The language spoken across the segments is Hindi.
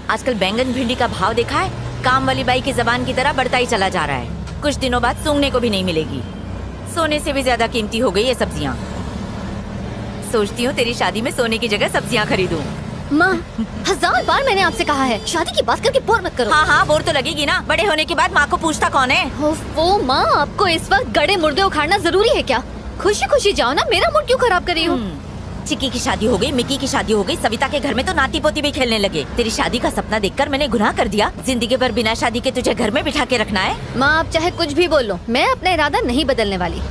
आजकल बैंगन भिंडी का भाव देखा है, काम वाली बाई की जबान की तरह बढ़ता ही चला जा रहा है। कुछ दिनों बाद सूंघने को भी नहीं मिलेगी। सोने से भी ज्यादा कीमती हो गई ये सब्जियाँ। सोचती हूँ तेरी शादी में सोने की जगह सब्जियाँ खरीदूं। माँ, 1000 बार मैंने आपसे कहा है शादी की बात करके बोर मत करो। हाँ हाँ, बोर तो लगेगी ना। बड़े होने के बाद माँ को पूछता कौन है? वो माँ, आपको इस वक्त गड़े मुर्दे उखाड़ना जरूरी है क्या? खुशी खुशी जाओ ना, मेरा मूड क्यों खराब कर रही हो? चिक्की की शादी हो गई, मिक्की की शादी हो गई, सविता के घर में तो नाती पोती भी खेलने लगे। तेरी शादी का सपना देखकर मैंने गुनाह कर दिया। जिंदगी भर बिना शादी के तुझे घर में बिठा के रखना है? माँ, आप चाहे कुछ भी बोल लो, मैं अपना इरादा नहीं बदलने वाली।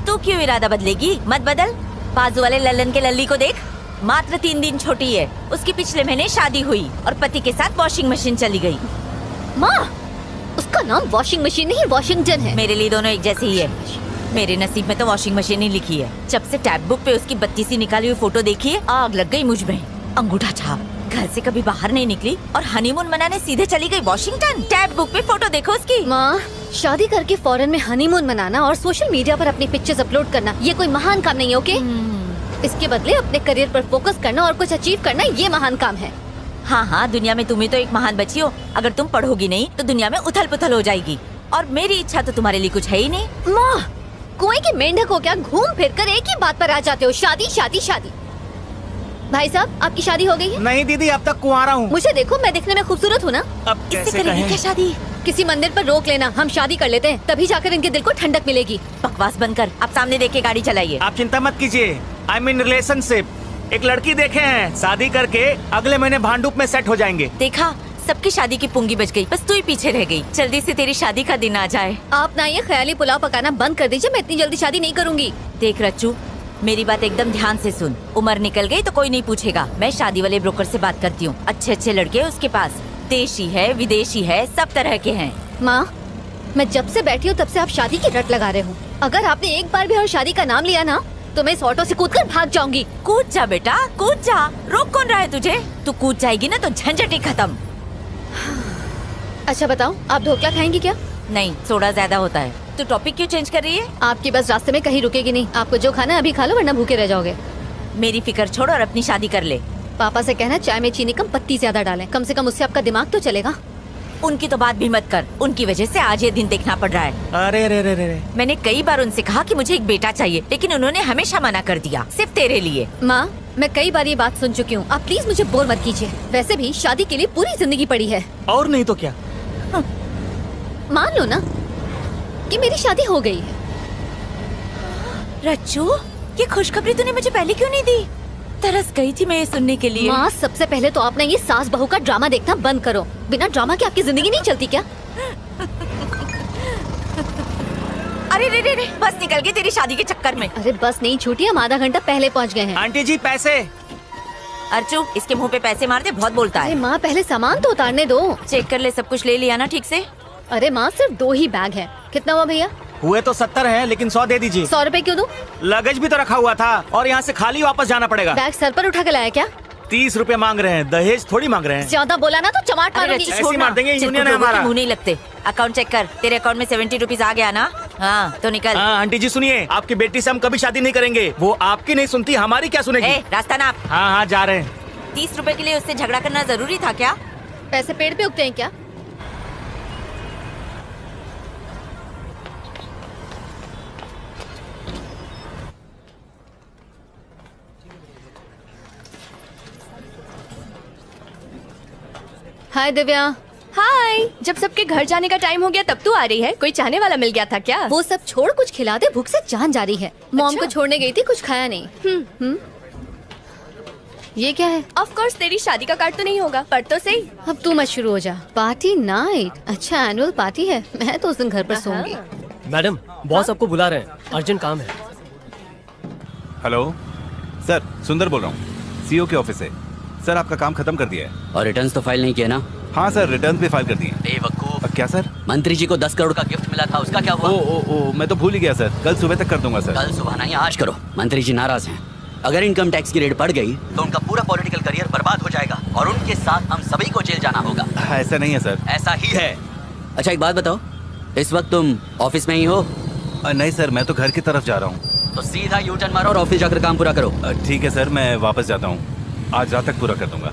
तू क्यों इरादा बदलेगी? मत बदल। बाजू वाले लल्लन के लल्ली को देख, मात्र 3 दिन छोटी है। उसकी पिछले महीने शादी हुई और पति के साथ वॉशिंग मशीन चली गई। माँ, उसका नाम वॉशिंग मशीन नहीं वॉशिंगटन है। मेरे लिए दोनों एक जैसे ही है। मेरे नसीब में तो वॉशिंग मशीन ही लिखी है। जब से टैब बुक पे उसकी बत्ती सी निकाली हुई फोटो देखी है, आग लग गई मुझ में। अंगूठा छाप, घर से कभी बाहर नहीं निकली और हनीमून मनाने सीधे चली गई वॉशिंगटन। टैब बुक पे फोटो देखो उसकी। माँ, शादी करके फॉरेन में हनीमून मनाना और सोशल मीडिया पर अपनी पिक्चर्स अपलोड करना, ये कोई महान काम नहीं है, ओके? इसके बदले अपने करियर पर फोकस करना और कुछ अचीव करना, ये महान काम है। हाँ हाँ, दुनिया में तुम ही तो एक महान बच्ची हो। अगर तुम पढ़ोगी नहीं तो दुनिया में उथल पुथल हो जाएगी। और मेरी इच्छा तो तुम्हारे लिए कुछ है ही नहीं। माँ, कुएं के मेंढक हो क्या? घूम फिर कर एक ही बात पर आ जाते हो, शादी शादी शादी। भाई साहब, आपकी शादी हो गई है? नहीं दीदी, अब तक कुंवारा हूँ। मुझे देखो, मैं दिखने में खूबसूरत हूँ ना? अब इससे कैसे करेंगी कहें? क्या शादी? किसी मंदिर पर रोक लेना, हम शादी कर लेते हैं, तभी जाकर इनके दिल को ठंडक मिलेगी। बकवास बंद कर, आप सामने देख के गाड़ी चलाइए। आप चिंता मत कीजिए, आई मीन रिलेशनशिप। एक लड़की देखे हैं, शादी करके अगले महीने भांडुप में सेट हो जाएंगे। देखा, सबकी शादी की पुंगी बच गई, बस तू ही पीछे रह गई। जल्दी से तेरी शादी का दिन आ जाए। आप ना ये ख्याली पुलाव पकाना बंद कर दीजिए, मैं इतनी जल्दी शादी नहीं करूँगी। देख रच्चू, मेरी बात एकदम ध्यान से सुन। उम्र निकल गई तो कोई नहीं पूछेगा। मैं शादी वाले ब्रोकर से बात करती हूँ। अच्छे अच्छे लड़के हैं उसके पास, देशी है विदेशी है, सब तरह के हैं। माँ, मैं जब से बैठी हूँ तब से आप शादी की रट लगा रहे हो। अगर आपने एक बार भी और शादी का नाम लिया ना, तो मैं इस ऑटो से कूदकर भाग जाऊंगी। कूद जा बेटा, कूद जा। रोक कौन रहा है तुझे? तू कूद जाएगी ना तो झंझट ही खत्म। अच्छा बताओ, आप ढोकला खाएंगी क्या? नहीं, सोडा ज्यादा होता है। तू टॉपिक क्यों चेंज कर रही है? आपकी बस रास्ते में कहीं रुकेगी नहीं। आपको जो खाना है अभी खा लो, वरना भूखे रह जाओगे। मेरी फिक्र छोड़ और अपनी शादी कर ले। पापा से कहना चाय में चीनी कम, पत्ती ज्यादा डालें। कम से कम उससे आपका दिमाग तो चलेगा। उनकी तो बात भी मत कर, उनकी वजह से आज ये दिन देखना पड़ रहा है। अरे रे रे रे। मैंने कई बार उनसे कहा कि मुझे एक बेटा चाहिए, लेकिन उन्होंने हमेशा मना कर दिया, सिर्फ तेरे लिए। माँ, मैं कई बार ये बात सुन चुकी हूँ, आप प्लीज मुझे बोर मत कीजिए। वैसे भी शादी के लिए पूरी जिंदगी पड़ी है। और नहीं तो क्या? मान लो ना कि मेरी शादी हो गई है। रच्चू, ये खुशखबरी तूने मुझे पहले क्यों नहीं दी? तरस गई थी मैं ये सुनने के लिए। माँ, सबसे पहले तो आपने ये सास बहू का ड्रामा देखना बंद करो। बिना ड्रामा के आपकी जिंदगी नहीं चलती क्या? अरे रे रे रे, बस निकल गई तेरी शादी के चक्कर में। अरे बस नहीं छूटी, हम आधा घंटा पहले पहुँच गए हैं। आंटी जी पैसे। अर्चू, इसके मुंह पे पैसे मार दे, बहुत बोलता अरे है। माँ, पहले सामान तो उतारने दो। चेक कर ले, सब कुछ ले लिया ना ठीक से? अरे माँ, सिर्फ 2 ही बैग है। कितना हुआ भैया? हुए तो 70 हैं, लेकिन 100 दे दीजिए। 100 रुपए क्यों दूं? लगेज भी तो रखा हुआ था और यहाँ से खाली वापस जाना पड़ेगा। बैग सर पर उठा के लाया क्या? 30 रुपए मांग रहे हैं, दहेज थोड़ी मांग रहे हैं। ज्यादा बोला ना तो चमाट मारूंगी। ऐसे ही मार देंगे, यूनियन है हमारा। मुंह नहीं लगते। अकाउंट चेक कर, तेरे अकाउंट में 70 रुपीज आ गया ना? हाँ तो निकल। हाँ आंटी जी सुनिए, आपकी बेटी से हम कभी शादी नहीं करेंगे। वो आपकी नहीं सुनती, हमारी क्या सुनेगी? रास्ता नाप। हाँ हाँ जा रहे हैं। 30 रुपए के लिए उससे झगड़ा करना जरूरी था क्या? पैसे पेड़ पे उगते हैं क्या? हाय दिव्या। हाय, जब सबके घर जाने का टाइम हो गया तब तू आ रही है? कोई चाहने वाला मिल गया था क्या? वो सब छोड़, कुछ खिला दे, भूख से जान जा रही है। मॉम अच्छा? को छोड़ने गई थी, कुछ खाया नहीं। ये क्या है? ऑफ कोर्स तेरी शादी का कार्ड तो नहीं होगा, पर तो सही। अब तू मत शुरू हो जा। Party night? अच्छा, एनुअल पार्टी है। मैं तो उस दिन घर पर सोऊंगी। मैडम, बॉस आपको बुला रहे हैं, अर्जेंट काम है। हेलो सर, सुंदर बोल रहा हूँ, सीईओ के ऑफिस से। सर आपका काम खत्म कर दिया है। और रिटर्न्स तो फाइल नहीं किया ना? हाँ सर, रिटर्न्स भी फाइल कर दिए। बेवकूफ। क्या सर? मंत्री जी को 10 करोड़ का गिफ्ट मिला था, उसका क्या हुआ? ओ मैं तो भूल ही गया सर, कल सुबह तक कर दूंगा सर। कल सुबह नहीं, आज करो। मंत्री जी नाराज हैं। अगर इनकम टैक्स की रेट बढ़ गई तो उनका पूरा पॉलिटिकल करियर बर्बाद हो जाएगा और उनके साथ हम सभी को जेल जाना होगा। ऐसा नहीं है सर। ऐसा ही है। अच्छा एक बात बताओ, इस वक्त तुम ऑफिस में ही हो? नहीं सर, मैं तो घर की तरफ जा रहा हूँ। तो सीधा यू टर्न मारो और ऑफिस जाकर काम पूरा करो। ठीक है सर, मैं वापस जाता हूँ, आज रात तक पूरा कर दूंगा।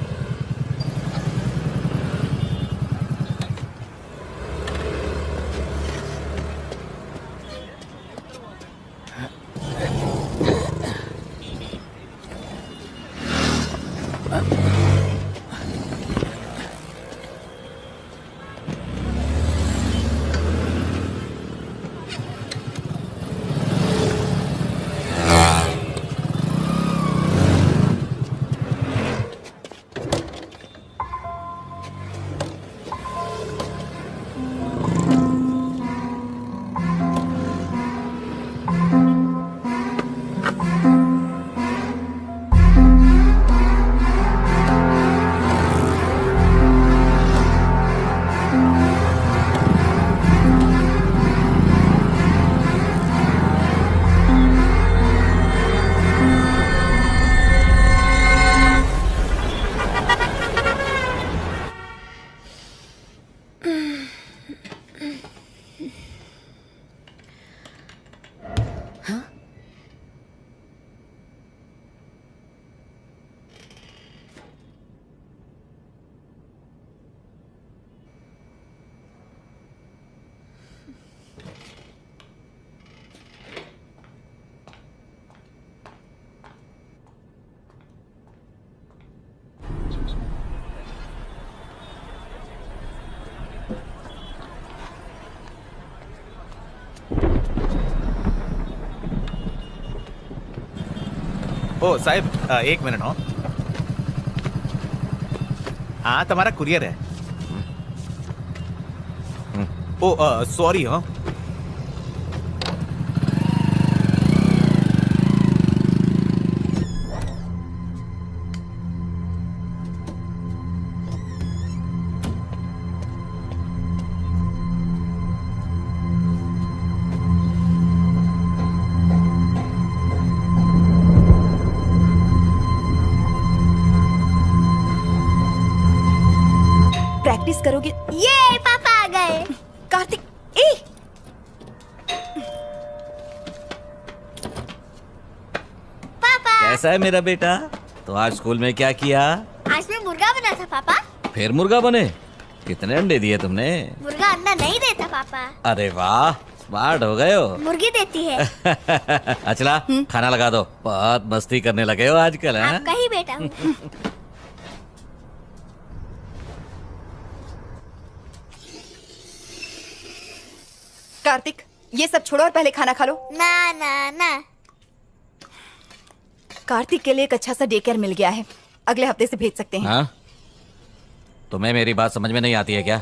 ओ साहब, एक मिनट हो। हाँ, तुम्हारा कुरियर है। ओ सॉरी हो। प्रैक्टिस करोगे? ये पापा आ गए। कार्तिक, ए पापा, कैसा है मेरा बेटा? तो आज स्कूल में क्या किया? आज मैं मुर्गा बना था पापा। फिर मुर्गा बने? कितने अंडे दिए तुमने? मुर्गा अंडा नहीं देता पापा, अरे वाह, स्मार्ट हो गए हो। मुर्गी देती है। अचला, खाना लगा दो। बहुत मस्ती करने लगे हो आजकल, हैं? आपका ही बेटा हूँ। कार्तिक, ये सब छोड़ो और पहले खाना खा लो। ना ना ना, कार्तिक के लिए एक अच्छा सा डे केयर मिल गया है, अगले हफ्ते से भेज सकते हैं। हाँ? तुम्हें मेरी बात समझ में नहीं आती है क्या?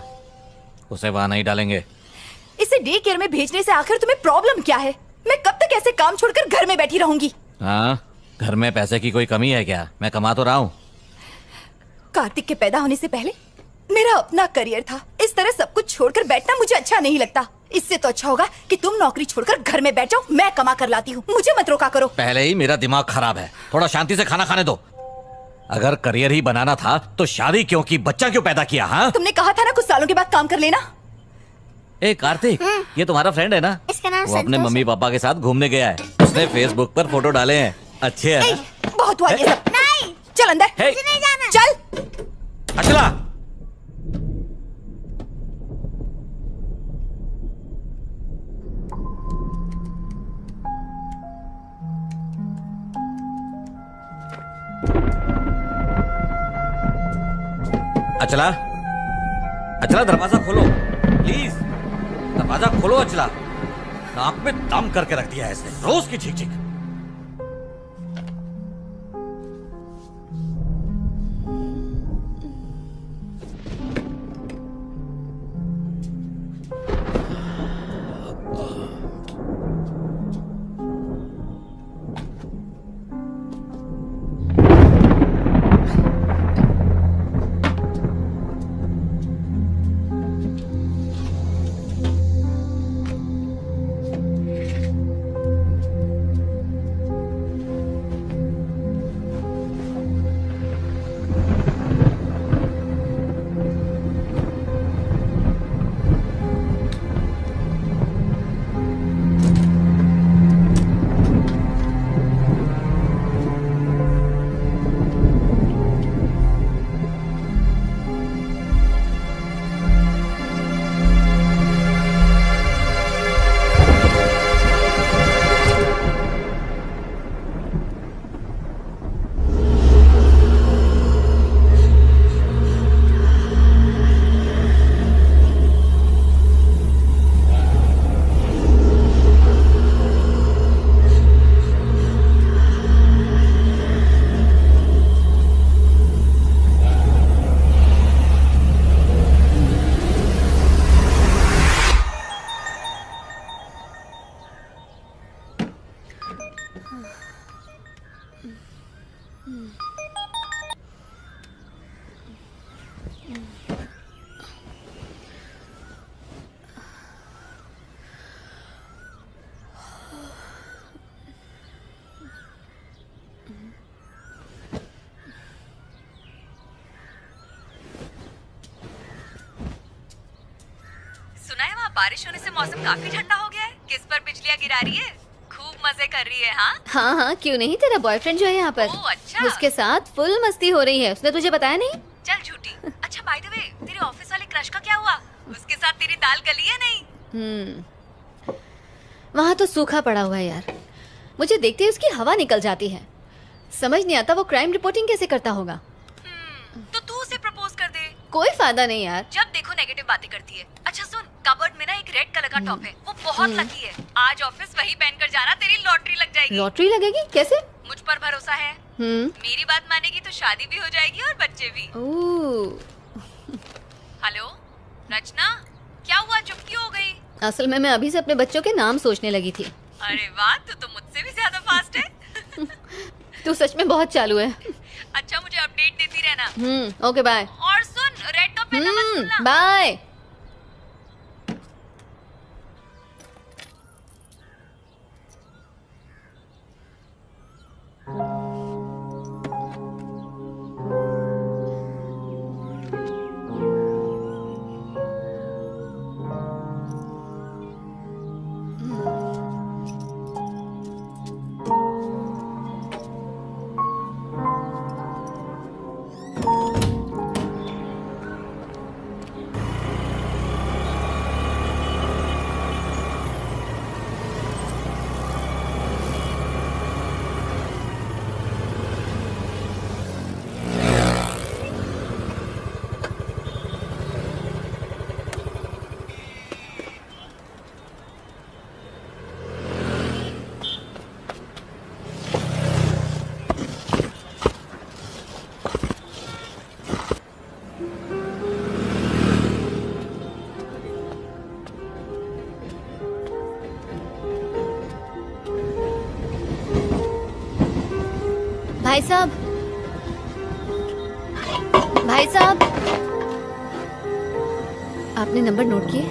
उसे वहां नहीं डालेंगे। इसे डे केयर में भेजने से आखिर तुम्हें प्रॉब्लम क्या है? मैं कब तक ऐसे काम छोड़कर घर में बैठी रहूंगी? हाँ, घर में पैसे की कोई कमी है क्या? मैं कमा तो रहा हूँ। कार्तिक के पैदा होने से पहले मेरा अपना करियर था। इस तरह सब कुछ छोड़कर बैठना मुझे अच्छा नहीं लगता। इससे तो अच्छा होगा कि तुम नौकरी छोड़कर घर में बैठ जाओ, मैं कमा कर लाती हूँ। मुझे मत रोका करो। पहले ही मेरा दिमाग खराब है, थोड़ा शांति से खाना खाने दो। अगर करियर ही बनाना था तो शादी क्यों की, बच्चा क्यों पैदा किया? हाँ, तुमने कहा था ना कुछ सालों के बाद काम कर लेना। ए कार्तिक, ये तुम्हारा फ्रेंड है ना? इसका नाम वो अपने संतोष मम्मी पापा के साथ घूमने गया है। उसने फेसबुक पर फोटो डाले हैं, अच्छे हैं ए, ना? बहुत हुआ ये सब। नहीं, चल अंदर। हे, मुझे नहीं जाना। चल। अचला, अचला, अचला दरवाजा खोलो प्लीज, दरवाजा खोलो अचला। नाक में दम करके रख दिया है इसने, रोज की झिक झिक। सुना है वहाँ बारिश होने से मौसम काफी ठंडा हो गया है। किस पर बिजलियाँ गिरा रही है? खूब मजे कर रही है। हाँ हाँ हाँ, क्यों नहीं, तेरा बॉयफ्रेंड जो है यहाँ पर, ओह, अच्छा। उसके साथ फुल मस्ती हो रही है। उसने तुझे बताया नहीं? चल झूठी। अच्छा बाय द वे, तेरे ऑफिस वाले क्रश का क्या हुआ? उसके साथ तेरी दाल गली है नहीं? वहाँ तो सूखा पड़ा हुआ है यार। मुझे देखते ही उसकी हवा निकल जाती है। समझ नहीं आता वो क्राइम रिपोर्टिंग कैसे करता होगा। तो तू उसे प्रपोज कर दे। कोई फायदा नहीं यार। जब देखो नेगेटिव बातें करती है। अच्छा सुन, कबर्ड में ना एक रेड कलर का टॉप है, वो बहुत लकी है। आज ऑफिस वही पहनकर जाना, तेरी लॉटरी लग जाएगी। लॉटरी लगेगी? कैसे? मुझ पर भरोसा भरोसा है। मेरी बात मानेगी तो शादी भी हो जाएगी और बच्चे भी। हेलो रचना, क्या हुआ, चुप क्यों हो गई? असल में मैं अभी से अपने बच्चों के नाम सोचने लगी थी। अरे वाह, तू तो मुझसे भी ज्यादा फास्ट है। तू सच में बहुत चालू है। अच्छा, मुझे अपडेट देती रहना। Okay bye. और सुन, रेड टॉप पहनना मत भूलना। बाय। भाई साहब, भाई साहब, आपने नंबर नोट किए?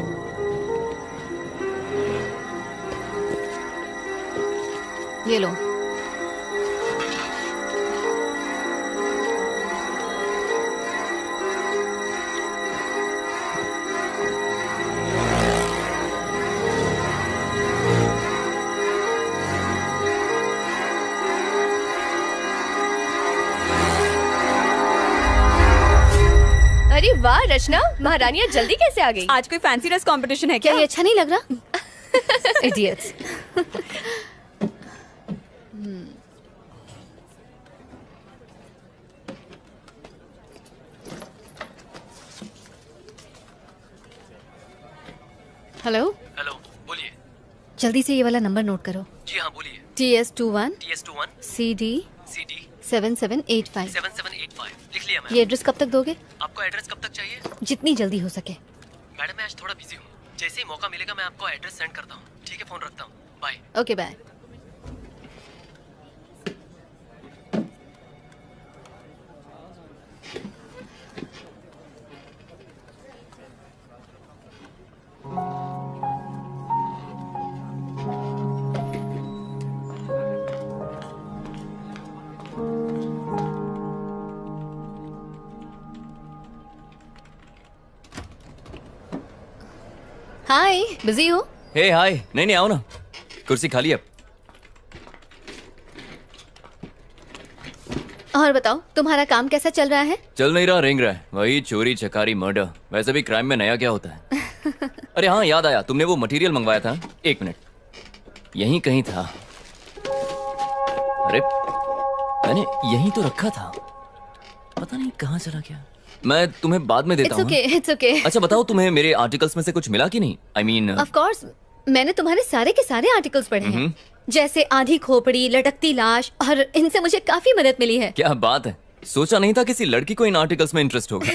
ये लो। अरे वाह रचना, महारानियाँ जल्दी कैसे आ गई? आज कोई फैंसी ड्रेस कंपटीशन है क्या ये अच्छा नहीं लग रहा? इडियट्स। हेलो हेलो, बोलिए। जल्दी से ये वाला नंबर नोट करो। जी हाँ, बोलिए। TS21 TS21 CD CD 7785। 7785 लिख लिया मैम। ये एड्रेस कब तक दोगे? आपको एड्रेस कब तक चाहिए? जितनी जल्दी हो सके। मैडम मैं आज थोड़ा बिजी हूँ, जैसे ही मौका मिलेगा मैं आपको एड्रेस सेंड करता हूँ। ठीक है, फोन रखता हूँ, bye. Okay bye. Hi, busy हो? हे हाय, नहीं आओ ना, कुर्सी खाली अब। और बताओ, तुम्हारा काम कैसा चल रहा है? चल नहीं रहा, रेंग रहा है, वही चोरी चकारी मर्डर। वैसे भी क्राइम में नया क्या होता है? अरे हाँ, याद आया, तुमने वो मटेरियल मंगवाया था। एक मिनट, यहीं कहीं था। अरे मैंने यहीं तो रखा था, पता नहीं कहाँ चला गया। मैं तुम्हें बाद में देता हूँ। It's okay. अच्छा बताओ, तुम्हें मेरे आर्टिकल्स में से कुछ मिला कि नहीं? I mean, ऑफ कोर्स, मैंने तुम्हारे सारे के सारे आर्टिकल्स पढ़े हैं, जैसे आधी खोपड़ी, लटकती लाश, और इनसे मुझे काफी मदद मिली है। क्या बात है, सोचा नहीं था किसी लड़की को इन आर्टिकल्स में इंटरेस्ट होगा।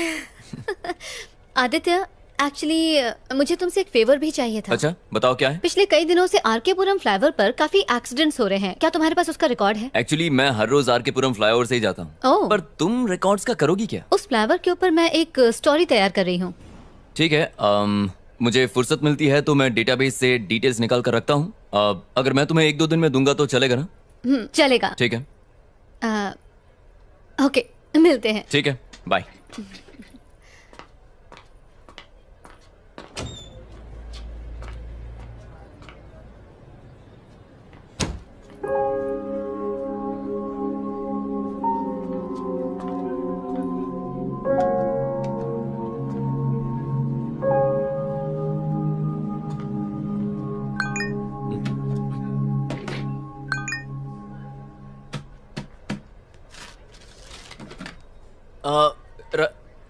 आदित्य, एक्चुअली मुझे तुमसे एक फेवर भी चाहिए था। अच्छा बताओ, क्या है? पिछले कई दिनों से आरकेपुरम फ्लाईओवर पर काफी एक्सीडेंट्स हो रहे हैं, क्या तुम्हारे पास उसका रिकॉर्ड है? एक्चुअली मैं हर रोज आरकेपुरम फ्लाईओवर से ही जाता हूँ। ओह। पर तुम रिकॉर्ड्स का करोगी क्या? उस फ्लाईओवर के ऊपर मैं एक स्टोरी तैयार कर रही हूँ। ठीक है, मुझे फुर्सत मिलती है तो मैं डेटाबेस से डिटेल्स निकाल कर रखता हूँ। अगर मैं तुम्हें 1-2 दिन में दूंगा तो चलेगा ना? चलेगा। ठीक है, ओके, मिलते हैं। ठीक है, बाय।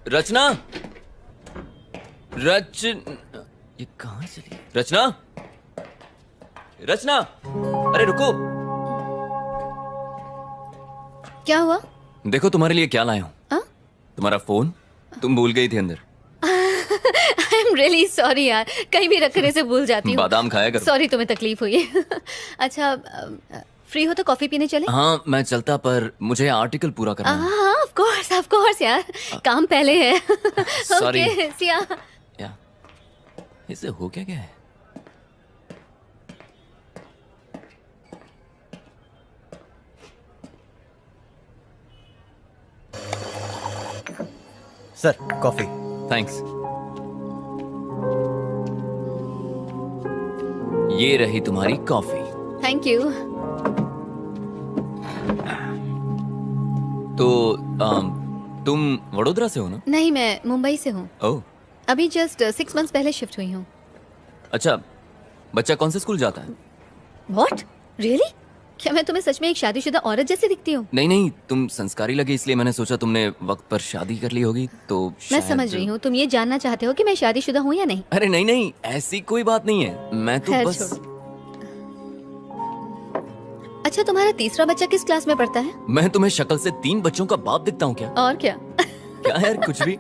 रचना, ये कहाँ चली? रचना, रचना, अरे रुको। क्या हुआ? देखो तुम्हारे लिए क्या लाया हूँ। हाँ? तुम्हारा फोन तुम भूल गई थी अंदर। आई एम रियली सॉरी यार, कहीं भी रखने से भूल जाती हूँ। बादाम खाया करो। सॉरी तुम्हें तकलीफ हुई। अच्छा, फ्री हो तो कॉफी पीने चले? हाँ मैं चलता, पर मुझे आर्टिकल पूरा करना है। हाँ ऑफ कोर्स यार, काम पहले है। Sorry. ओके सिया। या इसे हो क्या गया है? Sir coffee. थैंक्स। ये रही तुम्हारी कॉफी। Thank you. तो तुम वडोदरा से हो ना? नहीं, मैं मुंबई से हूँ। ओह अभी जस्ट 6 months पहले शिफ्ट हुई हूँ। अच्छा, बच्चा कौन से स्कूल जाता है? व्हाट? रियली? क्या मैं तुम्हें सच में एक शादीशुदा औरत जैसे दिखती हूँ? नहीं, तुम संस्कारी लगे इसलिए मैंने सोचा तुमने वक्त पर शादी कर ली होगी, तो मैं शायद... समझ रही हूँ, तुम ये जानना चाहते हो कि मैं शादीशुदा हूँ या नहीं? अरे नहीं, ऐसी कोई बात नहीं है। मैं तो खैर बस... छोड़ो। अच्छा, तुम्हारा तीसरा बच्चा किस क्लास में पढ़ता है? मैं तुम्हें शक्ल से 3 बच्चों का बाप दिखता हूँ क्या? और क्या? क्या यार, कुछ भी।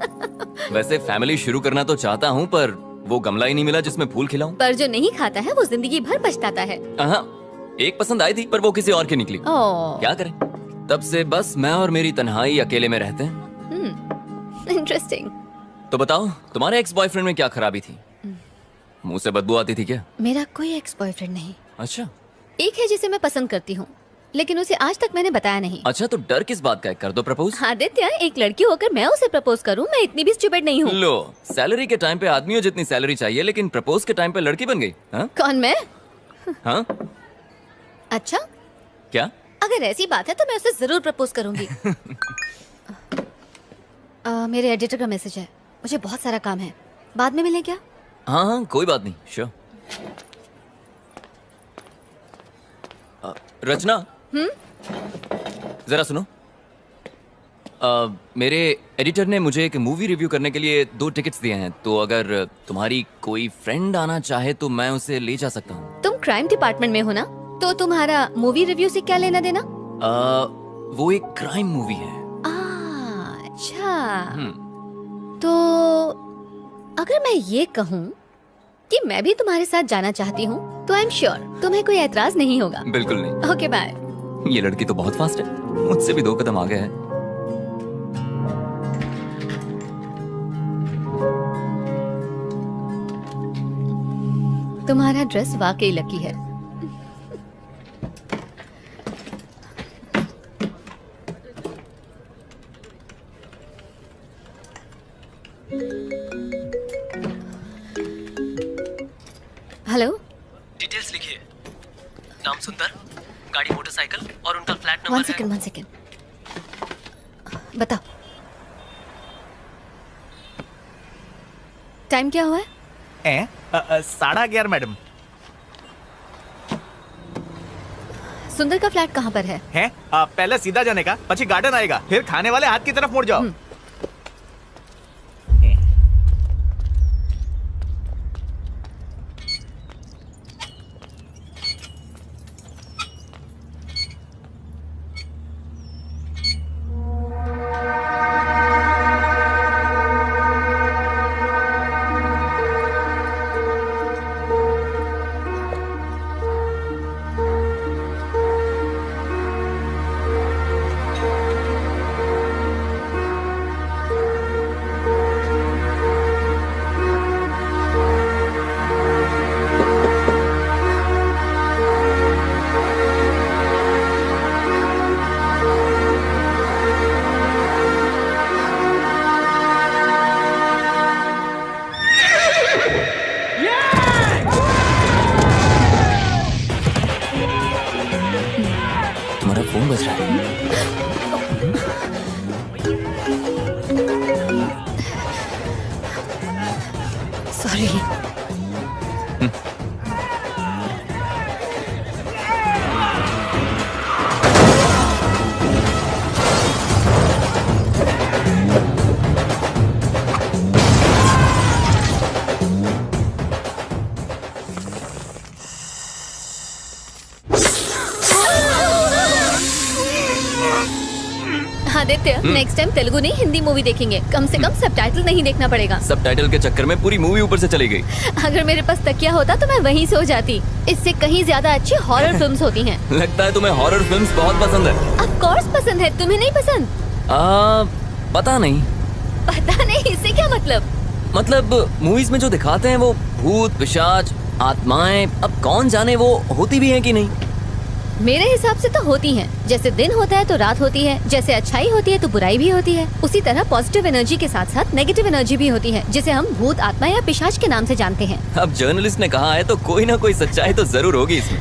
वैसे फैमिली शुरू करना तो चाहता हूँ, पर वो गमला ही नहीं मिला जिसमें फूल खिलाऊं। पर जो नहीं खाता है वो जिंदगी भर पछताता है। हाँ, एक पसंद आई थी पर वो किसी और की निकली। ओह, क्या करें, तब से बस मैं और मेरी तन्हाई अकेले में रहते हैं। इंटरेस्टिंग। तो बताओ, तुम्हारे एक्स बॉयफ्रेंड में क्या खराबी थी? मुंह से बदबू आती थी क्या? मेरा कोई एक्स बॉयफ्रेंड नहीं। अच्छा। एक है जिसे मैं पसंद करती हूँ, लेकिन उसे आज तक मैंने बताया नहीं। अच्छा, तो डर किस बात का है? कर दो प्रपोज। आदित्य, एक लड़की होकर मैं उसे प्रपोज करूँ? मैं इतनी भी स्टूपिड नहीं हूँ। लो, सैलरी के टाइम पे आदमियों जितनी सैलरी चाहिए, लेकिन प्रपोज के टाइम पे लड़की बन गई। हाँ? कौन, मैं? हाँ? अच्छा, क्या? अगर ऐसी बात है तो मैं उसे जरूर प्रपोज करूंगी। मेरे एडिटर का मैसेज है, मुझे बहुत सारा काम है, बाद में मिलें क्या? हाँ, कोई बात नहीं, श्योर। रचना, जरा सुनो। मेरे एडिटर ने मुझे एक मूवी रिव्यू करने के लिए 2 टिकट्स दिए हैं, तो अगर तुम्हारी कोई फ्रेंड आना चाहे तो मैं उसे ले जा सकता हूँ। तुम क्राइम डिपार्टमेंट में हो ना, तो तुम्हारा मूवी रिव्यू से क्या लेना देना? वो एक क्राइम मूवी है। अच्छा, तो अगर मैं ये कहूँ कि मैं भी तुम्हारे साथ जाना चाहती हूँ, तो आई एम श्योर तुम्हें कोई ऐतराज नहीं होगा। बिल्कुल नहीं। Okay bye. ये लड़की तो बहुत फास्ट है, मुझसे भी 2 कदम आगे है। तुम्हारा ड्रेस वाकई लकी है। हेलो, डिटेल्स लिखिए। नाम सुंदर, गाड़ी मोटरसाइकिल और उनका फ्लैट वन नंबर है। सेकेंड। बताओ, टाइम क्या हुआ है? 11:30 मैडम। सुंदर का फ्लैट कहाँ पर है? पहले सीधा जाने का, પછી गार्डन आएगा, फिर खाने वाले हाथ की तरफ मुड़ जाओ। तुम्हारा फोन बज रहा है। Sorry. Aditya next time Telugu नहीं हिंदी मूवी देखेंगे, कम से कम सबटाइटल नहीं देखना पड़ेगा। सबटाइटल के चक्कर में पूरी मूवी ऊपर से चली गई। अगर मेरे पास तकिया होता तो मैं वहीं सो जाती। इससे कहीं ज्यादा अच्छी हॉरर फिल्म्स होती हैं। लगता है तुम्हें हॉरर फिल्म्स बहुत पसंद है। ऑफ कोर्स पसंद है, तुम्हें नहीं पसंद? पता नहीं। पता नहीं इससे क्या मतलब मूवीज में जो दिखाते हैं वो भूत पिशाच आत्माएं, अब कौन जाने वो होती भी हैं कि नहीं। मेरे हिसाब से तो होती हैं। जैसे दिन होता है तो रात होती है, जैसे अच्छाई होती है तो बुराई भी होती है, उसी तरह पॉजिटिव एनर्जी के साथ साथ नेगेटिव एनर्जी भी होती है, जिसे हम भूत आत्मा या पिशाच के नाम से जानते हैं। अब जर्नलिस्ट ने कहा है तो कोई ना कोई सच्चाई तो जरूर होगी इसमें।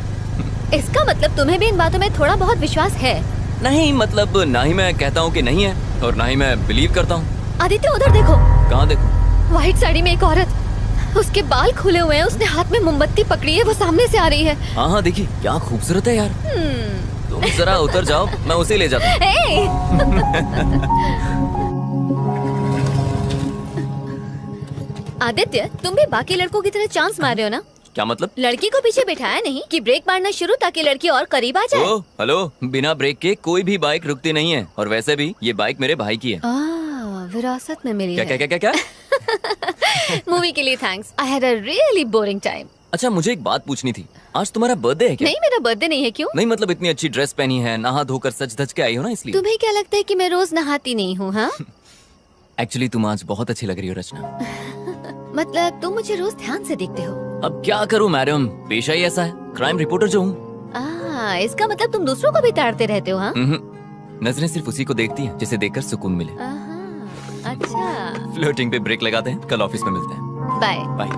इसका मतलब तुम्हें भी इन बातों में थोड़ा बहुत विश्वास है? नहीं, मतलब ना ही मैं कहता हूँ कि नहीं है और ना ही मैं बिलीव करता हूँ। आदित्य उधर देखो। कहाँ देखो? व्हाइट साड़ी में एक औरत, उसके बाल खुले हुए हैं, उसने हाथ में मोमबत्ती पकड़ी है, वो सामने से आ रही है। हाँ देखिए क्या खूबसूरत है यार। तुम जरा उतर जाओ, मैं उसे ले जाता हूँ। आदित्य तुम भी बाकी लड़कों की तरह चांस मार रहे हो ना? क्या मतलब? लड़की को पीछे बिठाया नहीं कि ब्रेक मारना शुरू ताकि लड़की और करीब आ जाए। ओ, हेलो, बिना ब्रेक के कोई भी बाइक रुकती नहीं है और वैसे भी ये बाइक मेरे भाई की है। विरासत में मिली क्या है। क्या क्या क्या मूवी के लिए thanks. I had a really boring time. अच्छा मुझे एक बात पूछनी थी, आज तुम्हारा बर्थडे है क्या? नहीं मेरा बर्थडे नहीं है। क्यों? नहीं मतलब इतनी अच्छी ड्रेस पहनी है, नहा धोकर सज धज के आई हो ना इसलिए। तुम्हें क्या लगता है कि मैं रोज नहाती नहीं हूँ? हाँ एक्चुअली तुम आज बहुत अच्छी लग रही हो रचना। मतलब तुम मुझे रोज ध्यान से देखते हो। अब क्या करूं मैडम, पेशा ही ऐसा है, क्राइम रिपोर्टर जो हूँ। इसका मतलब तुम दूसरों को भी ताड़ते रहते हो? हाँ नजरें सिर्फ उसी को देखती हैं जिसे देखकर सुकून मिले। अच्छा फ्लर्टिंग पे ब्रेक लगाते हैं, कल ऑफिस में मिलते हैं। Bye bye.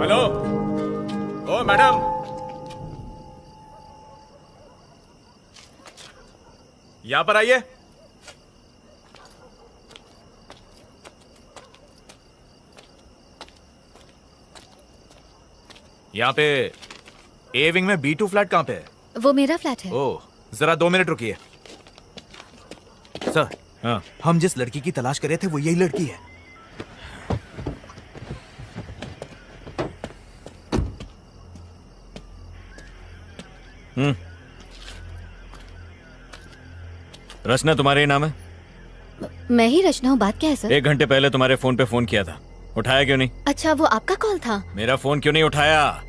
Hello, oh madam, यहाँ पर आइए। यहाँ पे ए विंग में B2 फ्लैट कहाँ पे है? वो मेरा फ्लैट है। ओह, जरा 2 मिनट रुकिए। सर, हाँ, हम जिस लड़की की तलाश कर रहे थे वो यही लड़की है। रचना तुम्हारे ही नाम है? मैं ही रचना हूँ। बात क्या है सर? 1 घंटे पहले तुम्हारे फोन पे फोन किया था, उठाया क्यों नहीं? अच्छा वो आपका कॉल था? मेरा फोन क्यों नहीं उठाया?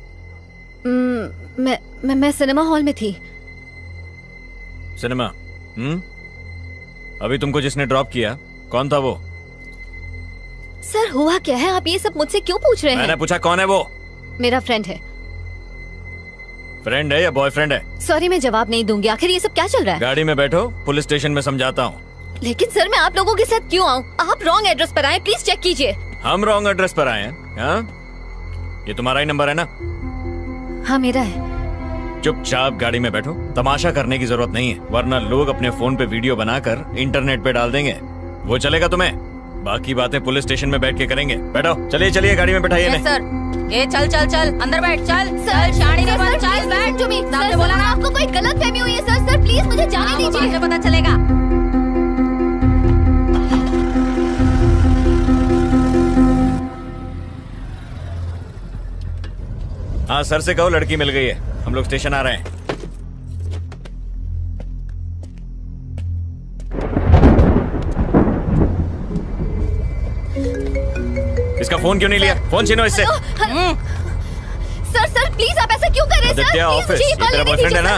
मैं सिनेमा हॉल में थी। सिनेमा? अभी तुमको जिसने ड्रॉप किया कौन था वो? सर हुआ क्या है, आप ये सब मुझसे क्यों पूछ रहे हैं? मैंने पूछा कौन है वो? मेरा फ्रेंड है। फ्रेंड है या बॉयफ्रेंड है? सॉरी मैं जवाब नहीं दूंगी। आखिर ये सब क्या चल रहा है? गाड़ी में बैठो, पुलिस स्टेशन में समझाता हूँ। लेकिन सर मैं आप लोगों के साथ क्यों आऊँ? आप रॉन्ग एड्रेस पर आए, प्लीज चेक कीजिए। हम रॉन्ग एड्रेस पर आए हैं? हाँ? ये तुम्हारा ही नंबर है ना? हाँ मेरा है। चुपचाप गाड़ी में बैठो, तमाशा करने की जरूरत नहीं है, वरना लोग अपने फोन पे वीडियो बनाकर इंटरनेट पे डाल देंगे। वो चलेगा तुम्हें? बाकी बातें पुलिस स्टेशन में बैठ के करेंगे। बैठो, चलिए चलिए गाड़ी में बैठाइए। Yes, sir. ये चल चल चल अंदर बैठ, चल चल शानी के बाद चल बैठ। तुम आपने बोला ना आपको कोई गलत फहमी हुई है सर। सर प्लीज मुझे जाने दीजिए। मुझे पता चलेगा। हाँ सर से कहो लड़की मिल गई है, हम लोग स्टेशन आ रहे हैं। इसका फोन क्यों नहीं लिया? फोन छीनो इससे। सर सर प्लीज आप ऐसा क्यों कर रहे हैं सर? आदित्य ऑफिस, ये तेरा बॉयफ्रेंड है ना?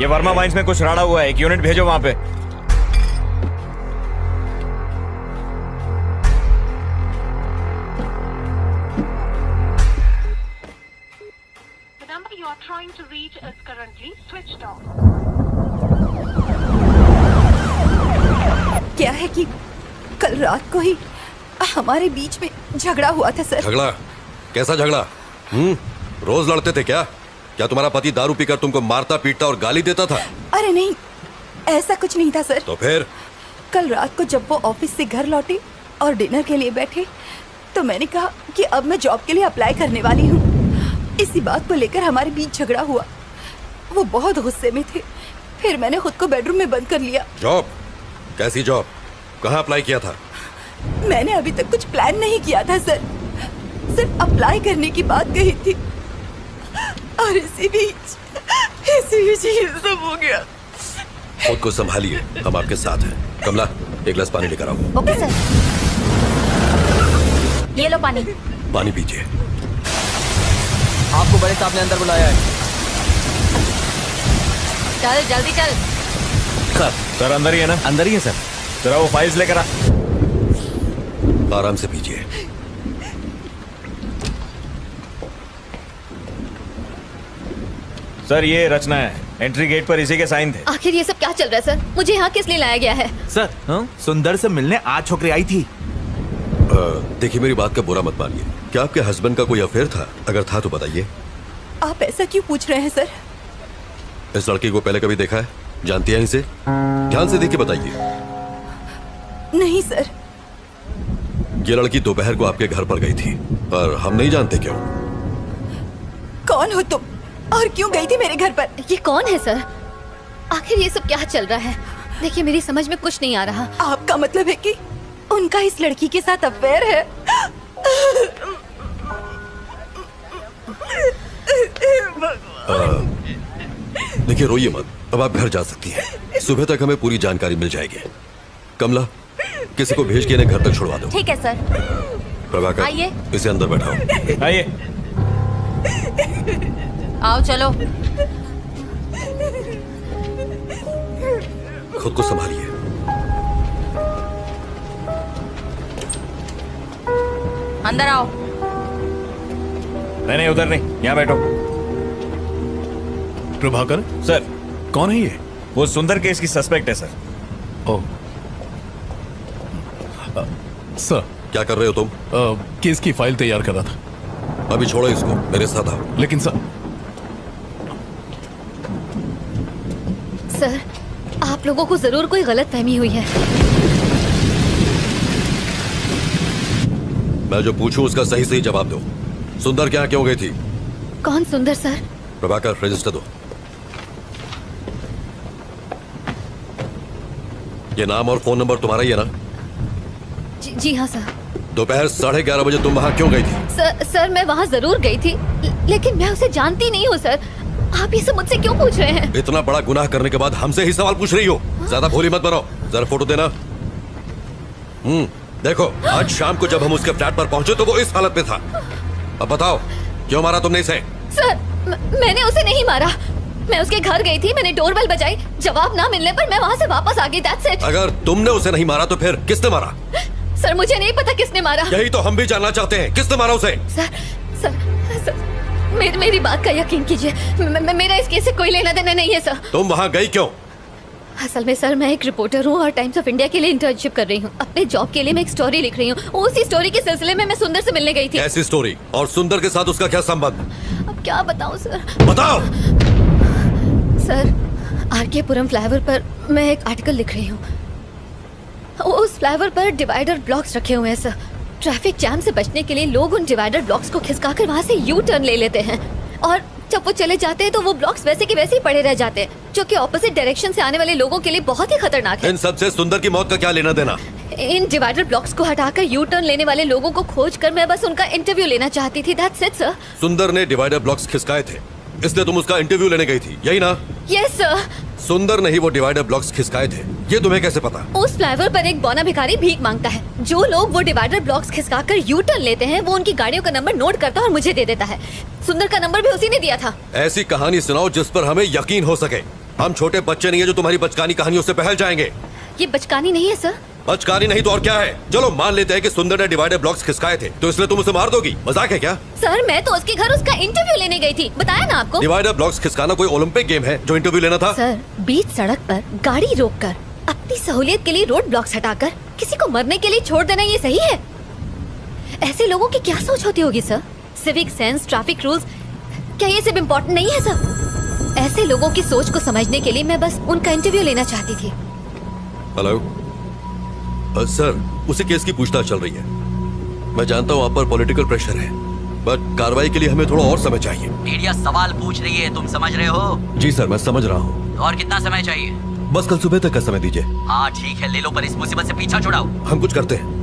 ये वर्मा वाइन्स में कुछ राड़ा हुआ है, एक यूनिट भेजो वहां पे। क्या है कि कल रात को ही हमारे बीच में झगड़ा हुआ था सर। झगड़ा? कैसा झगड़ा? रोज लड़ते थे क्या? क्या तुम्हारा पति दारू पीकर तुमको मारता पीटता और गाली देता था? अरे नहीं, ऐसा कुछ नहीं था सर। तो फिर? कल रात को जब वो ऑफिस से घर लौटी और डिनर के लिए बैठे तो मैंने कहा कि अब मैं जॉब के लिए अप्लाई करने वाली हूँ। इसी बात को लेकर हमारे बीच झगड़ा हुआ। वो बहुत गुस्से में थे। फिर मैंने खुद को बेडरूम में बंद कर लिया। जॉब? कैसी जॉब? कहाँ अप्लाई किया था? मैंने अभी तक कुछ प्लान नहीं किया था सर, सिर्फ अप्लाई करने की बात कही थी और इसी बीच ये सब हो गया। खुद को संभालिए, हम आपके साथ हैं। कमला, एक गिलास पानी लेकर आओ। Okay sir. ये लो पानी। पानी पीजिए। आपको बड़े साहब ने अंदर बुलाया है। चल जल्दी चल। सर अंदर ही है ना? अंदर ही है सर। जरा वो फाइल्स लेकर आ। आराम से पीजिए। सर ये रचना है, एंट्री गेट पर इसी के साइन थे। आखिर ये सब क्या चल रहा है सर? मुझे यहाँ किस लिए लाया गया है? सर सुंदर से मिलने आज छोकरी आई थी। देखिए, मेरी बात का बुरा मत मानिए। क्या आपके हस्बैंड का कोई अफेयर था? अगर था तो बताइए। आप ऐसा क्यों पूछ रहे हैं सर? इस लड़की को पहले कभी देखा है? जानती हैं इसे? ध्यान से देख के बताइए। नहीं सर। ये लड़की दोपहर को आपके घर पर गई थी और हम नहीं जानते क्यों। कौन हो तुम और क्यों गई थी मेरे घर पर? ये कौन है सर? आखिर ये सब क्या चल रहा है? देखिए, मेरी समझ में कुछ नहीं आ रहा। आपका मतलब है कि उनका इस लड़की के साथ अफेयर है? देखिए, रोइए मत। अब आप घर जा सकती हैं। सुबह तक हमें पूरी जानकारी मिल जाएगी। कमला, किसी को भेज के इन्हें घर तक छुड़वा दो। ठीक है सर। प्रभाकर, आइए। इसे अंदर बैठाओ। आइए। आओ चलो। खुद को संभालिए। अंदर आओ। नहीं, उधर नहीं, यहाँ बैठो। प्रभाकर सर। कौन है ये? वो सुंदर केस की सस्पेक्ट है सर। ओ सर, क्या कर रहे हो तुम? केस की फाइल तैयार कर रहा था। अभी छोड़ो इसको, मेरे साथ आओ। लेकिन सर आप लोगों को जरूर कोई गलतफहमी हुई है। मैं जो पूछूं उसका सही सही जवाब दो। सुंदर क्या क्यों गई थी? कौन सुंदर सर? प्रभाकर, रजिस्टर दो। ये नाम और फोन नंबर तुम्हारा ही है ना? जी हाँ सर। दोपहर 11:30 बजे तुम वहाँ क्यों गई थी? सर मैं वहाँ जरूर गई थी, लेकिन मैं उसे जानती नहीं हूँ सर। आप ये सब मुझसे क्यों पूछ रहे हैं? इतना बड़ा गुनाह करने के बाद हमसे ही सवाल पूछ रही हो? ज्यादा भोली मत बनो। जरा फोटो देना। देखो, आज शाम को जब हम उसके फ्लैट पर पहुंचे तो वो इस हालत में था। अब बताओ, क्यों मारा तुमने इसे? सर मैंने उसे नहीं मारा। मैं उसके घर गई थी, मैंने डोरबेल बजाई, जवाब ना मिलने पर मैं वहाँ से वापस आ गई। That's it. अगर तुमने उसे नहीं मारा तो फिर किसने मारा? सर मुझे नहीं पता किसने मारा। यही तो हम भी जानना चाहते हैं, किसने मारा उसे? सर मेरी बात का यकीन कीजिए, मेरा इस केस से कोई लेना देना नहीं है सर। तुम वहाँ गई क्यों? असल में सर मैं एक रिपोर्टर हूँ और टाइम्स ऑफ इंडिया के लिए इंटर्नशिप कर रही हूँ। अपने जॉब के लिए मैं एक स्टोरी लिख रही हूँ। उसी स्टोरी के सिलसिले में मैं सुंदर से मिलने गई थी। ऐसी स्टोरी? और सुंदर के साथ उसका क्या संबंध? अब क्या बताऊँ सर? बताओ। सर आरके पुरम फ्लाईओवर पर मैं एक आर्टिकल लिख रही हूँ। उस फ्लाईओवर पर डिवाइडर ब्लॉक्स रखे हुए हैं सर। ट्रैफिक जैम से बचने के लिए लोग उन डिवाइडर ब्लॉक्स को खिसकाकर वहाँ से यू टर्न ले लेते हैं और जब वो चले जाते हैं तो वो ब्लॉक्स वैसे के वैसे ही पड़े रह जाते हैं, जो कि ऑपोजिट डायरेक्शन से आने वाले लोगों के लिए बहुत ही खतरनाक है। इन सबसे सुंदर की मौत का क्या लेना देना? इन डिवाइडर ब्लॉक्स को हटाकर यू टर्न लेने वाले लोगों को खोजकर मैं बस उनका इंटरव्यू लेना चाहती थी। That's it sir. सुंदर ने डिवाइडर ब्लॉक्स खिसकाए थे, इसलिए तुम उसका इंटरव्यू लेने गई थी, यही ना? Yes sir. सुंदर ने ही वो डिवाइडर ब्लॉक्स खिसकाए थे, ये तुम्हें कैसे पता? उस फ्लाईओवर पर एक बौना भिखारी भीख मांगता है। जो लोग वो डिवाइडर ब्लॉक्स खिसकाकर यू टर्न लेते हैं वो उनकी गाड़ियों का नंबर नोट करता है और मुझे दे देता है। सुंदर का नंबर भी उसी ने दिया था। ऐसी कहानी सुनाओ जिस पर हमें यकीन हो सके। हम छोटे बच्चे नहीं है जो तुम्हारी बचकानी कहानियों से बहल जाएंगे। ये बचकानी नहीं है सर। बचकानी नहीं तो और क्या है? चलो मान लेते हैं कि सुंदर ने डिवाइडर ब्लॉक्स खिसकाए थे, तो इसलिए तुम उसे मार दोगी? मजाक है क्या? सर मैं तो उसके घर उसका इंटरव्यू लेने गई थी, बताया ना आपको। डिवाइडर ब्लॉक्स खिसकाना कोई ओलंपिक गेम है जो इंटरव्यू लेना था? सर बीच सड़क पर गाड़ी रोककर अपनी सहूलियत के लिए रोड ब्लॉक्स हटाकर किसी को मरने के लिए छोड़ देना ये सही है? ऐसे लोगों की क्या सोच होती होगी sir? Civic sense, traffic rules, क्या ये सब इम्पोर्टेंट नहीं है सर? ऐसे लोगों की सोच को समझने के लिए मैं बस उनका इंटरव्यू लेना चाहती थी। हेलो, सर, उसी केस की पूछताछ चल रही है। मैं जानता हूँ आप पर पॉलिटिकल प्रेशर है, बट कार्रवाई के लिए हमें थोड़ा और समय चाहिए। मीडिया सवाल पूछ रही है, तुम समझ रहे हो? जी सर, मैं समझ रहा हूँ। और कितना समय चाहिए? बस कल सुबह तक का समय दीजिए। हाँ ठीक है, ले लो, पर इस मुसीबत से पीछा छुड़ाओ। हम कुछ करते हैं।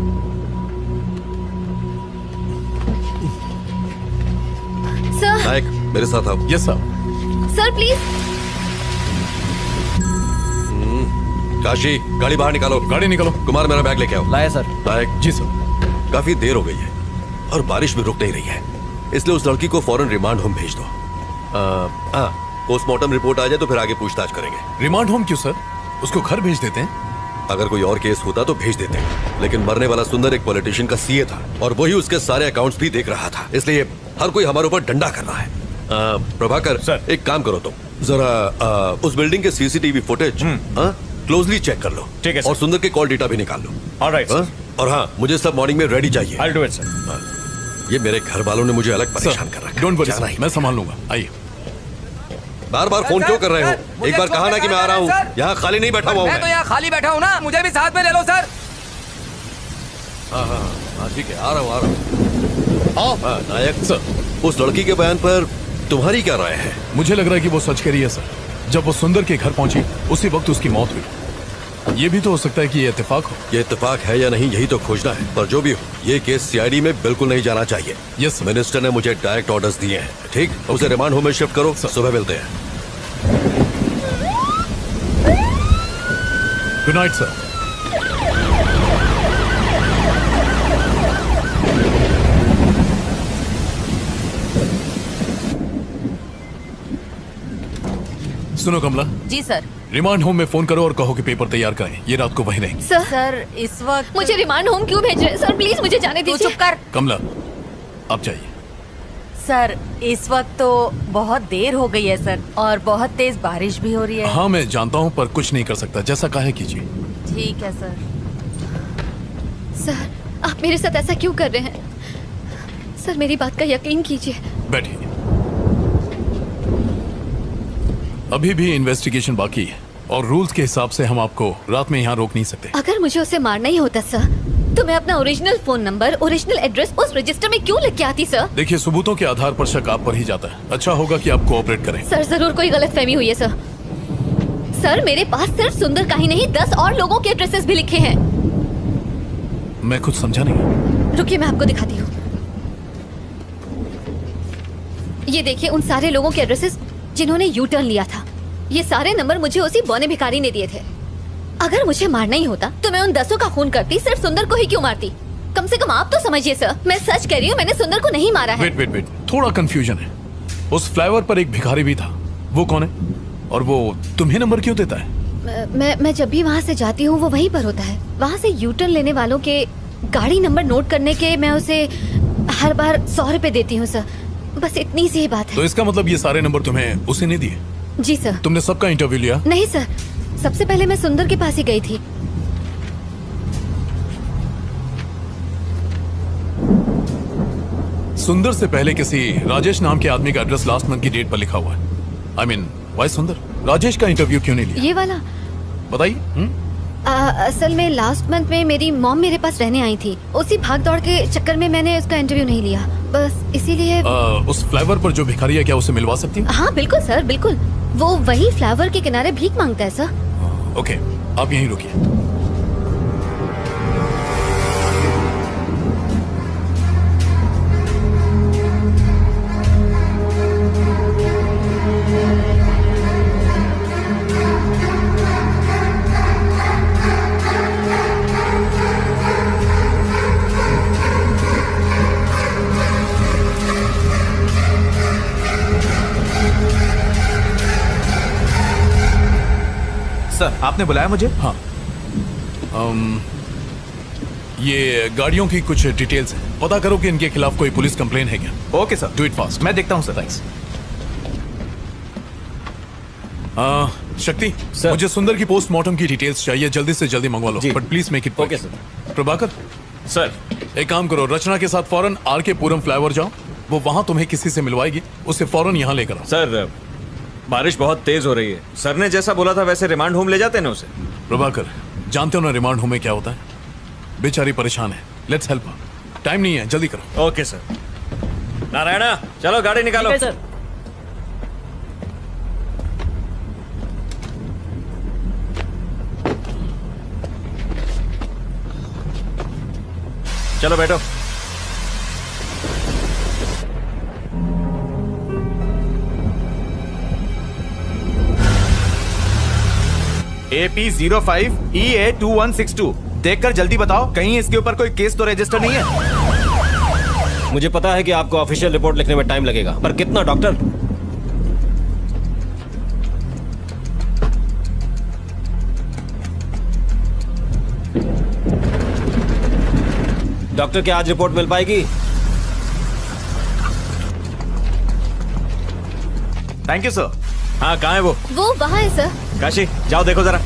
सर। नायक, मेरे साथ आओ। Yes sir. Sir please. Kashi, गाड़ी बाहर निकालो। गाड़ी निकालो। कुमार, मेरा बैग लेके आओ। लाया सर। नायक। जी सर। काफी देर हो गई है और बारिश भी रुक नहीं रही है, इसलिए उस लड़की को फौरन रिमांड होम भेज दो। पोस्टमार्टम रिपोर्ट आ जाए तो फिर आगे पूछताछ करेंगे। रिमांड होम क्यों सर? उसको घर भेज देते हैं। अगर कोई और केस होता तो भेज देते, लेकिन मरने वाला सुंदर एक पॉलिटिशियन का सीए था और वही उसके सारे अकाउंट्स भी देख रहा था, इसलिए हर कोई हमारे ऊपर डंडा कर रहा है। प्रभाकर सर, एक काम करो तुम जरा उस बिल्डिंग के सीसीटीवी फुटेज क्लोजली चेक कर लो। ठीक है और सुंदर के कॉल डेटा भी निकाल लो। Alright sir. और हाँ, मुझे सब मॉर्निंग में रेडी चाहिए। I'll do it, sir. ये मेरे घर वालों ने मुझे अलग परेशान कर रखा है। डोंट वरी जाना ही सर, मैं संभाल लूंगा। आइए। बार बार फोन क्यों कर रहे हो? एक बार कहा ना कि मैं आ रहा हूँ। यहाँ खाली नहीं बैठा हुआ हूँ मैं तो यहाँ खाली बैठा हूँ ना, मुझे भी साथ में ले लो सर। हाँ ठीक है, आ रहा हूँ। हाँ नायक सर, उस लड़की के बयान पर तुम्हारी क्या राय है? मुझे लग रहा है कि वो सच कह रही है सर। जब वो सुंदर के घर पहुंची उसी वक्त उसकी मौत हुई। ये भी तो हो सकता है कि ये इत्तेफाक हो। ये इत्तेफाक है या नहीं, यही तो खोजना है। पर जो भी हो, ये केस सीआईडी में बिल्कुल नहीं जाना चाहिए। यस मिनिस्टर ने मुझे डायरेक्ट ऑर्डर्स दिए हैं। ठीक, उसे रिमांड होम में शिफ्ट करो। सुबह मिलते हैं। Good night sir. सुनो कमला। जी सर। रिमांड होम में फोन करो और कहो कि पेपर तैयार करें। ये रात को वहीं रहेंगे। सर इस वक्त मुझे रिमांड होम क्यों भेज रहे हैं? सर प्लीज मुझे जाने दीजिए। चुप कर। कमला, आप जाइए। सर इस वक्त तो बहुत देर हो गई है सर, और बहुत तेज बारिश भी हो रही है। हाँ मैं जानता हूँ, पर कुछ नहीं कर सकता। जैसा कहे कीजिए। ठीक है सर। सर आप मेरे साथ ऐसा क्यों कर रहे हैं? सर मेरी बात का यकीन कीजिए। बैठिए। अभी भी इन्वेस्टिगेशन बाकी है और रूल्स के हिसाब से हम आपको रात में यहाँ रोक नहीं सकते। अगर मुझे उसे मारना ही होता सर, तो मैं अपना original phone number, original address उस रजिस्टर में क्यों लिख के आती सर? देखिए, सबूतों के आधार पर शक आप पर ही जाता है। अच्छा होगा कि आप कोऑपरेट करें। सर जरूर कोई गलतफहमी हुई है सर। सर मेरे पास सिर्फ सुंदर का ही नहीं 10 और लोगों के एड्रेसेस भी लिखे हैं। मैं कुछ समझा नहीं। रुकिए मैं आपको दिखाती हूँ। ये देखिए उन सारे लोगों के एड्रेसेस जिन्होंने यू टर्न लिया था। ये सारे नंबर मुझे उसी बौने भिखारी ने दिए थे। अगर मुझे मारना ही होता तो मैं उन 10 का खून करती, सिर्फ सुंदर को ही क्यों मारती? कम से कम आप तो समझिए सर, मैं सच कह रही हूँ, मैंने सुंदर को नहीं मारा है। वेट, थोड़ा कंफ्यूजन है। उस फ्लाईओवर पर एक भिखारी भी था, वो कौन है? और वो तुम्हें नंबर क्यों देता है? मैं जब भी वहाँ से जाती हूँ वो वहीं पर होता है। वहाँ से यू टर्न लेने वालों के गाड़ी नंबर नोट करने के मैं उसे हर बार 100 रुपए देती हूँ सर। बस इतनी सी ही बात है। तो इसका मतलब ये सारे नंबर तुम्हें उसे नहीं दिए? जी सर। तुमने सबका इंटरव्यू लिया? नहीं सर, सबसे पहले मैं सुंदर के पास ही गई थी। सुंदर से पहले किसी राजेश नाम के आदमी का एड्रेस लास्ट मंथ की डेट पर लिखा हुआ है। I mean, why सुंदर? राजेश का इंटरव्यू क्यों नहीं लिया? ये वाला बताइए। असल में लास्ट मंथ में मेरी मॉम मेरे पास रहने आई थी। उसी भाग दौड़ के चक्कर में मैंने उसका इंटरव्यू नहीं लिया, बस इसीलिए। उस फ्लाईओवर पर जो भिखारी है, क्या उसे मिलवा सकती हूँ? हाँ बिल्कुल सर, बिल्कुल। वो वही फ्लाईओवर के किनारे भीख मांगता है सर। ओके, आप यहीं रुकिए। सर आपने बुलाया मुझे? हाँ। ये गाड़ियों की कुछ डिटेल्स हैं, पता करो कि इनके खिलाफ कोई पुलिस कंप्लेन है क्या। Okay sir, do it fast. मैं देखता हूँ सर। थैंक्स। शक्ति सर, मुझे सुंदर की पोस्टमार्टम की डिटेल्स चाहिए, जल्दी से जल्दी मंगवा लो, but please make it. Okay sir. Prabhakar sir, एक काम करो, रचना के साथ फौरन आर के पुरम फ्लाईओवर जाओ, वो वहां तुम्हें किसी से मिलवाएगी, उसे फौरन यहाँ लेकर आओ। सर बारिश बहुत तेज हो रही है, सर ने जैसा बोला था वैसे रिमांड होम ले जाते ना उसे। प्रभाकर, जानते हो ना रिमांड होम में क्या होता है? बेचारी परेशान है। Let's help her. टाइम नहीं है, जल्दी करो। Okay sir. नारायणा चलो गाड़ी निकालो। ठीक है, सर। चलो बैठो। AP05EA2162 देखकर जल्दी बताओ, कहीं इसके ऊपर कोई केस तो रजिस्टर नहीं है? मुझे पता है कि आपको ऑफिशियल रिपोर्ट लिखने में टाइम लगेगा, पर कितना डॉक्टर? डॉक्टर क्या आज रिपोर्ट मिल पाएगी? Thank you sir. हाँ कहाँ है वो? वो वहाँ है सर। काशी जाओ देखो जरा।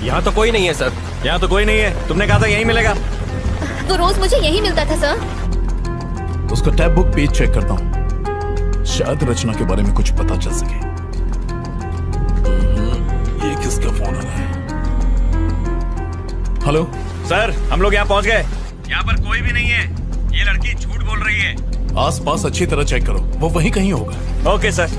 यहाँ तो कोई नहीं है सर। यहाँ तो कोई नहीं है, तुमने कहा था यहीं मिलेगा। वो रोज मुझे यही मिलता था सर। उसका टैब बुक पेज चेक करता हूँ, शायद रचना के बारे में कुछ पता चल सके। ये किसका फोन आ रहा है? हेलो सर, हम लोग यहाँ पहुँच गए। यहाँ पर कोई भी नहीं है, ये लड़की झूठ बोल रही है। आसपास अच्छी तरह चेक करो, वो वहीं कहीं होगा। Okay sir.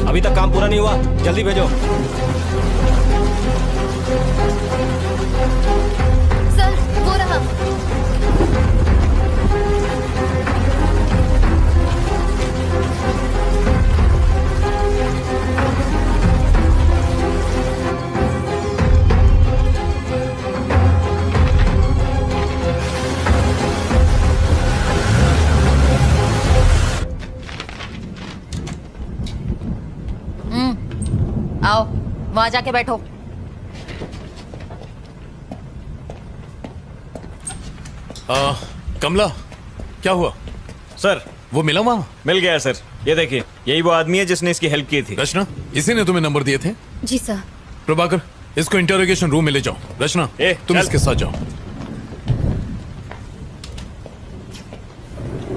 अभी तक काम पूरा नहीं हुआ, जल्दी भेजो। सर वो रहा। आओ वहां जाके बैठो। कमला क्या हुआ? सर वो मिला वहां? मिल गया सर, ये देखिए यही वो आदमी है जिसने इसकी हेल्प की थी। रचना, इसी ने तुम्हें नंबर दिए थे? जी सर। प्रभाकर, इसको इंटरोगेशन रूम में ले जाओ। रचना तुम चल। इसके साथ जाओ।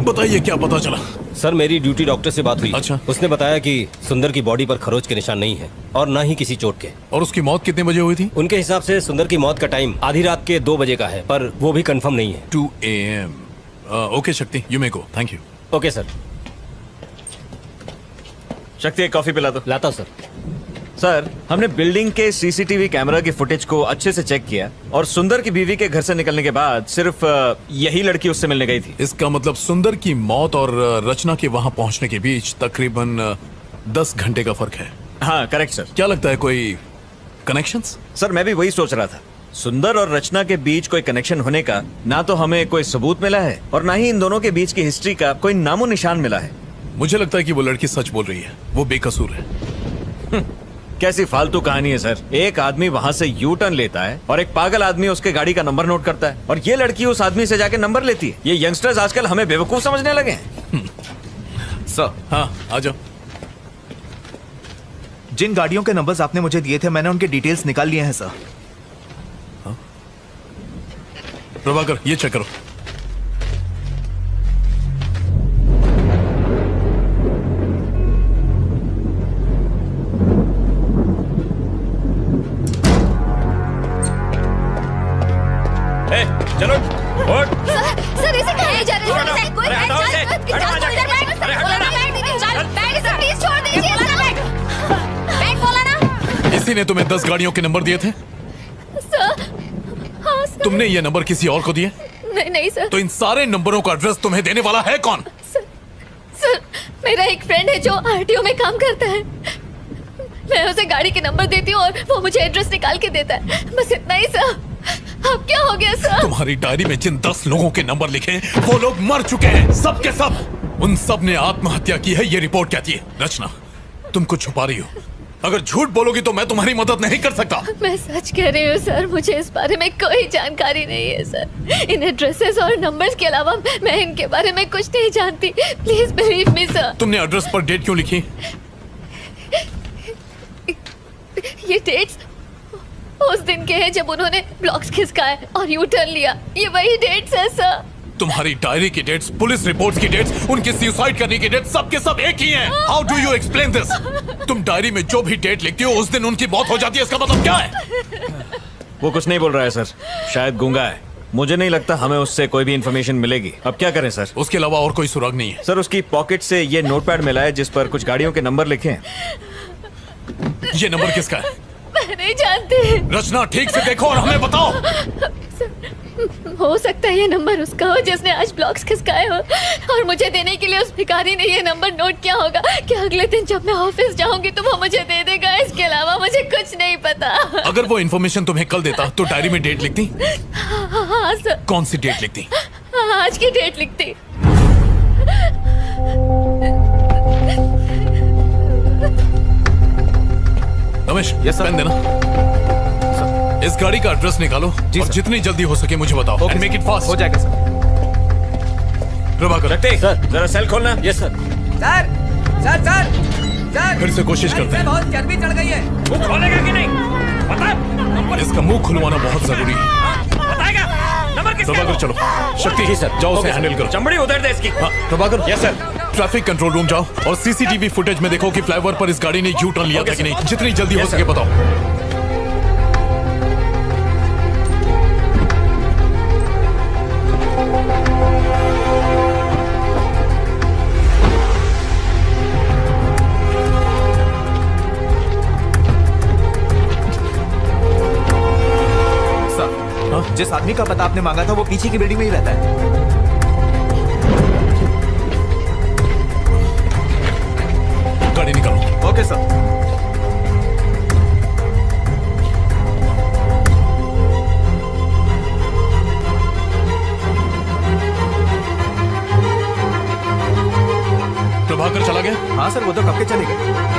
बताइए क्या पता चला? सर मेरी ड्यूटी डॉक्टर से बात हुई। अच्छा। उसने बताया कि सुंदर की बॉडी पर खरोच के निशान नहीं है और ना ही किसी चोट के। और उसकी मौत कितने बजे हुई थी? उनके हिसाब से सुंदर की मौत का टाइम आधी रात के 2 बजे का है, पर वो भी कंफर्म नहीं है। 2 AM। ओके शक्ति, you may go. Thank you. Okay sir. शक्ति एक कॉफी पिला दो। लाता हूं सर। सर हमने बिल्डिंग के सीसीटीवी कैमरा की फुटेज को अच्छे से चेक किया और सुंदर की बीवी के घर से निकलने के बाद सिर्फ यही लड़की उससे मिलने गई थी। इसका मतलब सुंदर की मौत और रचना के वहां पहुंचने के बीच तकरीबन 10 घंटे का फर्क है। हाँ करेक्ट सर। क्या लगता है कोई कनेक्शंस? सर मैं भी वही सोच रहा था, सुंदर और रचना के बीच कोई कनेक्शन होने का ना तो हमें कोई सबूत मिला है और ना ही इन दोनों के बीच की हिस्ट्री का कोई नामो निशान मिला है। मुझे लगता है कि वो लड़की सच बोल रही है, वो बेकसूर है। कैसी फालतू कहानी है सर। एक आदमी वहाँ से यू टर्न लेता है और एक पागल आदमी उसके गाड़ी का नंबर नोट करता है और ये लड़की उस आदमी से जाके नंबर लेती है। ये यंगस्टर्स आजकल हमें बेवकूफ समझने लगे हैं। सर हाँ आ जाओ। जिन गाड़ियों के नंबर्स आपने मुझे दिए थे मैंने उनके डिटेल्स निकाल लिए हैं सर। प्रभाकर ये चेक करो। चलो सर इसे कहाँ ले जा रहे हैं? कोई अरे हटाओ इसे। हटो, आ जाके। अरे हटो ना। प्लीज छोड़ दीजिए। बैग बोला ना। इसी ने तुम्हें 10 गाड़ियों के नंबर दिए थे? सर हाँ सर। तुमने ये नंबर किसी और को दिए? नहीं सर। तो इन सारे नंबरों का एड्रेस तुम्हें देने वाला है कौन? सर मेरा एक फ्रेंड है जो आरटीओ में काम करता है। मैं उसे गाड़ी के नंबर देती हूँ और वो मुझे एड्रेस निकाल के देता है, बस इतना ही सर। अब क्या हो गया सर? तुम्हारी डायरी में जिन 10 लोगों के नंबर लिखे वो लोग मर चुके हैं, सब के सब। उन सब ने आत्महत्या की है, ये रिपोर्ट कहती है। रचना तुम कुछ छुपा रही हो, अगर झूठ बोलोगी तो मैं तुम्हारी मदद नहीं कर सकता। मैं सच कह रही हूँ सर, मुझे इस बारे में कोई जानकारी नहीं है सर। इन एड्रेसेस और नंबर्स के अलावा मैं इनके बारे में कुछ नहीं जानती। Please believe me sir. तुमने एड्रेस पर डेट क्यों लिखी? ये डेट्स उस दिन के हैं जब उन्होंने ब्लॉक्स खिसकाए और यू टर्न लिया। ये वही डेट्स है सर। तुम्हारी डायरी की डेट्स, पुलिस रिपोर्ट्स की डेट्स, उनके सुसाइड करने की डेट्स सब के सब एक ही हैं। How do you explain this? तुम डायरी में जो भी डेट लिखती हो उस दिन उनकी मौत हो जाती है, इसका मतलब क्या है? वो कुछ नहीं बोल रहा है सर, शायद गूंगा है। मुझे नहीं लगता हमें उससे कोई भी इंफॉर्मेशन मिलेगी। अब क्या करें सर? उसके अलावा और कोई सुराग नहीं है। सर उसकी पॉकेट से ये नोटपैड मिला है जिस पर कुछ गाड़ियों के नंबर लिखे हैं। ये नंबर किसका है? मैं नहीं जानती। रचना ठीक से देखो और हमें बताओ। हो सकता है ये नंबर उसका हो जिसने आज ब्लॉक्स खिसकाए हो, और मुझे देने के लिए उस भिखारी ने ये नंबर नोट किया होगा कि अगले दिन जब मैं ऑफिस जाऊंगी तो वो मुझे दे देगा। इसके अलावा मुझे कुछ नहीं पता। अगर वो इन्फॉर्मेशन तुम्हें कल देता तो डायरी में डेट लिखती? हाँ सर। कौन सी डेट लिखती? आज की डेट लिखती। रमेश, पेन देना। इस गाड़ी का एड्रेस निकालो और जितनी जल्दी हो सके मुझे बताओ। And make it fast. हो जाएगा सर। प्रभाकर, सर जरा सेल खोलना। Yes sir. Sir sir sir sir फिर से कोशिश करते हैं। बहुत चर्बी चढ़ गई है। वो खोलेगा कि नहीं? बता। इसका मुंह खुलवाना बहुत जरूरी है। बताएगा नंबर किसका है? प्रभाकर चलो। शक्ति जी सर, जाओ, उसे ओके, हैंडल करो। चमड़ी उधर दे इसकी। हाँ, Prabhakar. Yes sir. Traffic control room जाओ और सीसीटीवी फुटेज में देखो कि फ्लाईओवर पर इस गाड़ी ने यू टर्न लिया था कि नहीं। जितनी जल्दी हो सके बताओ। जिस आदमी का पता आपने मांगा था वो पीछे की बिल्डिंग में ही रहता है। गाड़ी निकालो। Okay sir. प्रभाकर चला गया? हाँ सर, वो तो कब के चले गए।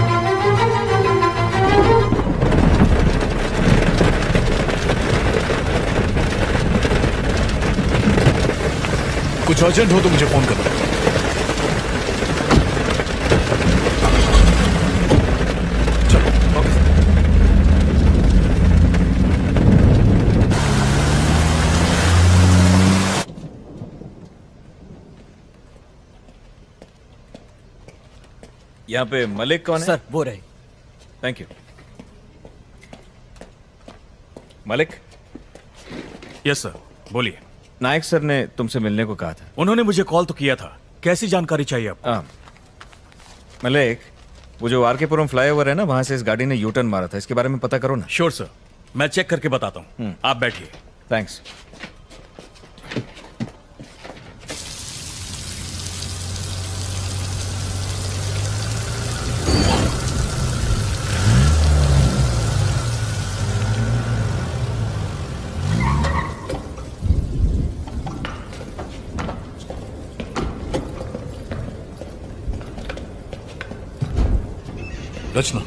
कुछ अर्जेंट हो तो मुझे फोन करना। चलो। यहाँ पे मलिक कौन है? सर वो रहे। Thank you. Malik. Yes sir, बोलिए। नायक सर ने तुमसे मिलने को कहा था। उन्होंने मुझे कॉल तो किया था। कैसी जानकारी चाहिए आपको? मलिक, वो जो आरकेपुरम फ्लाईओवर है ना, वहां से इस गाड़ी ने यू टर्न मारा था, इसके बारे में पता करो ना। श्योर सर, मैं चेक करके बताता हूँ। आप बैठिए। थैंक्स। रचना,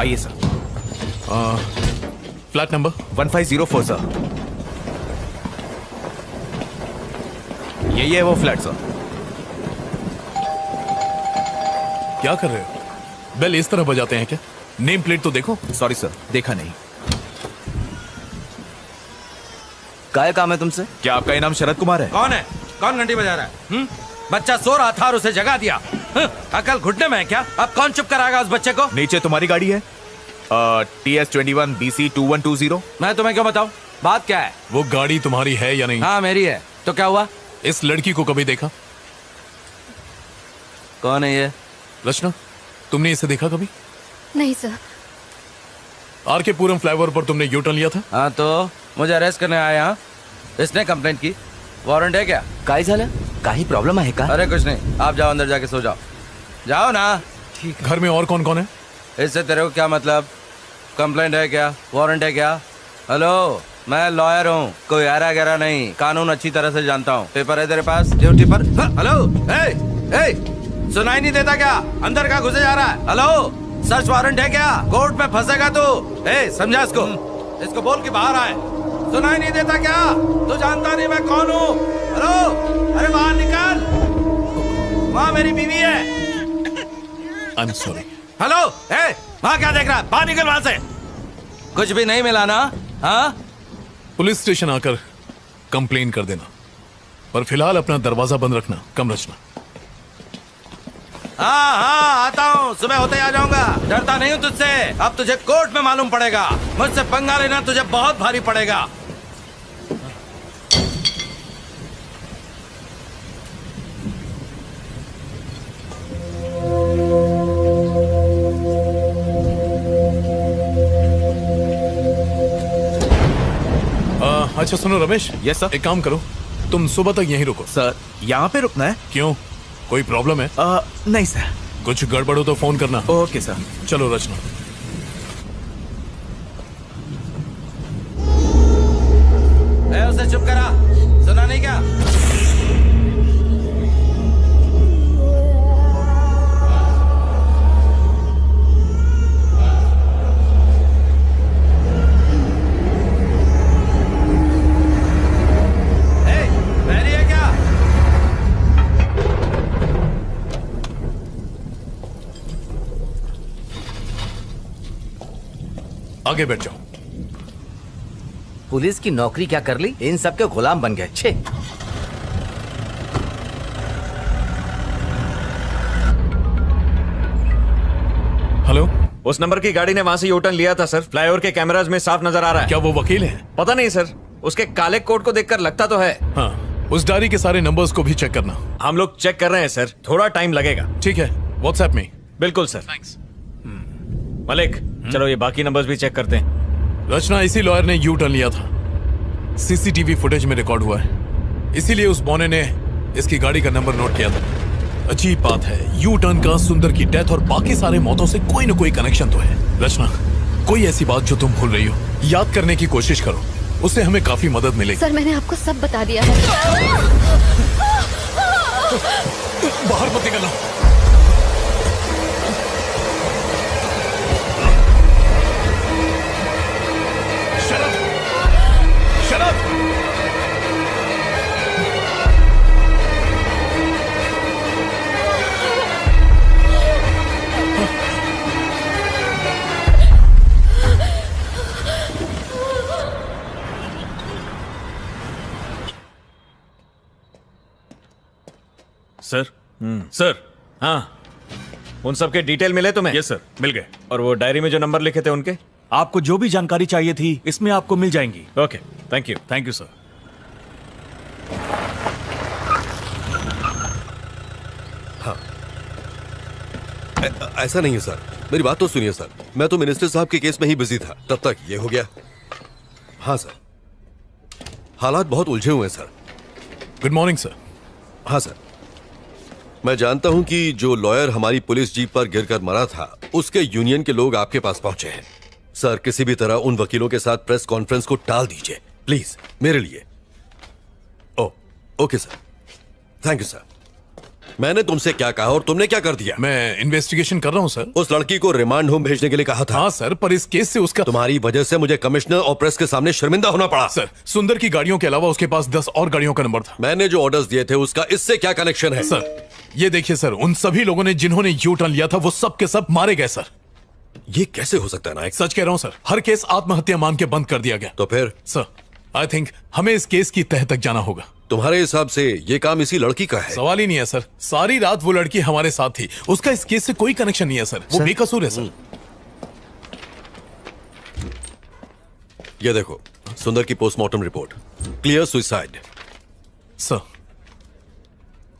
आइए सर। Flat number 1504 sir. यही है वो फ्लैट सर। क्या कर रहे हो? बेल इस तरह बजाते हैं क्या? नेम प्लेट तो देखो। सॉरी सर, देखा नहीं। क्या काम है तुमसे? क्या आपका इनाम शरद कुमार है? कौन है? कौन घंटी बजा रहा है? बच्चा सो रहा था और उसे जगा दिया। अकल घुटने में है क्या? अब कौन चुप कराएगा उस बच्चे को? नीचे तुम्हारी गाड़ी है, TS21 BC 2120। मैं तुम्हें क्यों बताऊं? बात क्या है? वो गाड़ी तुम्हारी है या नहीं? हाँ मेरी है। तो क्या हुआ? इस लड़की को कभी देखा? कौन है ये? रचना, तुमने इसे देखा कभी? नहीं सर। आरकेपुरम फ्लाईओवर पर तुमने यू टर्न लिया था? हाँ तो मुझे अरेस्ट करने आया यहाँ। इसने कंप्लेंट की। वारंट है क्या? काय झालं? काही प्रॉब्लम आहे का? अरे कुछ नहीं, आप जाओ अंदर जाके सो जाओ। जाओ ना। ठीक। घर में और कौन कौन है? इससे तेरे को क्या मतलब? कंप्लेंट है क्या? वारंट है क्या? हेलो, मैं लॉयर हूँ, कोई आरा गहरा नहीं, कानून अच्छी तरह से जानता हूँ। पेपर है तेरे पास? ड्यूटी पर। हेलो, सुनाई नहीं देता क्या? अंदर का घुसे जा रहा है? हेलो, सर्च वारंट है क्या? कोर्ट में फंसेगा तू। समझा इसको? इसको बोल के बाहर आए। सुनाई नहीं देता क्या? तू जानता नहीं मैं कौन हूँ? हेलो, अरे बाहर निकल। वहाँ मेरी बीवी है। I am sorry. हेलो, ए, वहाँ क्या देख रहा है? बाहर निकल वहाँ से। कुछ भी नहीं मिला ना? हाँ? पुलिस स्टेशन आकर कंप्लेन कर देना, पर फिलहाल अपना दरवाजा बंद रखना। कम रचना। हाँ हाँ, आता हूँ, सुबह होते ही आ जाऊंगा। डरता नहीं हूँ तुझसे। अब तुझे कोर्ट में मालूम पड़ेगा। मुझसे पंगा लेना तुझे बहुत भारी पड़ेगा। अच्छा सुनो रमेश। Yes sir. एक काम करो, तुम सुबह तक यहीं रुको। सर, यहाँ पे रुकना है? क्यों, कोई प्रॉब्लम है? नहीं सर। कुछ गड़बड़ हो तो फोन करना। Okay sir. चलो रचना। उसे चुप करा, सुना नहीं क्या? आगे बैठ जाओ। पुलिस की नौकरी क्या कर ली? इन सब के गुलाम बन गए। छे। हेलो, उस नंबर की गाड़ी ने वहां से यूटर्न लिया था सर। फ्लाईओवर के कैमराज में साफ नजर आ रहा है। क्या वो वकील है? पता नहीं सर, उसके काले कोट को देखकर लगता तो है। हाँ, उस डायरी के सारे नंबर्स को भी चेक करना। हम लोग चेक कर रहे हैं सर, थोड़ा टाइम लगेगा। ठीक है, व्हाट्सएप में। बिल्कुल सर। थैंक्स। मलिक, चलो ये बाकी नंबर्स भी चेक करते हैं। रचना, इसी लॉयर ने यू टर्न लिया था। सीसीटीवी फुटेज में रिकॉर्ड हुआ है, इसीलिए उस बौने ने इसकी गाड़ी का नंबर नोट किया था। अजीब बात है, यू टर्न का सुंदर की डेथ और बाकी सारे मौतों से कोई न कोई कनेक्शन तो है। रचना, कोई ऐसी बात जो तुम भूल रही हो, याद करने की कोशिश करो, उससे हमें काफी मदद मिलेगी। सर, मैंने आपको सब बता दिया है। बाहर मत निकलना। सर। सर। हाँ, उन सब के डिटेल मिले तुम्हें? यस सर, मिल गए। और वो डायरी में जो नंबर लिखे थे उनके? आपको जो भी जानकारी चाहिए थी इसमें आपको मिल जाएंगी। Okay, thank you. Thank you sir. हाँ, ऐसा नहीं है सर, मेरी बात तो सुनिए सर। मैं तो मिनिस्टर साहब के केस में ही बिजी था, तब तक ये हो गया। हाँ सर, हालात बहुत उलझे हुए हैं सर। Good morning sir. हाँ सर, मैं जानता हूं कि जो लॉयर हमारी पुलिस जीप पर गिरकर मरा था, उसके यूनियन के लोग आपके पास पहुंचे हैं। सर, किसी भी तरह उन वकीलों के साथ प्रेस कॉन्फ्रेंस को टाल दीजिए प्लीज, मेरे लिए। Okay sir, thank you sir. मैंने तुमसे क्या कहा और तुमने क्या कर दिया? मैं इन्वेस्टिगेशन कर रहा हूं सर। उस लड़की को रिमांड होम भेजने के लिए कहा था। हाँ सर, पर इस केस से उसका तुम्हारी वजह से मुझे कमिश्नर और प्रेस के सामने शर्मिंदा होना पड़ा। सर, सुंदर की गाड़ियों के अलावा उसके पास 10 और गाड़ियों का नंबर था। मैंने जो ऑर्डर्स दिए थे उसका इससे क्या कनेक्शन है? सर, ये देखिए सर, उन सभी लोगों ने जिन्होंने यू टर्न लिया था वो सब के सब मारे गए सर। ये कैसे हो सकता है नायक? सच कह रहा हूं सर, हर केस आत्महत्या मान के बंद कर दिया गया। तो फिर? सर, आई थिंक हमें इस केस की तह तक जाना होगा। तुम्हारे हिसाब से ये काम इसी लड़की का है? सवाल ही नहीं है सर, सारी रात वो लड़की हमारे साथ थी, उसका इस केस से कोई कनेक्शन नहीं है सर, वो बेकसूर है सर। ये देखो, सुंदर की postmortem report, clear suicide. Sir,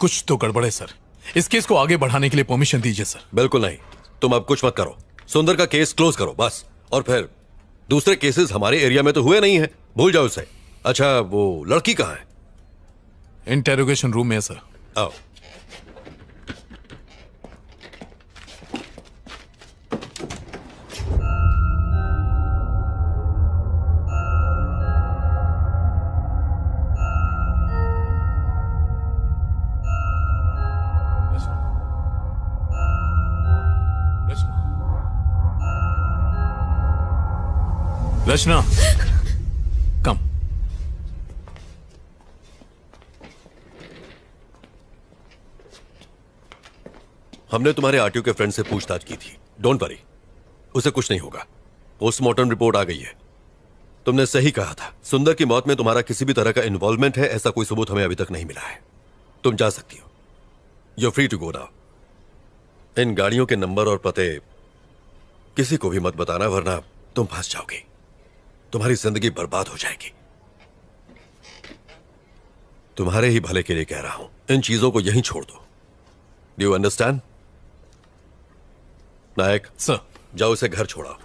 कुछ तो गड़बड़ है सर, इस केस को आगे बढ़ाने के लिए परमिशन दीजिए सर। बिल्कुल नहीं, तुम अब कुछ मत करो, सुंदर का केस क्लोज करो बस। और फिर दूसरे केसेस हमारे एरिया में तो हुए नहीं है, भूल जाओ उसे। अच्छा, वो लड़की कहाँ है? इंटेरोगेशन रूम में है सर। आओ। रचना, कम। हमने तुम्हारे आरटीओ के फ्रेंड से पूछताछ की थी। डोंट वरी, उसे कुछ नहीं होगा। पोस्टमार्टम रिपोर्ट आ गई है। तुमने सही कहा था, सुंदर की मौत में तुम्हारा किसी भी तरह का इन्वॉल्वमेंट है, ऐसा कोई सबूत हमें अभी तक नहीं मिला है। तुम जा सकती हो। You free to go now. इन गाड़ियों के नंबर और पते किसी को भी मत बताना, वरना तुम फंस जाओगी। तुम्हारी जिंदगी बर्बाद हो जाएगी। तुम्हारे ही भले के लिए कह रहा हूं, इन चीजों को यहीं छोड़ दो। Do you understand? Nayak sir, जाओ इसे घर छोड़ाओ।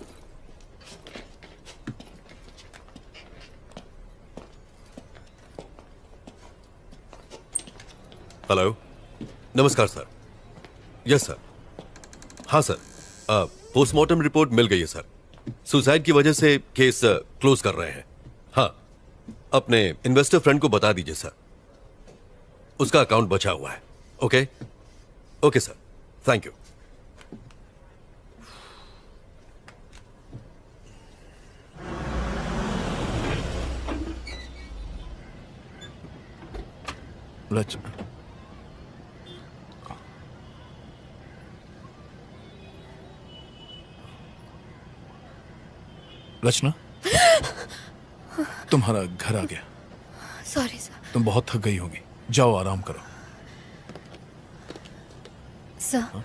हेलो, नमस्कार सर। Yes sir. हाँ सर, पोस्टमार्टम रिपोर्ट मिल गई है सर। सुसाइड की वजह से केस क्लोज कर रहे हैं। हाँ, अपने इन्वेस्टर फ्रेंड को बता दीजिए सर, उसका अकाउंट बचा हुआ है। Okay okay sir, thank you. Rachna, तुम्हारा घर आ गया। Sorry sir. तुम बहुत थक गई होगी, जाओ आराम करो। सर,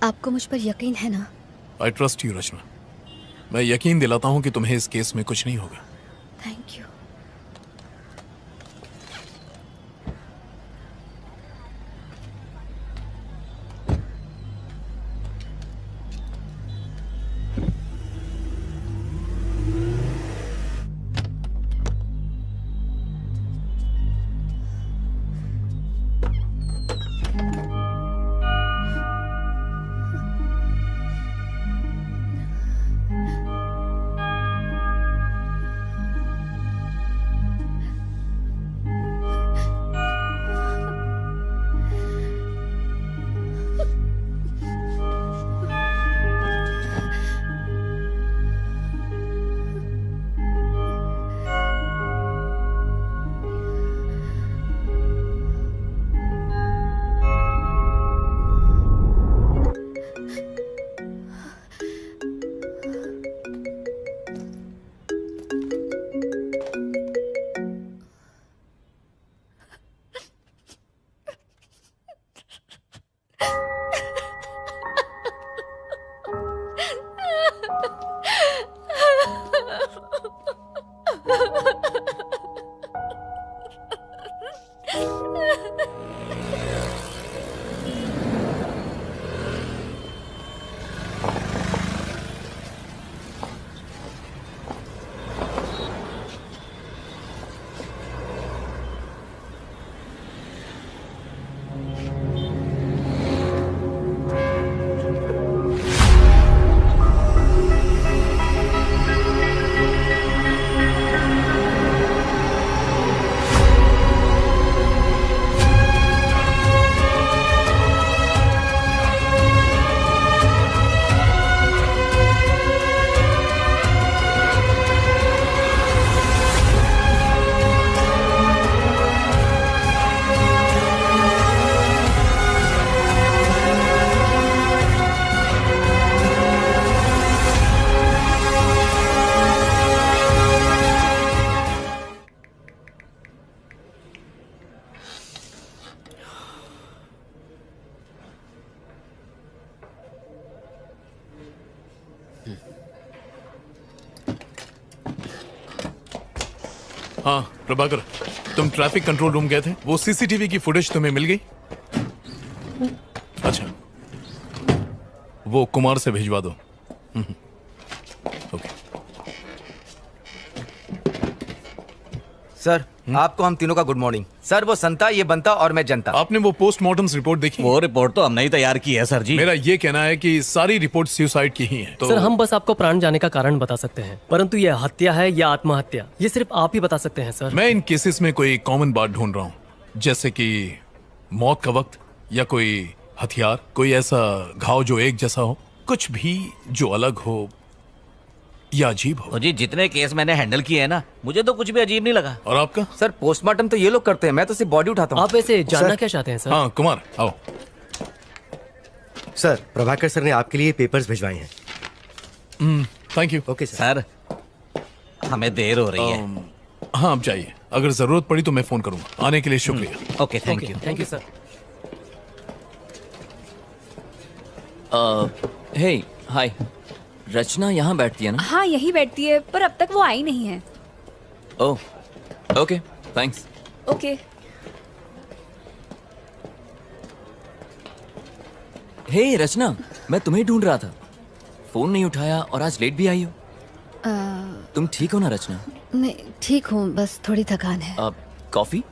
आपको मुझ पर यकीन है ना? आई ट्रस्ट यू रचना। मैं यकीन दिलाता हूं कि तुम्हें इस केस में कुछ नहीं होगा। Thank you. हाँ प्रभाकर, तुम ट्रैफिक कंट्रोल रूम गए थे, वो सीसीटीवी की फुटेज तुम्हें मिल गई? अच्छा, वो कुमार से भिजवा दो। ओके सर, आपको हम तीनों का गुड मॉर्निंग। सर, वो संता, ये बनता और मैं जनता। आपने वो पोस्टमार्टम रिपोर्ट देखी? वो रिपोर्ट तो हमने ही तैयार की है सर जी। मेरा ये कहना है कि सारी रिपोर्ट सुसाइड की ही है। तो... सर, हम बस आपको प्राण जाने का कारण बता सकते हैं, परंतु यह हत्या है या आत्महत्या, ये सिर्फ आप ही बता सकते हैं सर। मैं इन केसेस में कोई कॉमन बात ढूंढ रहा हूँ, जैसे कि मौत का वक्त या कोई हथियार, कोई ऐसा घाव जो एक जैसा हो, कुछ भी जो अलग हो या अजीब हो। जी, जितने केस मैंने हैंडल किए हैं ना, मुझे तो कुछ भी अजीब नहीं लगा। और आपका? सर, पोस्टमार्टम तो ये लोग करते हैं, मैं तो सिर्फ बॉडी उठाता हूँ। आप ऐसे जानना क्या चाहते हैं सर? हाँ कुमार, आओ। सर, प्रभाकर सर ने आपके लिए पेपर्स भिजवाए हैं। Thank you. Okay sir. हमें देर हो रही है। हाँ आप जाइए, अगर जरूरत पड़ी तो मैं फोन करूंगा। आने के लिए शुक्रिया। Okay thank you. Thank you sir. Hey hi, Rachna यहाँ बैठती है ना? हाँ यही बैठती है, पर अब तक वो आई नहीं है। Oh okay thanks. ओके। हे रचना, मैं तुम्हें ढूंढ रहा था, फोन नहीं उठाया और आज लेट भी आई हो। तुम ठीक हो ना रचना? मैं ठीक हूँ, बस थोड़ी थकान है। कॉफी?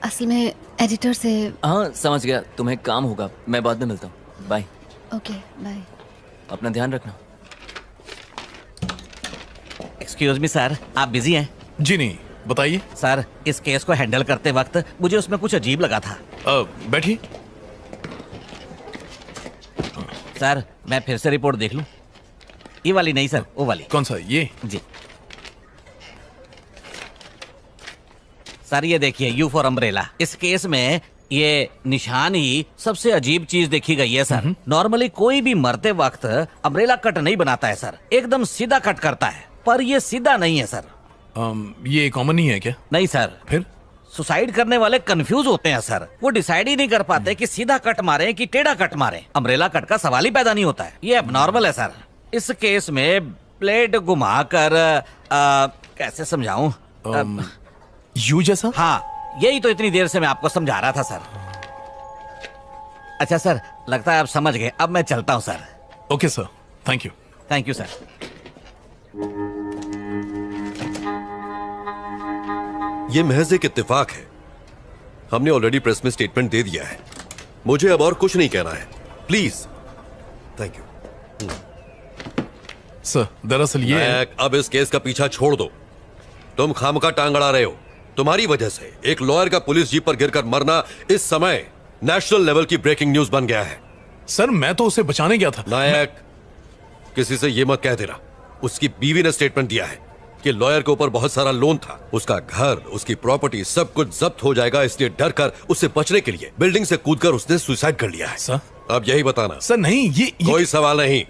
असल में एडिटर से। हाँ समझ गया, तुम्हें काम होगा, मैं बाद में मिलता हूँ। बाय। Okay bye. अपना ध्यान रखना। एक्सक्यूज मी सर, आप बिजी हैं? जी नहीं, बताइए। सर इस केस को हैंडल करते वक्त मुझे उसमें कुछ अजीब लगा था। बैठिए। सर मैं फिर से रिपोर्ट देख लूं? ये वाली नहीं सर, वो वाली। कौन सा? ये? जी सर, ये देखिए, यू फॉर अम्ब्रेला। इस केस में ये निशान ही सबसे अजीब चीज देखी गई है सर। नॉर्मली कोई भी मरते वक्त अम्ब्रेला कट नहीं बनाता है सर, एकदम सीधा कट करता है, पर ये सीधा नहीं है सर। ये कॉमन नहीं है क्या? नहीं सर। फिर? सुसाइड करने वाले कंफ्यूज होते हैं सर, वो डिसाइड ही नहीं कर पाते कि सीधा कट मारे कि टेढ़ा कट मारे। अम्ब्रेला कट का सवाल ही पैदा नहीं होता है, ये एबनॉर्मल है सर। इस केस में ब्लेड घुमाकर कैसे समझाऊं? यू जैसा? हाँ, यही तो इतनी देर से मैं आपको समझा रहा था सर। अच्छा सर, लगता है आप समझ गए, अब मैं चलता हूँ sir. Okay sir, thank you. Thank you sir. ये महज एक इत्तेफाक है। हमने ऑलरेडी प्रेस में स्टेटमेंट दे दिया है, मुझे अब और कुछ नहीं कहना है, प्लीज। Thank you sir. दरअसल ये अब इस केस का पीछा छोड़ दो। तुम खामखा टांग अड़ा रहे हो। तुम्हारी वजह से एक लॉयर का पुलिस जीप पर गिरकर मरना इस समय नेशनल लेवल की ब्रेकिंग न्यूज बन गया है। सर मैं तो उसे बचाने गया था। नायक, किसी से ये मत कह देना। उसकी बीवी ने स्टेटमेंट दिया है कि लॉयर के ऊपर बहुत सारा लोन था, उसका घर, उसकी प्रॉपर्टी सब कुछ जब्त हो जाएगा, इसलिए डर कर उससे बचने के लिए बिल्डिंग से कूदकर उसने सुसाइड कर लिया है। सर अब यही बताना। सर नहीं, ये कोई सवाल नहीं।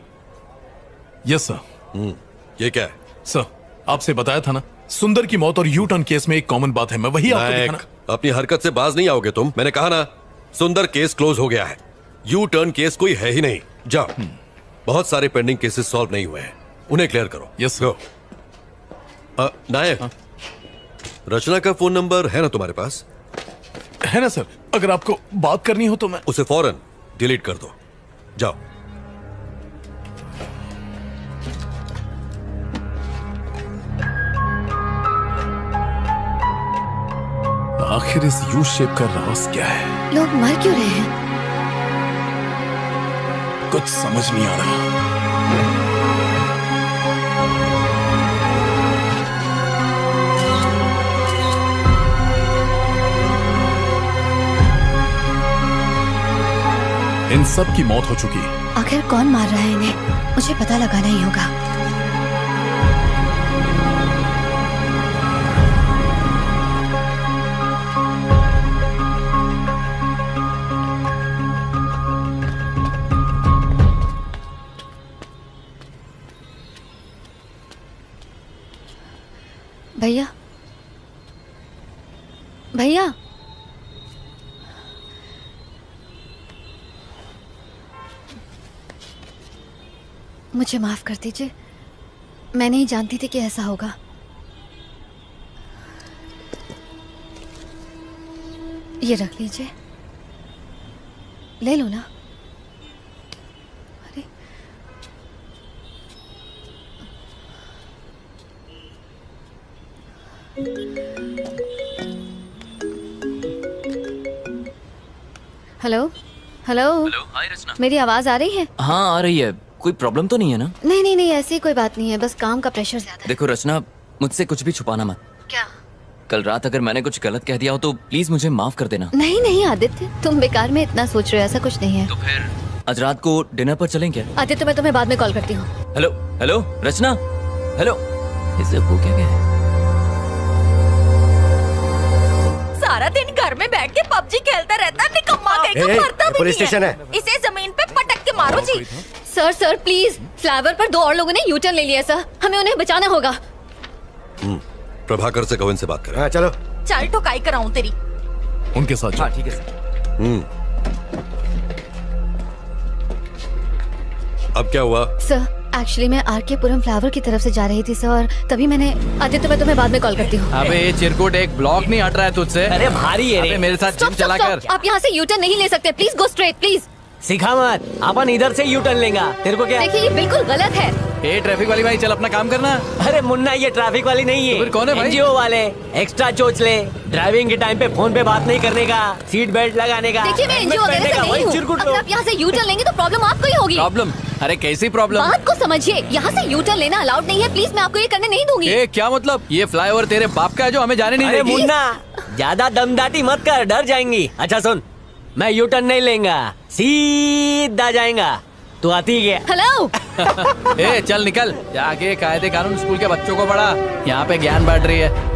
Yes sir. ये क्या है? सर आपसे बताया था ना, सुंदर की मौत और यू टर्न केस में एक कॉमन बात है, मैं वही आपको दिखाना। अपनी हरकत से बाज नहीं आओगे तुम। मैंने कहा ना, सुंदर केस क्लोज हो गया है, यू टर्न केस कोई है ही नहीं। जाओ, बहुत सारे पेंडिंग केसेस सॉल्व नहीं हुए हैं, उन्हें क्लियर करो। Yes sir. नायक, रचना का फोन नंबर है ना तुम्हारे पास? है ना सर, अगर आपको बात करनी हो तो मैं उसे फौरन डिलीट कर दो। जाओ। आखिर इस यू शेप का राज क्या है? लोग मर क्यों रहे हैं? कुछ समझ नहीं आ रहा। इन सब की मौत हो चुकी है। आखिर कौन मार रहा है इन्हें? मुझे पता लगाना ही होगा। भैया, भैया, मुझे माफ कर दीजिए, मैं नहीं जानती थी कि ऐसा होगा। ये रख लीजिए, ले लो ना। अरे हेलो हेलो। हेलो, हाय रचना। मेरी आवाज आ रही है? हाँ आ रही है। कोई प्रॉब्लम तो नहीं है ना? नहीं नहीं नहीं, ऐसी कोई बात नहीं है, बस काम का प्रेशर ज्यादा है। देखो रचना, मुझसे कुछ भी छुपाना मत। क्या? कल रात अगर मैंने कुछ गलत कह दिया हो तो प्लीज मुझे माफ कर देना। नहीं नहीं आदित्य, तुम बेकार में इतना सोच रहे हो, ऐसा कुछ नहीं है। तो फिर आज रात को डिनर पर चलें क्या? आदित्य मैं तुम्हें बाद में कॉल करती हूँ। हेलो हेलो रचना, हेलो। इसे हो क्या गया? सारा दिन घर में बैठ के पबजी खेलता रहता, निकम्मा कहीं का मरता भी पुलिस नहीं स्टेशन है। इसे जमीन पे पटक के मारो जी। सर सर प्लीज, फ्लाईओवर पर 2 और लोगों ने यूटर्न ले लिया सर, हमें उन्हें बचाना होगा। प्रभाकर से कहो इनसे बात करें। हाँ चलो। चल ठोकाई कराऊं तेरी। उनके साथ हाँ ठीक है सर। अब क्या हुआ? सर एक्चुअली मैं आरके पुरम फ्लावर की तरफ से जा रही थी सर, और तभी मैंने आदित्य, मैं तुम्हें बाद में कॉल करती हूँ। अबे ये चिरकुट एक ब्लॉक नहीं हट रहा है तुझसे। अरे भारी है रे। अबे मेरे साथ जिम चला कर। आप यहाँ से यूटर्न नहीं ले सकते, प्लीज गो स्ट्रेट प्लीज। सिखा मत, अपन इधर से यू टर्न लेगा। तेरे को क्या? देखिए ये बिल्कुल गलत है। ए ट्रैफिक वाली भाई चल अपना काम करना। अरे मुन्ना ये ट्रैफिक वाली नहीं है। तो फिर कौन है भाई? एनजीओ वाले। एक्स्ट्रा चोच ले, ड्राइविंग के टाइम पे फोन पे बात नहीं करने का, सीट बेल्ट लगाने का। देखिए मैं एनजीओ वगैरह से नहीं हूँ। अगर आप यहाँ से यूटर्न लेंगे तो प्रॉब्लम आपको ही होगी। प्रॉब्लम? अरे कैसी प्रॉब्लम? बात को समझिए, यहाँ से यूटर्न लेना अलाउड नहीं है, प्लीज मैं आपको ये करने नहीं दूंगी। ए क्या मतलब? ये फ्लाईओवर तेरे बाप का है जो हमें जाने नहीं अरे देगी? मुन्ना ज्यादा दमदाटी मत कर, डर जाएंगी। अच्छा सुन, मैं यू टर्न नहीं लेंगा, सीधा जाएगा। तू आती है? हेलो। ए चल निकल, जाके कायदे कानून स्कूल के बच्चों को पढ़ा, यहाँ पे ज्ञान बांट रही है।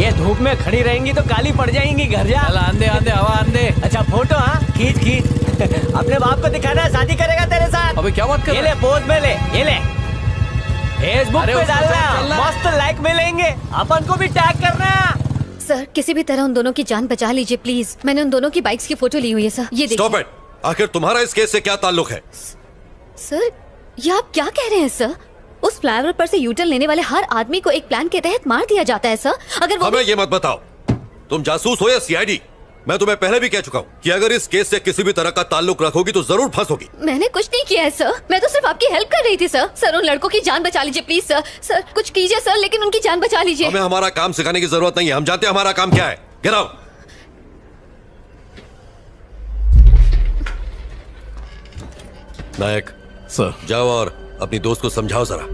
ये धूप में खड़ी रहेंगी तो काली पड़ जाएंगी, घर जा। चल आंदे आंदे हवा आंदे। अच्छा फोटो, हाँ खींच खींच। अपने बाप को दिखाना है, शादी करेगा तेरे साथ। अबे क्या बात कर ये रहा ले पोज में ले, ये ले फेसबुक अरे पे उसको डालना, चलना। मस्त लाइक मिलेंगे, अपन को भी टैग करना। सर किसी भी तरह उन दोनों की जान बचा लीजिए प्लीज। मैंने उन दोनों की बाइक्स की फोटो ली हुई है सर, ये देखिए। Stop it. आखिर तुम्हारा इस केस से क्या ताल्लुक है? सर ये आप क्या कह रहे हैं सर? उस फ्लाईओवर पर से यूटर्न लेने वाले हर आदमी को एक प्लान के तहत मार दिया जाता है सर। अगर वो हमें ये मत बताओ तुम जासूस हो या सीआईडी। मैं तुम्हें पहले भी कह चुका हूँ कि अगर इस केस से किसी भी तरह का ताल्लुक रखोगी तो जरूर फंसोगी। मैंने कुछ नहीं किया है सर, मैं तो सिर्फ आपकी हेल्प कर रही थी सर। सर उन लड़कों की जान बचा लीजिए प्लीज सर। सर कुछ कीजिए सर, लेकिन उनकी जान बचा लीजिए। हमें हमारा काम सिखाने की जरूरत नहीं है, हम जानते हैं हमारा काम क्या है। Get out. नायक सर जाओ और अपनी दोस्त को समझाओ जरा।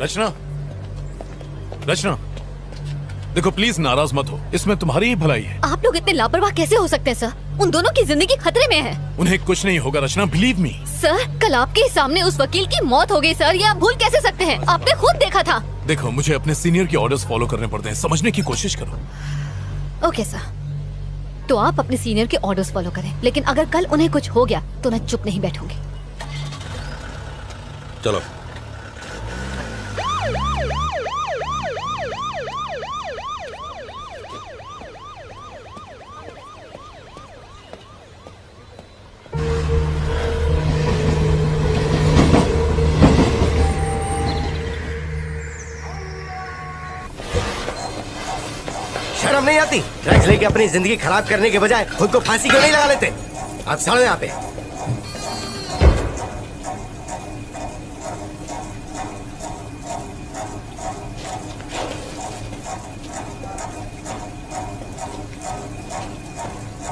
रचना, रचना देखो प्लीज नाराज मत हो, इसमें तुम्हारी ही भलाई है। आप लोग इतने लापरवाह कैसे हो सकते हैं सर? उन दोनों की जिंदगी खतरे में है। उन्हें कुछ नहीं होगा रचना, बिलीव मी। सर कल आपके सामने उस वकील की मौत हो गई सर, ये आप भूल कैसे सकते हैं? आपने खुद देखा था। देखो मुझे अपने सीनियर के ऑर्डर्स फॉलो करने पड़ते हैं, समझने की कोशिश करो। ओके सर, तो आप अपने सीनियर के ऑर्डर्स फॉलो करें, लेकिन अगर कल उन्हें कुछ हो गया तो मैं चुप नहीं बैठूंगी। चलो। शर्म नहीं आती? ड्रग्स लेके अपनी जिंदगी खराब करने के बजाय खुद को फांसी क्यों नहीं लगा लेते? आप चलो यहाँ पे।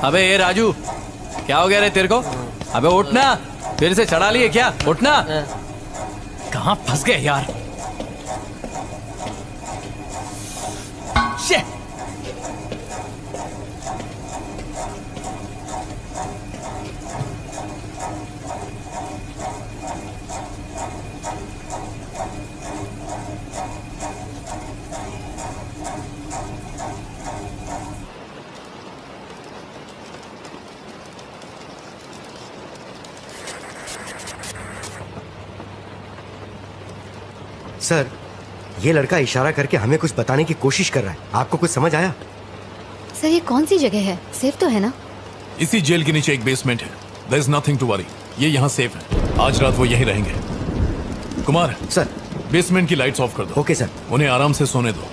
अबे ये राजू, क्या हो गया रे तेरे को? अबे उठना, फिर से चढ़ा लिए क्या? उठना। कहाँ फंस गए यार? Shit! सर ये लड़का इशारा करके हमें कुछ बताने की कोशिश कर रहा है, आपको कुछ समझ आया? सर ये कौन सी जगह है? सेफ तो है ना? इसी जेल के नीचे एक बेसमेंट है, there is nothing to worry. ये यहाँ सेफ है, आज रात वो यहीं रहेंगे। कुमार सर, बेसमेंट की लाइट्स ऑफ कर दो। Okay sir. उन्हें आराम से सोने दो।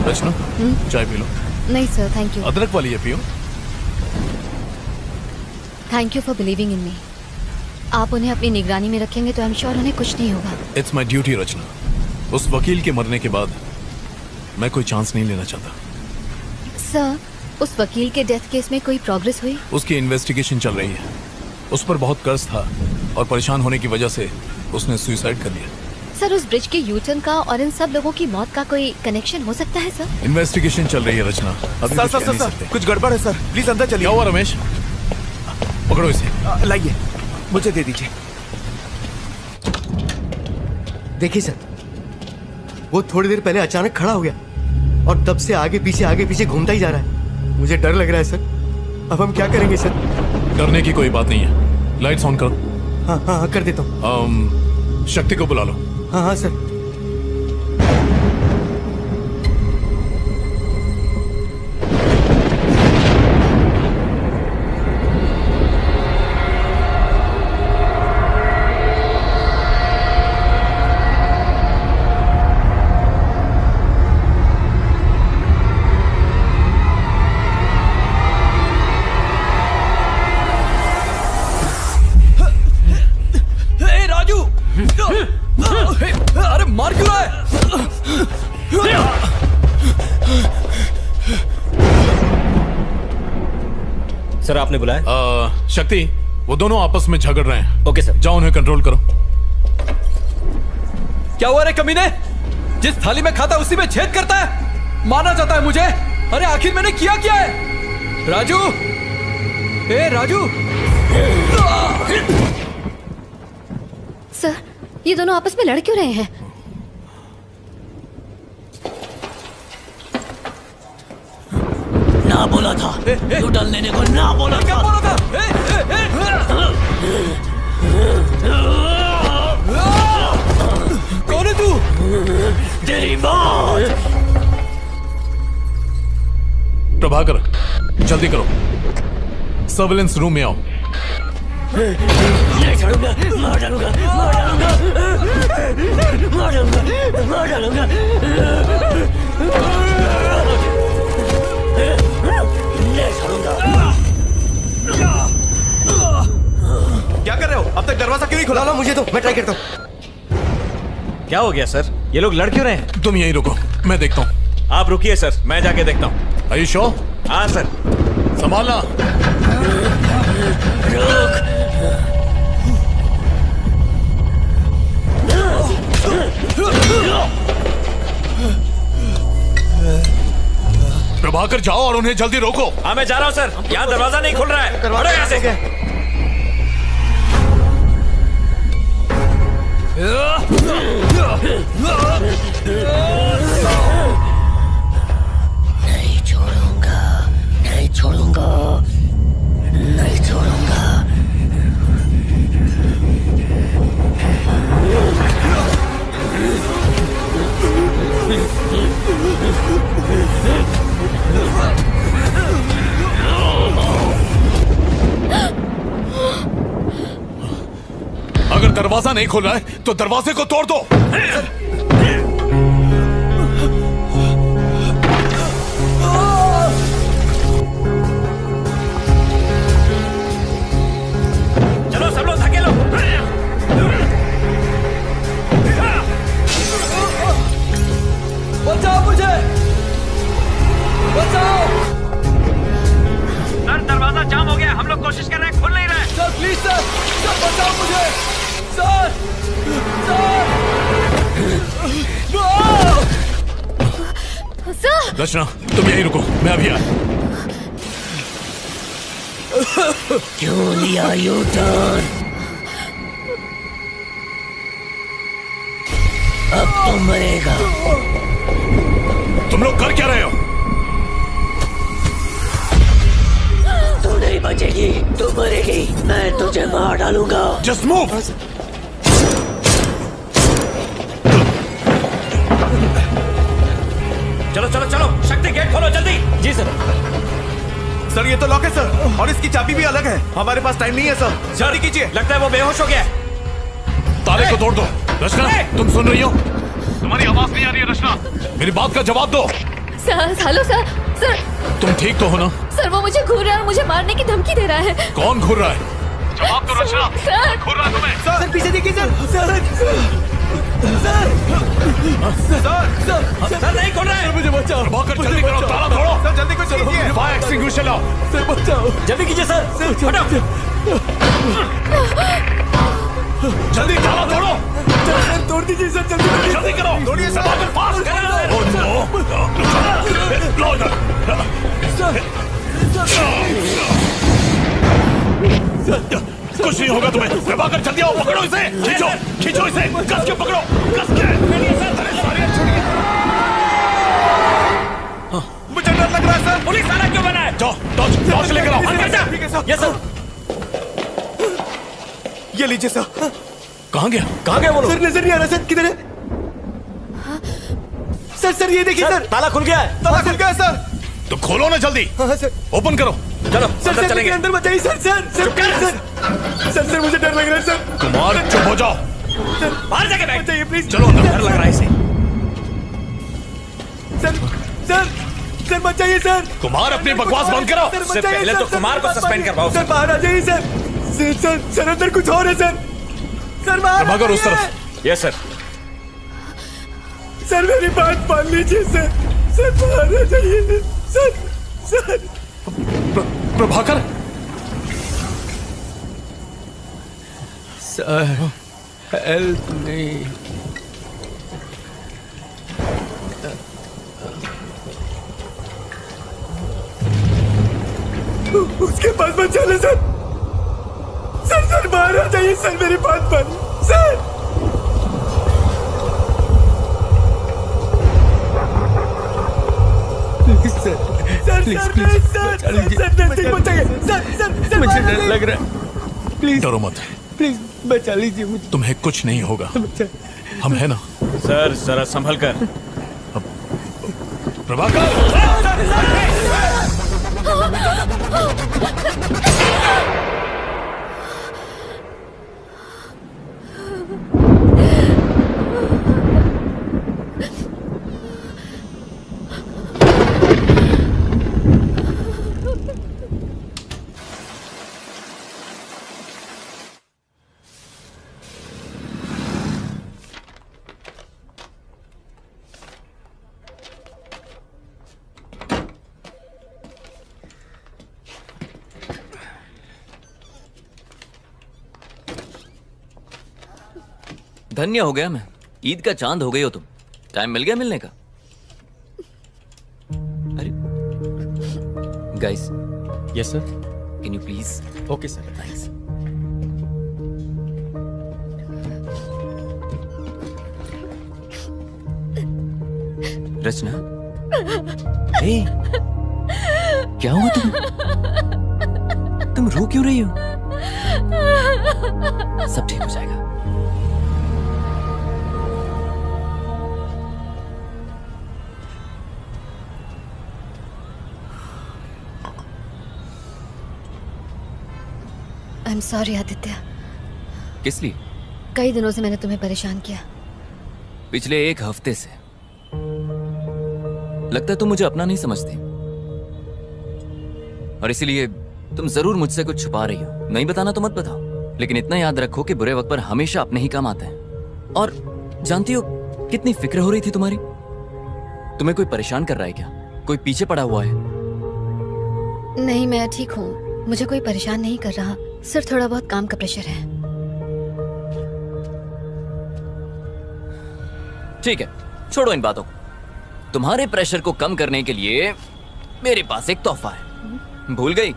रचना चाय पी लो। नहीं सर थैंक यू। अदरक वाली है, पियो। Thank you for believing in me. आप उन्हें अपनी निगरानी में रखेंगे तो आई एम श्योर उन्हें कुछ नहीं होगा। इट्स माई ड्यूटी रचना। उस वकील के मरने के बाद मैं कोई चांस नहीं लेना चाहता। सर, उस वकील के डेथ केस में कोई प्रोग्रेस हुई? उसकी इन्वेस्टिगेशन चल रही है। उस पर बहुत कर्ज था और परेशान होने की वजह से उसने सुसाइड कर लिया। सर, उस ब्रिज के यूटर्न का और इन सब लोगों की मौत का कोई कनेक्शन हो सकता है? सर, इन्वेस्टिगेशन चल रही है रचना। अभी सर कुछ सर कह सर नहीं सर सकते। कुछ गड़बड़ है सर, प्लीज अंदर चलिए। क्या हुआ रमेश? पकड़ो इसे। लाइए, मुझे दे दीजिए। देखिए सर, वो थोड़ी देर पहले अचानक खड़ा हो गया और तब से आगे पीछे घूमता ही जा रहा है। मुझे डर लग रहा है सर। अब हम क्या करेंगे सर? डरने की कोई बात नहीं है। लाइट्स ऑन करो। हाँ हाँ हाँ, कर देता हूँ। शक्ति को बुला लो। हाँ हाँ सर। राजू, अरे मार क्यों रहा है? सर, आपने बुलाया? शक्ति, वो दोनों आपस में झगड़ रहे हैं। Okay sir. जाओ उन्हें कंट्रोल करो। क्या हुआ रे कमीने? जिस थाली में खाता उसी में छेद करता है। मारना चाहता है मुझे? अरे आखिर मैंने किया क्या है? राजू, ए राजू। सर, ये दोनों आपस में लड़ क्यों रहे हैं? ना बोला था यूटर्न लेने को, ना बोला क्या बोला था? कौन है तू? तेरी मौत। प्रभाकर, जल्दी करो। सर्विलेंस रूम में आओ। नहीं छोड़ूंगा, मार डालूंगा, मार डालूंगा, मार डालूंगा, मार डालूंगा। नहीं छोड़ूंगा। क्या कर रहे हो? अब तक दरवाजा क्यों नहीं खुला? ला मुझे तो, मैं ट्राई करता हूँ। क्या हो गया सर? ये लोग लड़ क्यों रहे हैं? तुम यहीं रुको, मैं देखता हूँ। आप रुकिए सर, मैं जाके देखता हूँ। Are you sure? हाँ सर। संभालना। प्रभाकर, जाओ और उन्हें जल्दी रोको। हाँ मैं जा रहा हूँ सर, यहाँ दरवाजा नहीं खुल रहा है। हटो यहाँ से। नहीं छोड़ूंगा, नहीं छोड़ूंगा, नहीं छोड़ूंगा। अगर दरवाजा नहीं खुल रहा है तो दरवाजे को तोड़ दो। चलो सब लोग धकेलो। बचाओ मुझे, बचाओ। सर दरवाजा जाम हो गया, हम लोग कोशिश कर रहे हैं, खुल नहीं रहा है। सर प्लीज सर, सर बचाओ मुझे, सर, सर। रचना, तुम यहीं रुको, मैं अभी आया। क्यों लिया यूटर्न? अब तुम मरेगा। तुम लोग कर क्या रहे हो? तू नहीं बचेगी, तू मरेगी। मैं तुझे मार डालूंगा। Just move! चलो चलो चलो, शक्ति गेट खोलो जल्दी। जी सर। सर ये तो लॉक है सर, और इसकी चाबी भी अलग है। हमारे पास टाइम नहीं है सर, जल्दी कीजिए। लगता है वो बेहोश हो गया। ताले को तोड़ दो। रचना, तुम सुन रही हो? तुम्हारी आवाज नहीं आ रही है रचना, मेरी बात का जवाब दो। Sir, hello sir. सर, तुम ठीक तो हो ना? सर वो मुझे घूर रहा है और मुझे मारने की धमकी दे रहा है। कौन घूर रहा है? जवाब दो रचना। सर घूर रहा तुम्हें। सर पीछे देखिए सर सर सर नहीं खोल रहे। मुझे बचाओ। प्रभाकर जल्दी करो, ताला तोड़ो। सर जल्दी कुछ कीजिए। फायर एक्सटिंग्विशर लाओ। सर बचाओ, जल्दी कीजिए सर। हटाओ। जल्दी ताला तोड़ो। सर तोड़ दीजिए सर, जल्दी जल्दी करो। तोड़िए सर। प्रभाकर फास्ट करो। Oh no. लो इधर। कुछ नहीं होगा तुम्हें। प्रभाकर जल्दी आओ, पकड़ो इसे। खींचो खींचो इसे, कस के पकड़ो, कस के। अरे सारे छोड़िए। मुझे डर लग रहा है सर। पुलिस वाला क्यों बना है? जाओ टॉर्च लेकर आओ। ठीक है सर। Yes sir. ये लीजिए सर। कहाँ गया? कहाँ गया वो लोग? सर नजर नहीं आ रहा सर, किधर है? सर ये देखिए सर, ताला खुल गया है। ताला खुल गया सर। तो खोलो ना जल्दी। हाँ सर, ओपन करो। चलो सर चलेंगे। अंदर बताइए सर। सर मुझे डर लग रहा है सर। कुमार चुप हो जाओ। बाहर जाके बैठ बताइए प्लीज। चलो अंदर। डर लग रहा है इसे। सर बचाइए सर। कुमार अपनी बकवास बंद करो। इससे पहले तो कुमार को सस्पेंड करवाओ। सर बाहर आ जाइए सर। सर अंदर कुछ और है सर बाहर। प्रभाकर उस तरफ। Yes sir. सर मेरी बात मान लीजिए सर बाहर आ जाइए सर। प्रभाकर। सर हेल्प नहीं। उसके पास मत चले सर बाहर आ जाइए सर, मेरी बात मानिए सर। सर मुझे डर लग रहा है। प्लीज डरो मत। प्लीज बचा लीजिए मुझे। तुम्हें कुछ नहीं होगा। हम है ना। सर जरा संभल कर। प्रभाकर। धन्य हो गया मैं। ईद का चांद हो गई हो तुम। टाइम मिल गया मिलने का। अरे guys. Yes sir. Can you please? Okay sir. Thanks. Rachna. ए, क्या हुआ तुम रो क्यों रही हो? सब ठीक हो जाएगा। I am sorry Aditya. किस लिए? कई दिनों से मैंने तुम्हें परेशान किया। पिछले एक हफ्ते से। लगता है तुम मुझे अपना नहीं समझती और इसीलिए तुम जरूर मुझसे कुछ छुपा रही हो। नहीं बताना तो मत बताओ, लेकिन इतना याद रखो कि बुरे वक्त पर हमेशा अपने ही काम आते हैं। और जानती हो कितनी फिक्र हो रही थी तुम्हारी। तुम्हें कोई परेशान कर रहा है क्या? कोई पीछे पड़ा हुआ है? नहीं, मैं ठीक हूँ। मुझे कोई परेशान नहीं कर रहा, सिर्फ थोड़ा बहुत काम का प्रेशर है। ठीक है, छोड़ो इन बातों को। तुम्हारे प्रेशर को कम करने के लिए मेरे पास एक तोहफा है। भूल गई?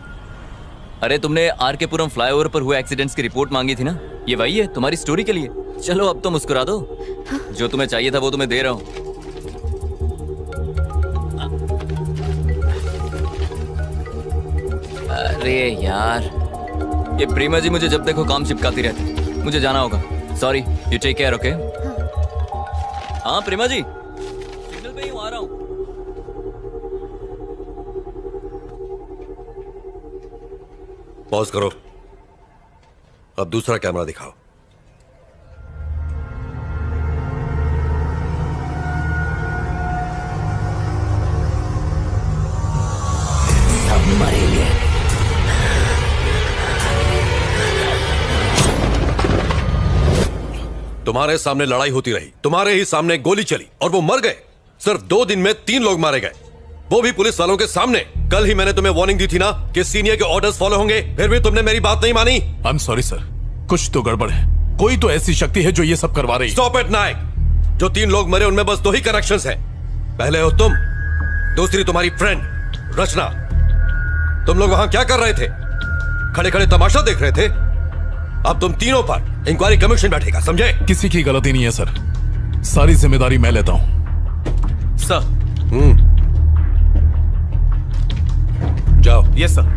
अरे तुमने आरकेपुरम फ्लाईओवर पर हुए एक्सीडेंट्स की रिपोर्ट मांगी थी ना, ये वही है तुम्हारी स्टोरी के लिए। चलो अब तो मुस्कुरा दो। जो तुम्हें चाहिए था वो तुम्हें दे रहा हूं। अरे यार, ये प्रीमा जी मुझे जब देखो काम चिपकाती रहती। मुझे जाना होगा। Sorry, you take care. Okay? हाँ प्रीमा जी, सिग्नल पे ही हूँ, आ रहा हूँ। पॉज करो। अब दूसरा कैमरा दिखाओ। सब मरेंगे। तुम्हारे सामने लड़ाई होती रही, तुम्हारे ही सामने गोली चली और वो मर गए। सिर्फ 2 दिन में 3 लोग मारे गए, वो भी पुलिस वालों के सामने। कल ही मैंने तुम्हें वार्निंग दी थी ना कि सीनियर के ऑर्डर्स फॉलो होंगे, फिर भी तुमने मेरी बात नहीं मानी। आई एम सॉरी सर, कुछ तो गड़बड़ है। कोई तो ऐसी शक्ति है जो ये सब करवा रही है। स्टॉप इट नायक। जो 3 लोग मरे उनमें बस 2 ही कनेक्शंस हैं। पहले हो तुम, दूसरी तुम्हारी फ्रेंड रचना। तुम लोग वहां क्या कर रहे थे? खड़े खड़े तमाशा देख रहे थे। अब तुम तीनों पर इंक्वायरी कमीशन बैठेगा, समझे? किसी की गलती नहीं है सर, सारी जिम्मेदारी मैं लेता हूं। सर। जाओ। Yes sir.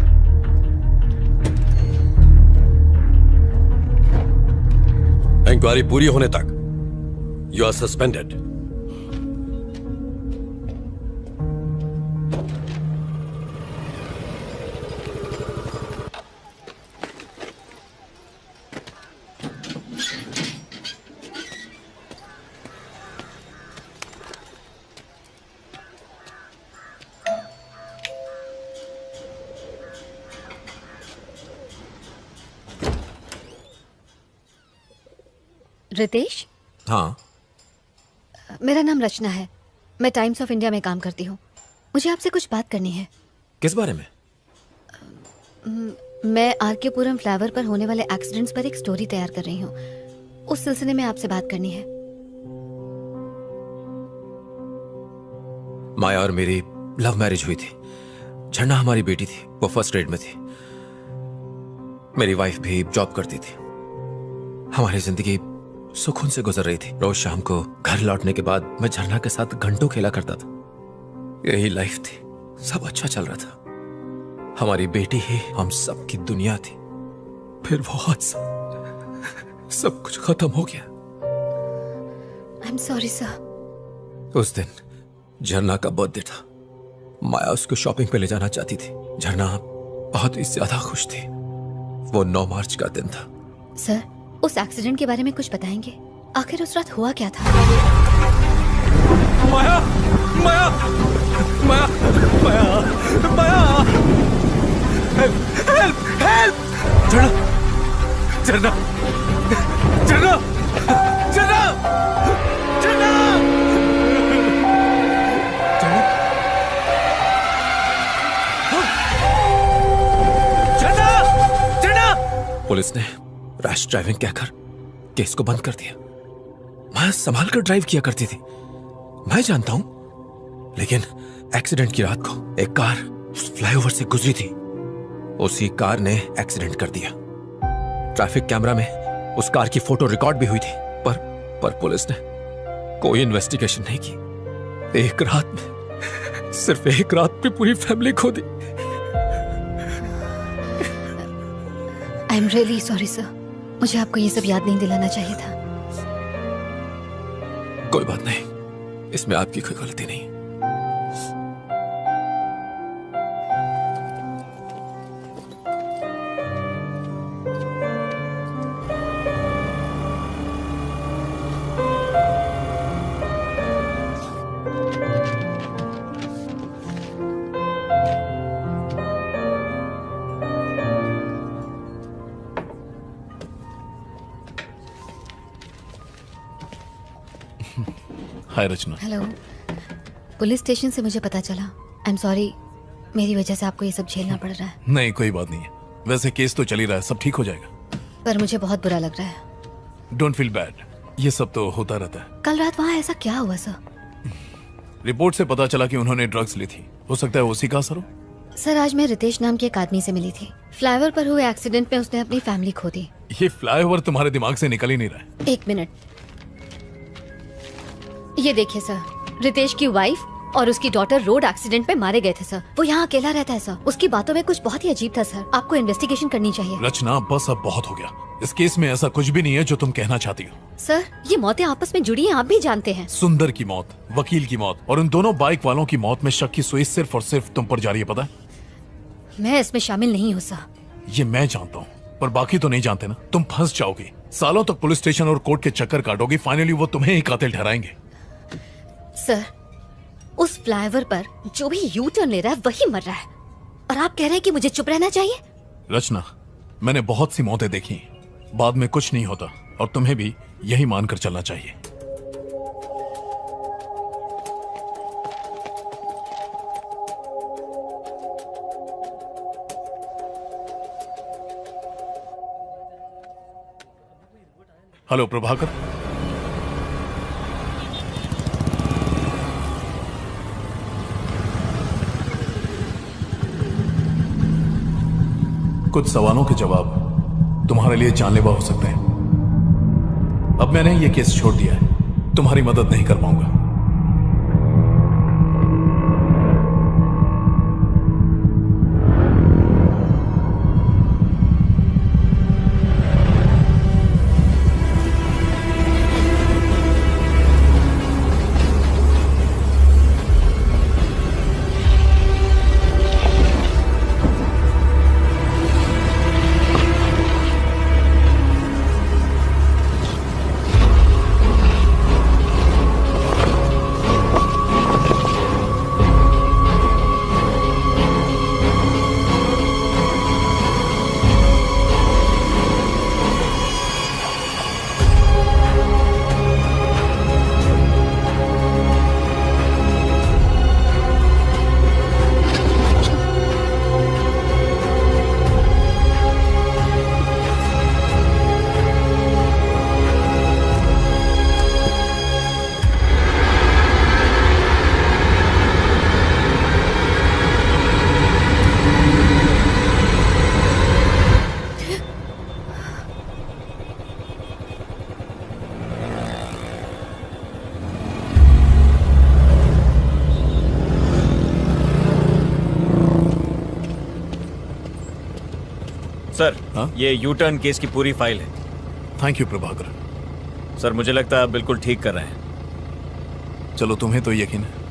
इंक्वायरी पूरी होने तक यू आर सस्पेंडेड। रितेश, हाँ। मेरा नाम रचना है। मैं टाइम्स ऑफ इंडिया में काम करती हूँ। मुझे आपसे कुछ बात करनी है। किस बारे में? मैं आरके पुरम फ्लाईओवर पर होने वाले एक्सीडेंट्स पर एक स्टोरी तैयार कर रही हूँ। उस सिलसिले में आपसे बात करनी है। माया और मेरी लव मैरिज हुई थी। झरना हमारी बेटी थी, वो फर्स्ट ग्रेड में थी। मेरी वाइफ भी जॉब करती थी। हमारी जिंदगी सुकून से गुजर रही थी। रोज शाम को घर लौटने के बाद मैं झरना के साथ घंटों खेला करता था। यही लाइफ थी, सब अच्छा चल रहा था। हमारी बेटी ही हम सब की दुनिया थी। फिर वो हादसा, सब कुछ खत्म हो गया। I am sorry sir. उस दिन झरना का बर्थडे था। माया उसको शॉपिंग पे ले जाना चाहती थी। झरना बहुत ही ज्यादा खुश थी। वो 9 मार्च का दिन था। सर, उस एक्सीडेंट के बारे में कुछ बताएंगे? आखिर उस रात हुआ क्या था? माया, माया, माया, माया, माया, हेल्प, हेल्प, हेल्प! झरना, झरना, झरना, झरना, झरना, झरना, झरना! पुलिस ने रैश ड्राइविंग कहकर केस को बंद कर दिया। मैं संभाल कर ड्राइव किया करती थी, मैं जानता हूं। लेकिन एक्सीडेंट की रात को एक कार फ्लाईओवर से गुजरी थी। उसी कार ने एक्सीडेंट कर दिया। ट्रैफिक कैमरा में उस कार की फोटो रिकॉर्ड भी हुई थी, पर पुलिस ने कोई इन्वेस्टिगेशन नहीं की। एक रात में, सिर्फ एक रात में पूरी फैमिली खो दी। I am really sorry sir. मुझे आपको ये सब याद नहीं दिलाना चाहिए था। कोई बात नहीं, इसमें आपकी कोई गलती नहीं। हाय रचना। हेलो। पुलिस स्टेशन से मुझे पता चला। आई एम सॉरी, मेरी वजह से आपको ये सब झेलना पड़ रहा है। नहीं, कोई बात नहीं है। वैसे केस तो चल ही रहा है, सब ठीक हो जाएगा। पर मुझे बहुत बुरा लग रहा है। डोंट फील बैड, ये सब तो होता रहता है। कल रात वहाँ ऐसा क्या हुआ सर? रिपोर्ट से पता चला कि उन्होंने ड्रग्स ली थी। हो सकता है उसी का असर हो। सर, आज मैं रितेश नाम के एक आदमी से मिली थी। फ्लाईओवर पर हुए एक्सीडेंट में उसने अपनी फैमिली खो दी। ये फ्लाईओवर तुम्हारे दिमाग से निकल ही नहीं रहा है। 1 मिनट, ये देखिए सर, रितेश की वाइफ और उसकी डॉटर रोड एक्सीडेंट में मारे गए थे सर। वो यहाँ अकेला रहता है सर। उसकी बातों में कुछ बहुत ही अजीब था सर। आपको इन्वेस्टिगेशन करनी चाहिए। रचना, बस अब बहुत हो गया। इस केस में ऐसा कुछ भी नहीं है जो तुम कहना चाहती हो। सर, ये मौतें आपस में जुड़ी हैं, आप भी जानते हैं। सुंदर की मौत, वकील की मौत और उन दोनों बाइक वालों की मौत में शक की सुई सिर्फ और सिर्फ तुम पर जा रही है, पता है? मैं इसमें शामिल नहीं हूँ सर। ये मैं जानता हूँ, पर बाकी तो नहीं जानते ना। तुम फंस जाओगी, सालों तक पुलिस स्टेशन और कोर्ट के चक्कर काटोगी। फाइनली वो तुम्हें ही कातिल ठहराएंगे। सर, उस फ्लाईओवर पर जो भी यू टर्न ले रहा है वही मर रहा है, और आप कह रहे हैं कि मुझे चुप रहना चाहिए? रचना, मैंने बहुत सी मौतें देखी, बाद में कुछ नहीं होता, और तुम्हें भी यही मानकर चलना चाहिए। हेलो प्रभाकर, कुछ सवालों के जवाब तुम्हारे लिए जानलेवा हो सकते हैं। अब मैंने ये केस छोड़ दिया है, तुम्हारी मदद नहीं कर पाऊंगा। सर, ये यू टर्न केस की पूरी फाइल है। Thank you Prabhakar. सर, मुझे लगता है आप बिल्कुल ठीक कर रहे हैं। चलो, तुम्हें तो यकीन है।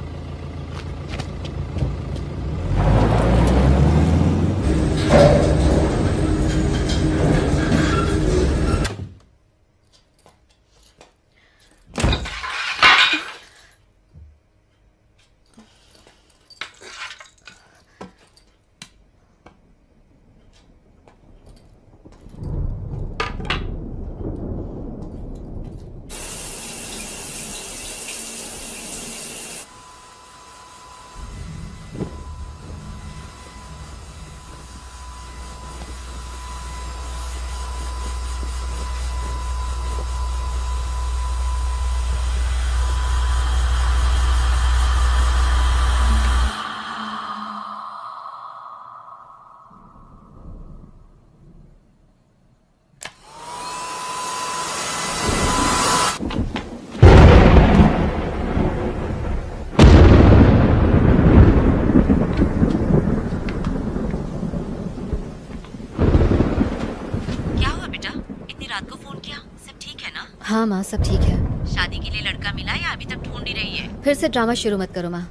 हाँ माँ, सब ठीक है। शादी के लिए लड़का मिला या अभी तक ढूंढ ही रही है? फिर से ड्रामा शुरू मत करो माँ।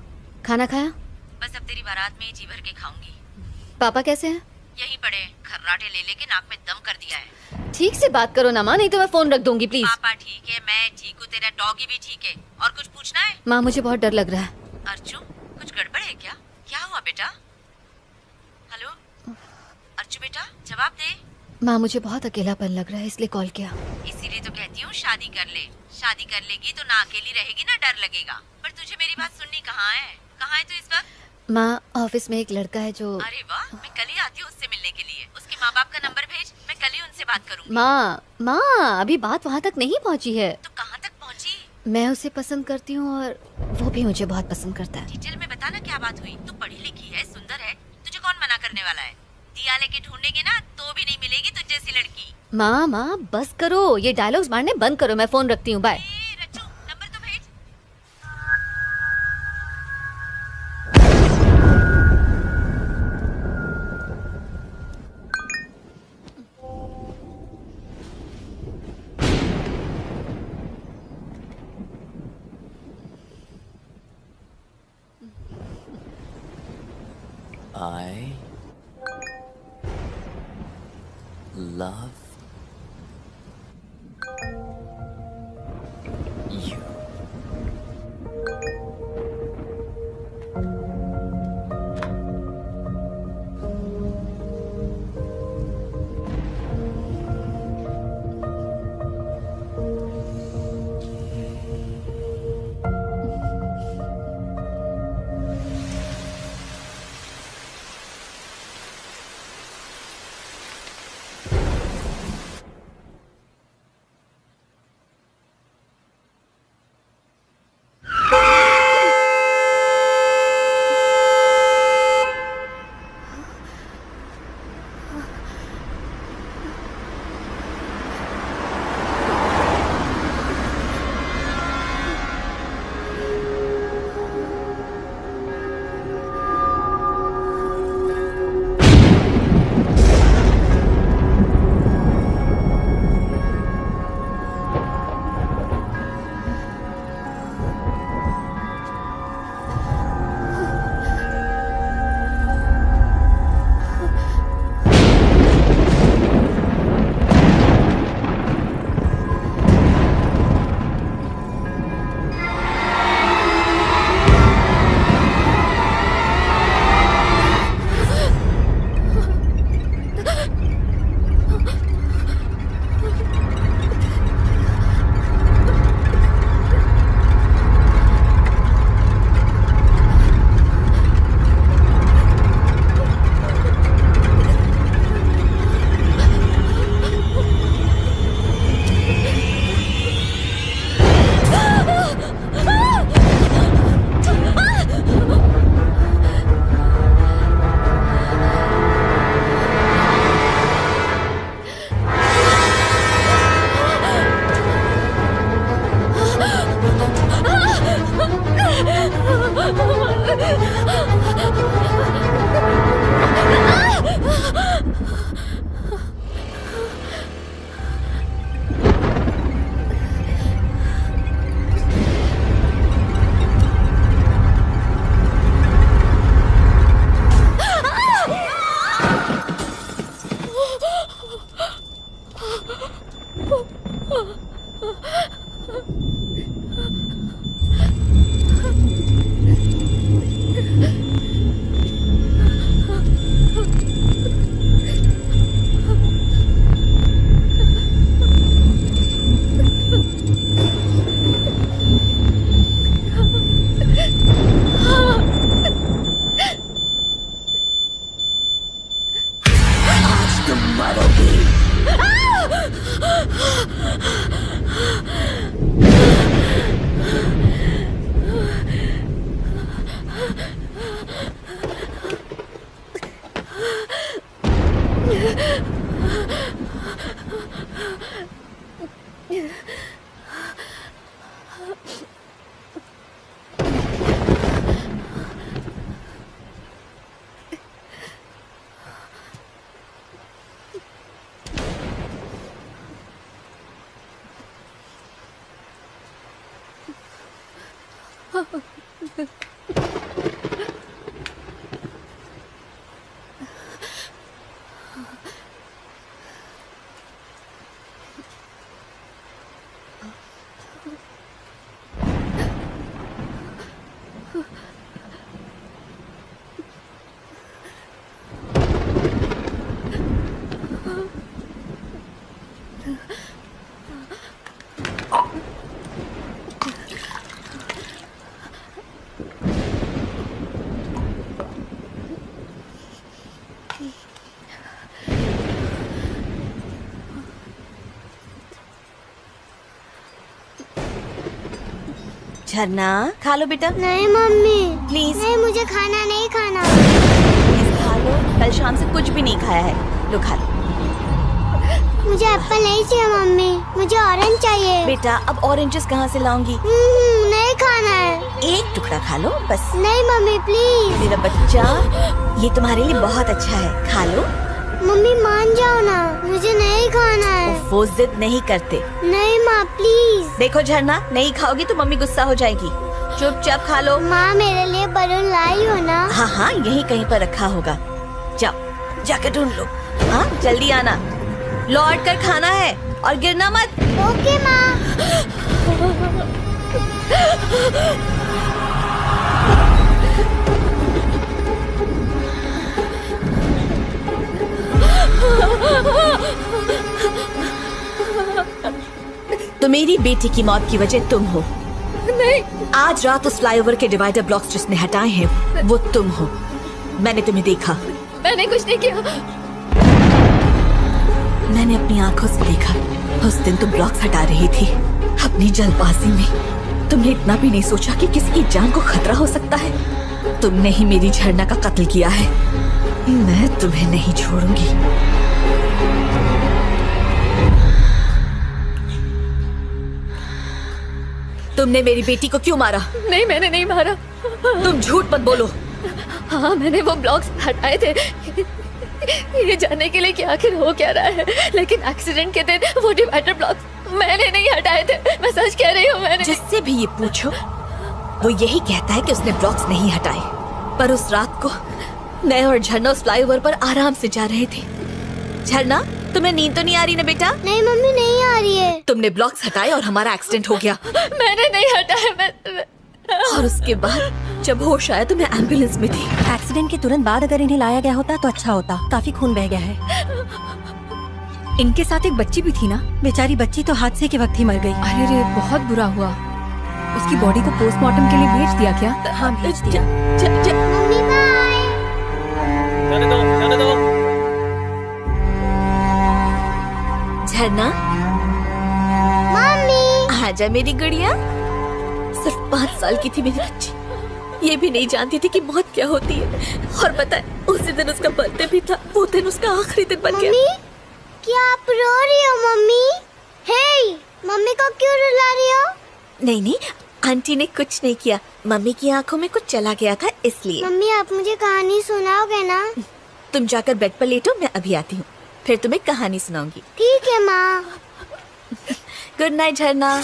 खाना खाया? बस अब तेरी बारात में ही जी भर के खाऊंगी। पापा कैसे हैं? यही पड़े, खर्राटे ले लेके नाक में दम कर दिया है। ठीक से बात करो ना माँ, नहीं तो मैं फोन रख दूंगी प्लीज। पापा ठीक है, मैं ठीक हूँ, तेरा डॉगी भी ठीक है। और कुछ पूछना है? माँ, मुझे बहुत डर लग रहा है। अर्चू, कुछ गड़बड़ है क्या? क्या हुआ बेटा? हेलो अर्चू बेटा, जवाब दे। माँ, मुझे बहुत अकेलापन लग रहा है, इसलिए कॉल किया। इसीलिए तो कहती हूँ शादी कर ले। शादी कर लेगी तो ना अकेली रहेगी ना डर लगेगा। पर तुझे मेरी बात सुननी कहाँ है? कहाँ है तू इस वक्त? माँ, ऑफिस में एक लड़का है जो। अरे वाह, मैं कल ही आती हूँ उससे मिलने के लिए। उसके माँ बाप का नंबर भेज, मैं कल ही उनसे बात करूँगी। माँ, अभी बात वहाँ तक नहीं पहुँची है। तो कहाँ तक पहुँची? मैं उसे पसंद करती हूँ और वो भी मुझे बहुत पसंद करता है। डिटेल में बता ना क्या बात हुई। तू पढ़ी लिखी है, सुंदर है, तुझे कौन मना करने वाला है? दिया लेके ढूंढेंगे ना तो भी नहीं मिलेगी तुझ जैसी लड़की। माँ, बस करो, ये डायलॉग्स मारने बंद करो। मैं फोन रखती हूँ, बाय। नंबर तो भेज। I love you. झरना खा लो बेटा। नहीं मम्मी प्लीज। नहीं, मुझे खाना नहीं खाना। प्लीज खा लो, कल शाम से कुछ भी नहीं खाया है। लो खा लो। मुझे एप्पल नहीं चाहिए मम्मी, मुझे ऑरेंज चाहिए। बेटा अब ऑरेंजेस कहाँ से लाऊंगी? नहीं खाना है। एक टुकड़ा खा लो बस। नहीं मम्मी प्लीज। मेरा बच्चा, ये तुम्हारे लिए बहुत अच्छा है, खा लो। मम्मी मान जाओ ना, मुझे नहीं खाना है। वो जिद नहीं करते। नहीं माँ प्लीज। देखो झरना, नहीं खाओगी तो मम्मी गुस्सा हो जाएगी। चुपचाप खा लो। माँ मेरे लिए बलून लाई हो ना? हाँ हाँ, यहीं कहीं पर रखा होगा। जाओ जाकर ढूंढ लो। हाँ जल्दी आना, लौट कर खाना है और गिरना मत। ओके माँ। तो मेरी बेटी की मौत की वजह तुम हो। नहीं। आज रात उस फ्लाईओवर के डिवाइडर ब्लॉक्स जिसने हटाए हैं वो तुम हो। मैंने तुम्हें देखा। मैंने कुछ नहीं किया। मैंने अपनी आंखों से देखा। उस दिन तुम ब्लॉक्स हटा रही थी। अपनी जल्दबाजी में तुमने इतना भी नहीं सोचा कि किसी की जान को खतरा हो सकता है। तुमने ही मेरी झरना का कत्ल किया है। मैं तुम्हें नहीं छोड़ूंगी। तुमने मेरी बेटी को क्यों मारा? नहीं मैंने नहीं मारा। तुम झूठ मत बोलो। हाँ मैंने वो ब्लॉक्स हटाए थे ये जानने के लिए कि आखिर हो क्या रहा है, लेकिन एक्सीडेंट के दिन वो डिवाइडर ब्लॉक्स मैंने नहीं हटाए थे। मैं सच कह रही हूँ। मैंने जिससे भी ये पूछो वो यही कहता है कि उसने ब्लॉक्स नहीं हटाए। पर उस रात को मैं और झरना उस फ्लाईओवर पर आराम से जा रहे थे। झरना तुम्हें नींद तो नहीं आ रही ना बेटा? नहीं मम्मी नहीं आ रही है। तुमने ब्लॉक्स हटाए और हमारा एक्सीडेंट हो गया। मैंने नहीं हटाया। और उसके बाद जब होश आया तो मैं एम्बुलेंस में थी। एक्सीडेंट के तुरंत बाद अगर इन्हें लाया गया होता तो अच्छा होता। काफी खून बह गया है। इनके साथ एक बच्ची भी थी ना? बेचारी बच्ची तो हादसे के वक्त ही मर गई। अरे रे बहुत बुरा हुआ। उसकी बॉडी को पोस्टमार्टम के लिए भेज दिया क्या? हाँ भेज दिया। Mummy bye. जाने दो, जाने दो। झरना मम्मी आजा मेरी गुड़िया। सिर्फ 5 साल की थी मेरी बच्ची। ये भी नहीं जानती थी कि मौत क्या होती है। और पता है उसी दिन उसका बर्थडे भी था। वो दिन उसका आखिरी दिन बन गया। मम्मी क्या आप रो रही हो? मम्मी हे मम्मी को क्यों रुला रही हो? नहीं नहीं, आंटी ने कुछ नहीं किया। मम्मी की आंखों में कुछ चला गया था इसलिए। मम्मी आप मुझे कहानी सुनाओगे ना? तुम जाकर बेड पर लेटो, मैं अभी आती हूँ, फिर तुम्हें कहानी सुनाऊंगी। ठीक है माँ। गुड नाइट झरना।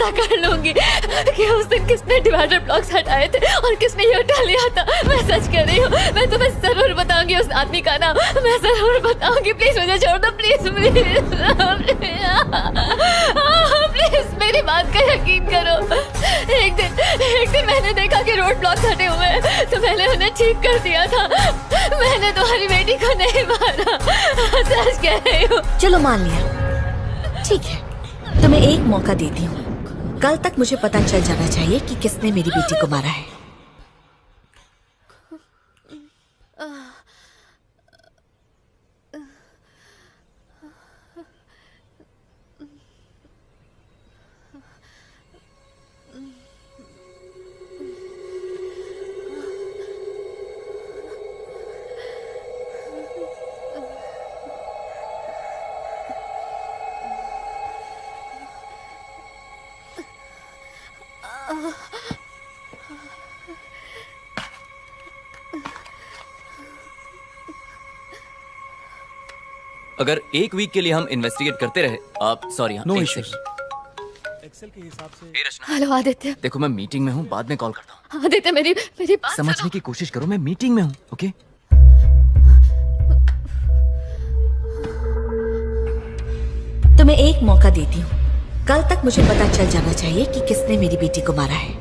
पता कर लूंगी कि उस दिन किसने डिवाइडर ब्लॉक्स हटाए थे और किसने ये उठा लिया था। मैं सच कह रही हूँ, मैं तुम्हें जरूर बताऊंगी उस आदमी का नाम, मैं जरूर बताऊंगी। प्लीज मुझे छोड़ दो, प्लीज प्लीज मेरी बात का यकीन करो। एक दिन मैंने देखा कि रोड ब्लॉक्स हटे हुए हैं तो मैंने उन्हें ठीक कर दिया था। मैंने तुम्हारी बेटी को नहीं मारा, सच कह रही हूँ। चलो मान लिया, ठीक है, तुम्हें एक मौका देती हूँ। कल तक मुझे पता चल जाना चाहिए कि किसने मेरी बेटी को मारा है। अगर एक वीक के लिए हम इन्वेस्टिगेट करते रहे, आप सॉरी, नो एक इश्यूज। सेकंड। एक्सेल के हिसाब से हे रचना, हेलो आदित्य। देखो मैं मीटिंग में हूँ, बाद में कॉल करता हूँ। आदित्य मेरी बात समझने की कोशिश करो, मैं मीटिंग में हूँ। ओके तुम्हें एक मौका देती हूँ। कल तक मुझे पता चल जाना चाहिए कि किसने मेरी बेटी को मारा है।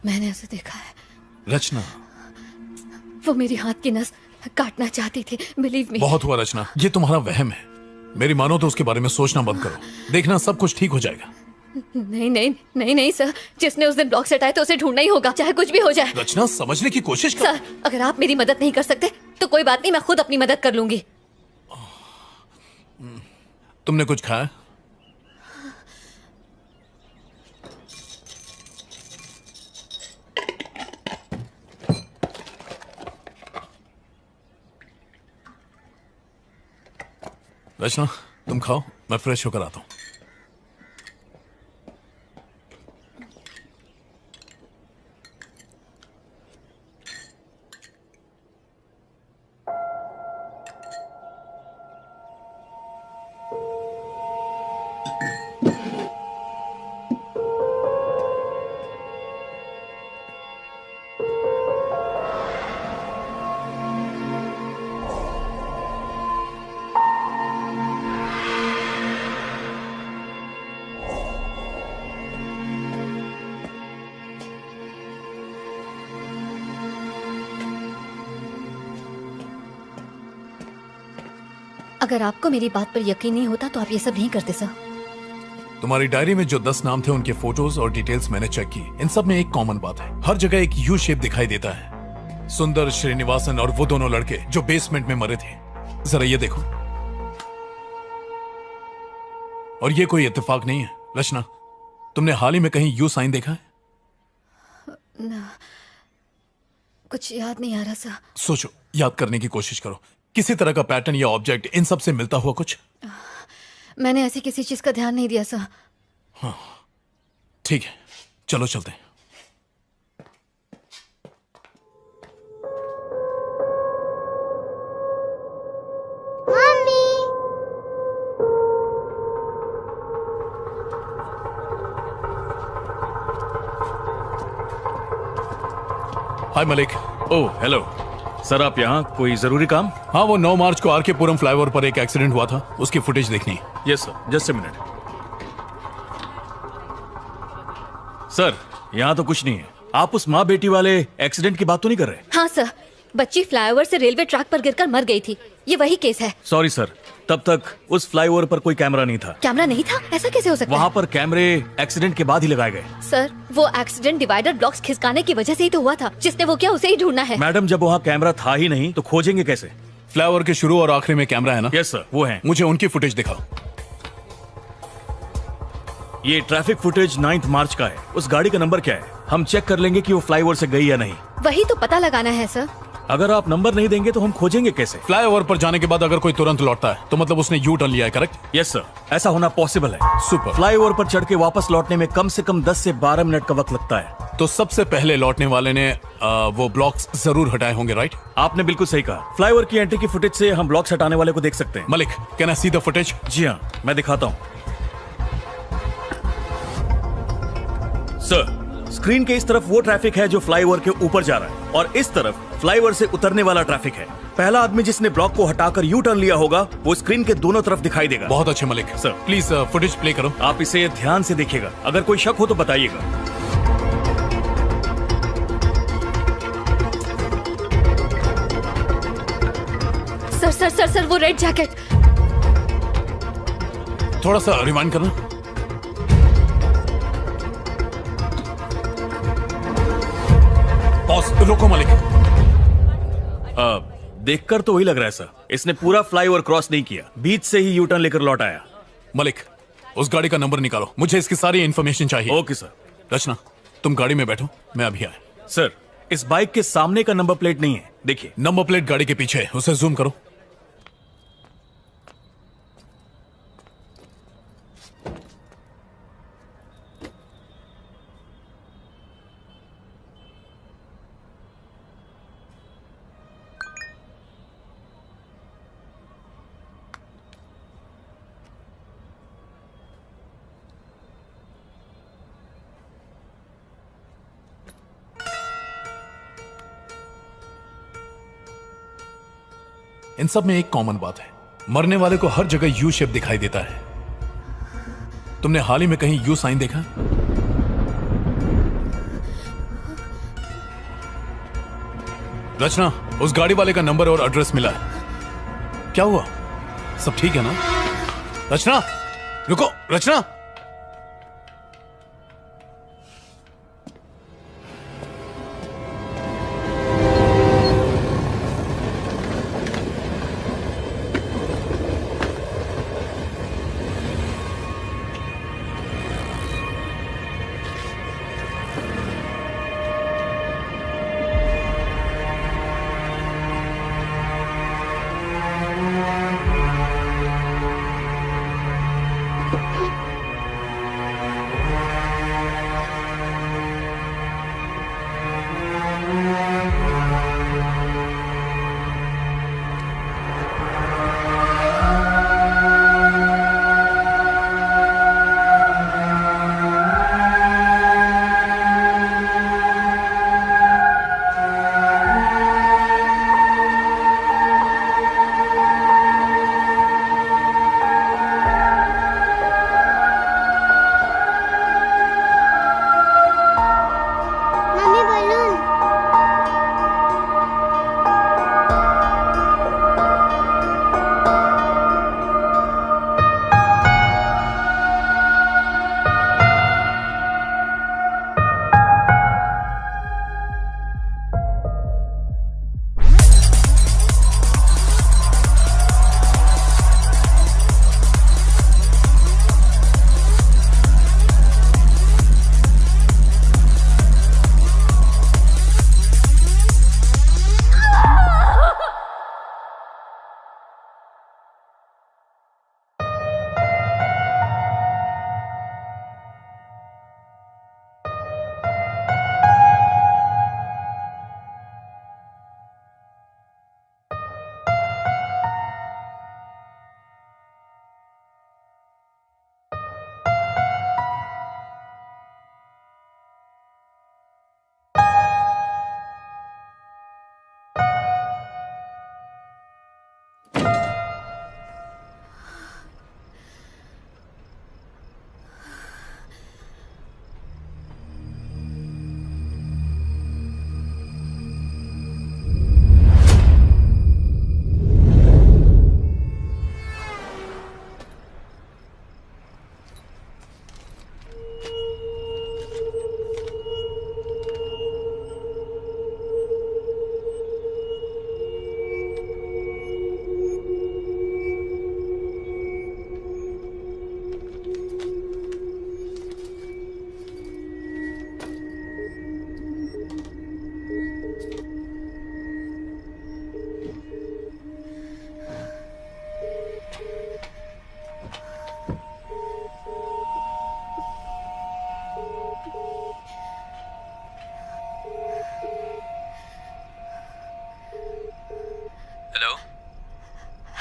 मैंने उसे देखा है, रचना, वो मेरी हाथ की नस काटना चाहती थी। Believe me. बहुत हुआ रचना, ये तुम्हारा वहम है। मेरी मानो तो उसके बारे में सोचना बंद करो। देखना सब कुछ ठीक हो जाएगा। नहीं नहीं नहीं नहीं सर, जिसने उस दिन ब्लॉक्स हटाए तो उसे ढूंढना ही होगा, चाहे कुछ भी हो जाए। रचना समझने की कोशिश कर। सर अगर आप मेरी मदद नहीं कर सकते तो कोई बात नहीं, मैं खुद अपनी मदद कर लूंगी। तुमने कुछ खाया? रचना तुम खाओ, मैं फ्रेश होकर आता हूं। अगर आपको मेरी बात पर यकीन नहीं होता तो आप ये सब नहीं करते सर। तुम्हारी डायरी में जो 10 नाम थे उनके फोटोज और डिटेल्स मैंने चेक की। इन सब में एक कॉमन बात है, हर जगह एक यू शेप दिखाई देता है। सुंदर, श्रीनिवासन और वो दोनों लड़के जो बेसमेंट में मरे थे। जरा ये देखो। और ये कोई इत्तेफाक नहीं है। रचना, तुमने हाल ही में कहीं यू साइन देखा है? ना, कुछ याद नहीं आ रहा सर। सोचो, याद करने की कोशिश करो। किसी तरह का पैटर्न या ऑब्जेक्ट इन सब से मिलता हुआ कुछ? मैंने ऐसी किसी चीज का ध्यान नहीं दिया सर। हाँ, ठीक है, चलो चलते हैं। हाय मलिक। ओह हेलो सर, आप यहाँ कोई जरूरी काम? हाँ, वो 9 मार्च को आरके पुरम फ्लाईओवर पर एक एक्सीडेंट हुआ था, उसकी फुटेज देखनी है। Yes sir, just a minute. Sir यहाँ तो कुछ नहीं है। आप उस माँ बेटी वाले एक्सीडेंट की बात तो नहीं कर रहे? हाँ सर, बच्ची फ्लाईओवर से रेलवे ट्रैक पर गिरकर मर गई थी, ये वही केस है। सॉरी सर, तब तक उस फ्लाईओवर पर कोई कैमरा नहीं था। कैमरा नहीं था? ऐसा कैसे हो सकता है? वहाँ पर कैमरे एक्सीडेंट के बाद ही लगाए गए। सर वो एक्सीडेंट डिवाइडर ब्लॉक्स खिसकाने की वजह से ही तो हुआ था। जिसने वो किया उसे ही ढूंढना है। मैडम, जब वहाँ कैमरा था ही नहीं तो खोजेंगे कैसे? फ्लाईओवर के शुरू और आखिरी में कैमरा है ना? यस सर, वो है। मुझे उनकी फुटेज दिखाओ। ये ट्रैफिक फुटेज 9 मार्च का है। उस गाड़ी का नंबर क्या है? हम चेक कर लेंगे कि वो फ्लाईओवर से गई या नहीं। वही तो पता लगाना है सर। अगर आप नंबर नहीं देंगे तो हम खोजेंगे कैसे? फ्लाईओवर पर जाने के बाद अगर कोई तुरंत लौटता है तो मतलब उसने यू टर्न लिया है, करेक्ट? यस सर, ऐसा होना पॉसिबल है। सुपर। फ्लाईओवर पर चढ़ के वापस लौटने में कम से कम 10 से 12 मिनट का वक्त लगता है। तो सबसे पहले लौटने वाले ने वो ब्लॉक्स जरूर हटाए होंगे, राइट? आपने बिल्कुल सही कहा। फ्लाईओवर की एंट्री की फुटेज से हम ब्लॉक्स हटाने वाले को देख सकते हैं। Malik, can I see the footage? जी हाँ, मैं दिखाता हूँ। सर, स्क्रीन के इस तरफ वो ट्रैफिक है जो फ्लाईओवर के ऊपर जा रहा है और इस तरफ फ्लाईओवर से उतरने वाला ट्रैफिक है। पहला आदमी जिसने ब्लॉक को हटाकर यू टर्न लिया होगा वो स्क्रीन के दोनों तरफ दिखाई देगा। बहुत अच्छे Malik. Sir please footage play करो। आप इसे ध्यान से देखिएगा, अगर कोई शक हो तो बताइएगा। सर सर सर सर वो रेड जैकेट। थोड़ा सा रिवाइंड करना। पॉज, रोको मलिक। देखकर तो वही लग रहा है सर, इसने पूरा फ्लाईओवर क्रॉस नहीं किया, बीच से ही यू टर्न लेकर लौट आया। मलिक, उस गाड़ी का नंबर निकालो, मुझे इसकी सारी इंफॉर्मेशन चाहिए। Okay sir. रचना, तुम गाड़ी में बैठो, मैं अभी आया। सर, इस बाइक के सामने का नंबर प्लेट नहीं है, देखिए। नंबर प्लेट गाड़ी के पीछे है, उसे जूम करो। इन सब में एक कॉमन बात है, मरने वाले को हर जगह यू शेप दिखाई देता है। तुमने हाल ही में कहीं यू साइन देखा? रचना, उस गाड़ी वाले का नंबर और एड्रेस मिला है। क्या हुआ? सब ठीक है ना? रचना, रुको। रचना,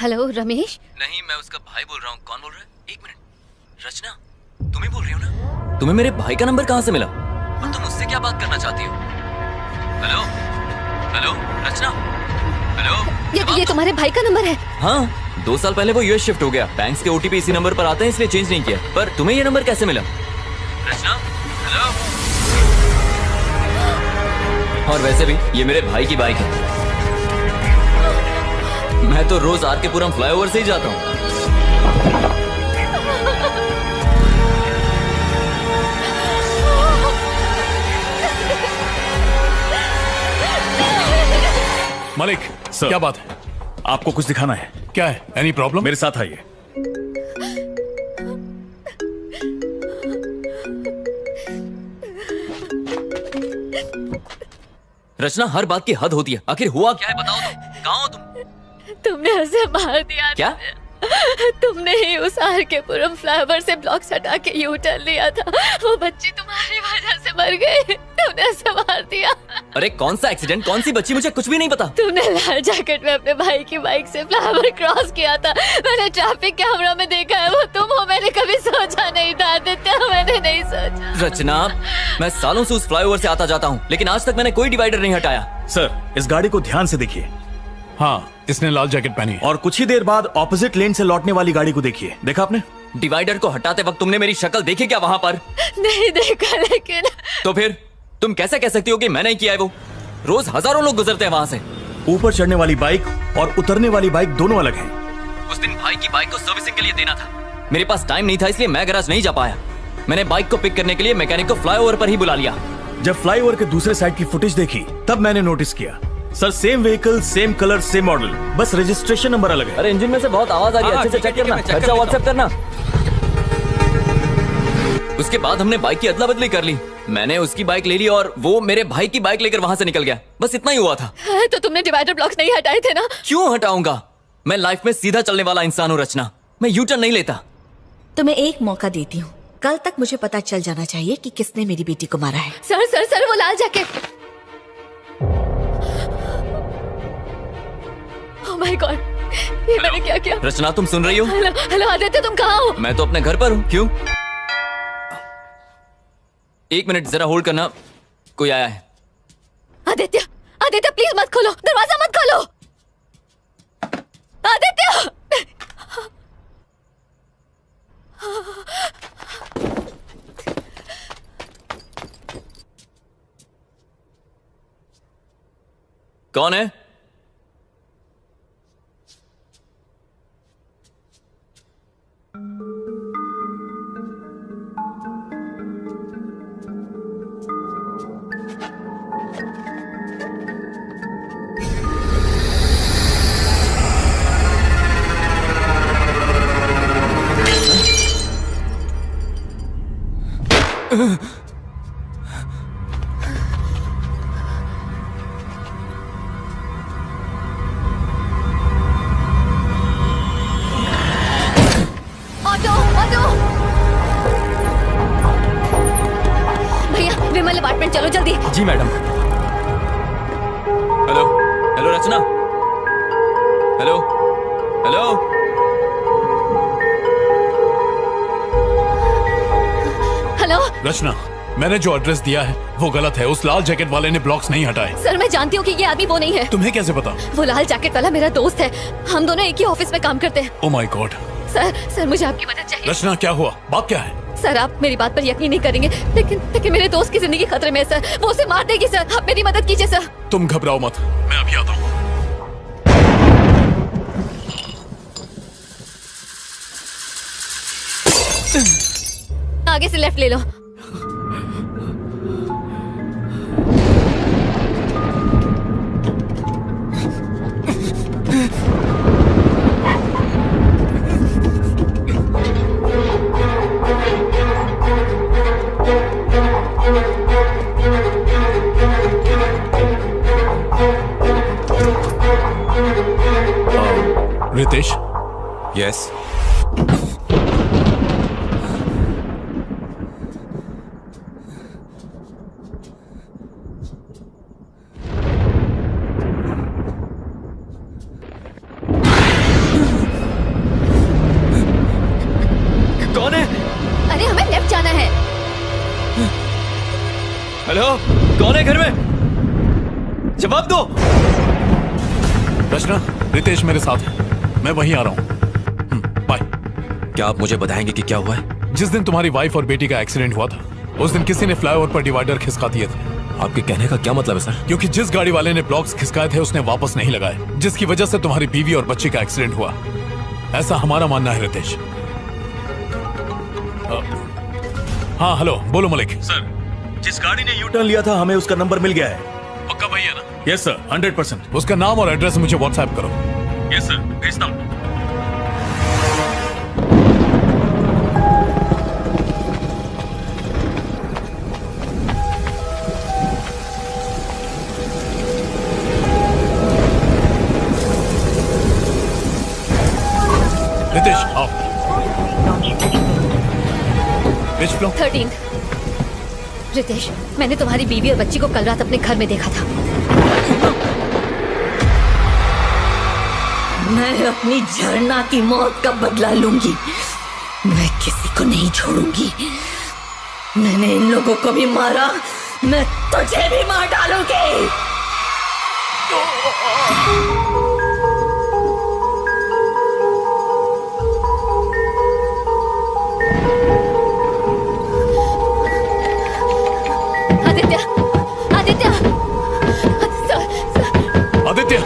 हेलो रमेश। नहीं, मैं उसका भाई बोल रहा हूँ। कौन बोल रहा है? एक मिनट। रचना, तुम ही बोल रही हो ना? तुम्हें मेरे भाई का नंबर कहाँ से मिला? और तुम उससे क्या बात करना चाहती हो? हेलो हेलो रचना, हेलो। ये तुम्हारे भाई का नंबर है? हाँ, 2 साल पहले वो यूएस शिफ्ट हो गया। बैंक्स के ओटीपी इसी नंबर पर आते हैं, इसलिए चेंज नहीं किया। पर तुम्हें ये नंबर कैसे मिला? रचना, हेलो। और वैसे भी ये मेरे भाई की बाइक है। मैं तो रोज आर के पुरम फ्लाईओवर से ही जाता हूँ। मलिक, क्या बात है? आपको कुछ दिखाना है। क्या है? Any problem? मेरे साथ आइए। रचना, हर बात की हद होती है। आखिर हुआ क्या है, बताओ तो। कहाँ हो तुम? तुमने उसे मार दिया। क्या? तुमने ही उस आर के पुरम फ्लाईओवर से ब्लॉक्स हटा के यू टर्न लिया था। वो बच्ची तुम्हारी वजह से मर गई। तुमने उसे मार दिया। अरे कौन सा एक्सीडेंट, कौन सी बच्ची, मुझे कुछ भी नहीं पता। तुमने लाल जैकेट में अपने भाई की बाइक से फ्लाईओवर क्रॉस किया था। मैंने ट्रैफिक कैमरा में देखा है, वो तुम हो। मैंने कभी सोचा नहीं था आदित्य, मैंने नहीं सोचा। रचना, मैं सालों से उस फ्लाईओवर से आता जाता हूँ, लेकिन आज तक मैंने कोई डिवाइडर नहीं हटाया। सर, इस गाड़ी को ध्यान से देखिए। हाँ, इसने लाल जैकेट पहनी है। और कुछ ही देर बाद ऑपोजिट लेन से लौटने वाली गाड़ी को देखिए। देखा आपने? डिवाइडर को हटाते वक्त तुमने मेरी शक्ल देखी क्या वहाँ पर? नहीं देखा, लेकिन तो फिर तुम कैसे कह सकती हो कि मैंने किया है? वो रोज हजारों लोग गुजरते हैं वहाँ से। ऊपर चढ़ने वाली बाइक और उतरने वाली बाइक दोनों अलग हैं। उस दिन भाई की बाइक को सर्विसिंग के लिए देना था। मेरे पास टाइम नहीं था, इसलिए मैं गैराज नहीं जा पाया। मैंने बाइक को पिक करने के लिए मैकेनिक को फ्लाईओवर पर ही बुला लिया। जब फ्लाईओवर के दूसरे साइड की फुटेज देखी, तब मैंने नोटिस किया। Sir, same vehicle, same colour, same model, बस रजिस्ट्रेशन नंबर अलग है। अरे इंजन में से बहुत आवाज आ रही है, अच्छे से चेक करना। खर्चा व्हाट्सएप करना। उसके बाद हमने बाइक की अदला बदली कर ली। मैंने उसकी बाइक ले ली और वो मेरे भाई की बाइक लेकर वहाँ से निकल गया। बस इतना ही हुआ था। तो तुमने डिवाइडर ब्लॉक्स नहीं हटाए थे ना? क्यों हटाऊंगा? मैं लाइफ में सीधा चलने वाला इंसान हूँ रचना। मैं यू टर्न नहीं लेता। तुम्हें एक मौका देती हूँ। कल तक मुझे पता चल जाना चाहिए कि किसने मेरी बेटी को मारा है। सर सर सर, वो लाल जैकेट। ओह माय गॉड, ये मैंने क्या किया? रचना, तुम सुन रही हो? हेलो हेलो आदित्य, तुम कहाँ हो? मैं तो अपने घर पर हूँ। क्यों? 1 मिनट जरा होल्ड करना, कोई आया है। आदित्य आदित्य, प्लीज मत खोलो, दरवाजा मत खोलो। आदित्य! कौन है? Auto auto! भैया, विमल अपार्टमेंट चलो जल्दी। जी मैडम। हेलो हेलो रचना, हेलो हेलो। हेलो रचना, मैंने जो एड्रेस दिया है वो गलत है। उस लाल जैकेट वाले ने ब्लॉक्स नहीं हटाए। सर, मैं जानती हूँ कि ये आदमी वो नहीं है। तुम्हें कैसे पता? वो लाल जैकेट वाला मेरा दोस्त है। हम दोनों एक ही ऑफिस में काम करते हैं। Oh my God. सर मुझे आपकी मदद चाहिए। रचना, क्या हुआ? बात क्या है? सर, आप मेरी बात पर यकीन नहीं करेंगे, लेकिन मेरे दोस्त की जिंदगी खतरे में है सर। वो उसे मार देगी सर। आप मेरी मदद कीजिए सर। तुम घबराओ मत, मैं अभी आता हूँ। आगे से लेफ्ट ले लो। रितेश? यस। हेलो, कौन है घर में? जवाब दो। रचना, रितेश मेरे साथ है, मैं वहीं आ रहा हूँ। बाय। क्या आप मुझे बताएंगे कि क्या हुआ है? जिस दिन तुम्हारी वाइफ और बेटी का एक्सीडेंट हुआ था, उस दिन किसी ने फ्लाईओवर पर डिवाइडर खिसका दिए थे। आपके कहने का क्या मतलब है सर? क्योंकि जिस गाड़ी वाले ने ब्लॉक्स खिसकाए थे उसने वापस नहीं लगाए, जिसकी वजह से तुम्हारी बीवी और बच्चे का एक्सीडेंट हुआ। ऐसा हमारा मानना है रितेश। हाँ हेलो, बोलो मलिक। सर, जिस गाड़ी ने यू टर्न लिया था हमें उसका नंबर मिल गया है। पक्का भैया ना? Yes sir, 100%। उसका नाम और एड्रेस मुझे व्हाट्सएप करो। यस सर, भेजता हूँ। रितेश आओ। 13। रितेश, मैंने तुम्हारी बीवी और बच्ची को कल रात अपने घर में देखा था। मैं अपनी झरना की मौत का बदला लूंगी। मैं किसी को नहीं छोड़ूंगी। मैंने इन लोगों को भी मारा, मैं तुझे भी मार डालूंगी। आदित्य, आदित्य, आदित्य, आदित्य,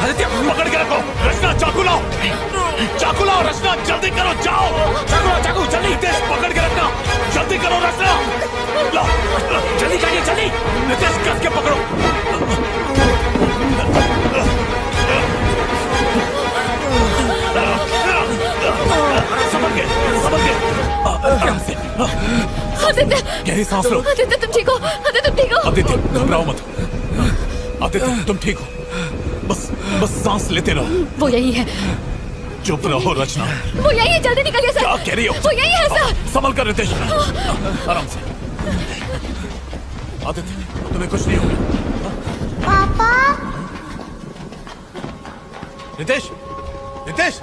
आदित्य पकड़ के रखो। रचना चाकू लाओ, चाकू लाओ। रचना जल्दी करो, जाओ। चाकू लाओ, चाकू जल्दी। रितेश पकड़ के रखना, जल्दी करो। रचना लाओ, जल्दी करिए, जल्दी। रितेश कस के पकड़ो। संभल के, संभल के। आदित्य, गहरी सांस लो। आदित्य तुम ठीक हो? आदित्य तुम ठीक हो? आदित्य घबराओ मत। आदित्य तुम ठीक हो, बस बस सांस लेते रहो। वो यही है। चुप रहो रचना। वो यही है, जल्दी निकलिए सर। क्या कह रही हो? वो यही है सर। संभल कर रितेश, आराम से। आदित्य तुम्हें कुछ नहीं होगा। पापा। रितेश, रितेश।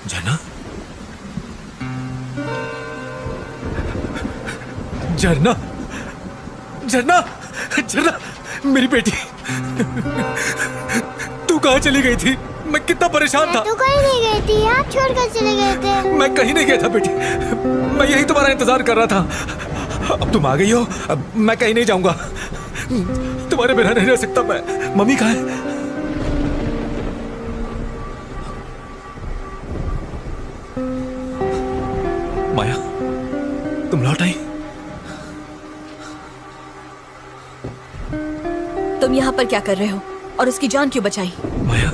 झरना, झरना, झरना, झरना, मेरी बेटी। तू कहाँ चली गई थी? मैं कितना परेशान था। तू कहीं नहीं गई थी, आप छोड़कर चले गए थे। मैं कहीं नहीं गया था बेटी, मैं यही तुम्हारा इंतजार कर रहा था। अब तुम आ गई हो, अब मैं कहीं नहीं जाऊंगा। तुम्हारे बिना नहीं रह सकता मैं। मम्मी कहाँ है? माया, तुम लौट आई? तुम यहाँ पर क्या कर रहे हो और उसकी जान क्यों बचाई? माया,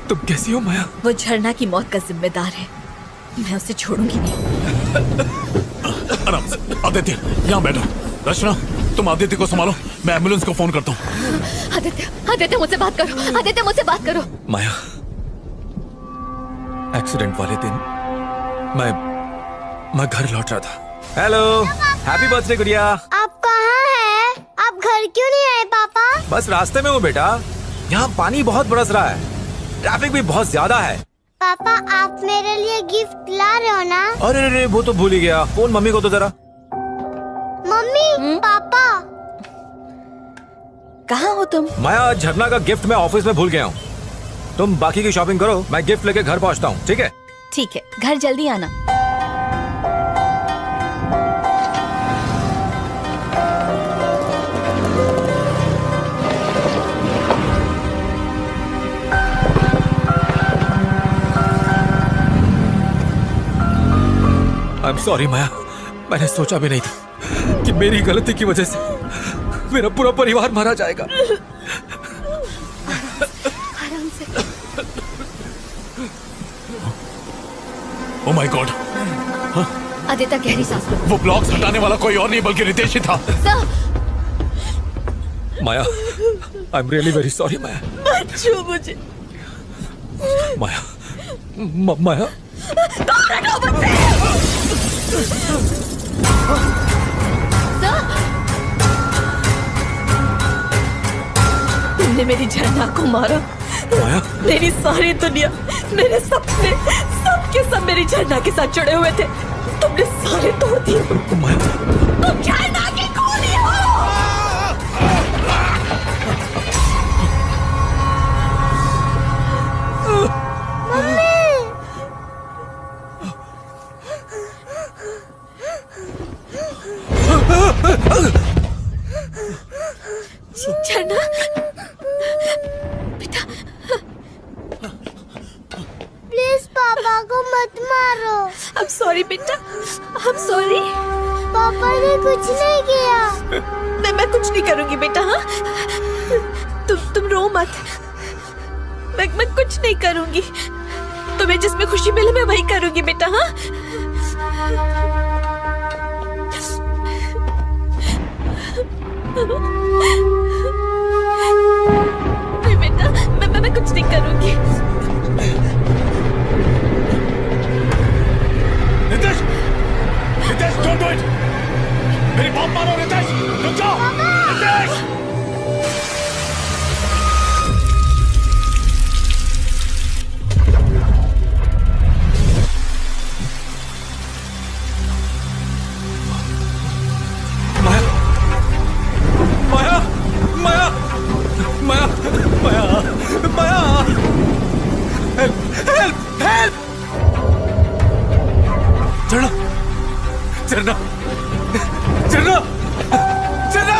तुम कैसी हो माया? वो झरना की मौत का जिम्मेदार है, मैं उसे छोड़ूंगी नहीं। आराम से। आदित्य यहाँ बैठो। रचना तुम आदित्य को संभालो, मैं एम्बुलेंस को फोन करता हूँ। आदित्य, आदित्य मुझसे बात करो। आदित्य मुझसे बात करो। माया, एक्सीडेंट वाले दिन मैं घर लौट रहा था। हेलो, हैप्पी बर्थडे गुड़िया। आप कहाँ हैं? आप घर क्यों नहीं आए पापा? बस रास्ते में हूँ बेटा, यहाँ पानी बहुत बरस रहा है, ट्रैफिक भी बहुत ज्यादा है। पापा आप मेरे लिए गिफ्ट ला रहे हो ना? अरे अरे वो तो भूल ही गया, फोन मम्मी को तो जरा। मम्मी, पापा कहाँ हो तुम? माया, झरना का गिफ्ट मैं ऑफिस में भूल गया हूँ। तुम बाकी की शॉपिंग करो, मैं गिफ्ट लेके घर पहुँचता हूँ, ठीक है? ठीक है, घर जल्दी आना। I'm sorry माया, मैंने सोचा भी नहीं था कि मेरी गलती की वजह से मेरा पूरा परिवार मारा जाएगा। आराम से। ओह माय गॉड, आदित्य गहरी सांस लो। वो ब्लॉक्स हटाने वाला कोई और नहीं बल्कि रितेश ही था। माया, I'm really very sorry माया। मत छू मुझे। माया, माया, कौन हटाओ मुझसे? तुमने मेरी झरना को मारा। मेरी सारी दुनिया, मेरे सपने, सब के सब मेरी झरना के साथ जुड़े हुए थे। तुमने सारे तोड़ दिए। तुम झरना की गोली हो। झरना बेटा, प्लीज पापा को मत मारो। I'm sorry बेटा, I'm sorry। पापा ने कुछ नहीं किया। मैं कुछ नहीं करूंगी बेटा। हाँ, तुम रो मत। मैं कुछ नहीं करूंगी। तुम्हें जिसमें खुशी मिले मैं वही करूंगी बेटा। हाँ, नहीं बेटा, मैं कुछ नहीं करूंगी। Ritesh, Ritesh, don't do it। मेरी बात मानो रितेश, रुक जाओ। रितेश, माया, माया, माया, माया, माया, हेल्प, हेल्प, हेल्प। झरना, झरना, झरना, झरना,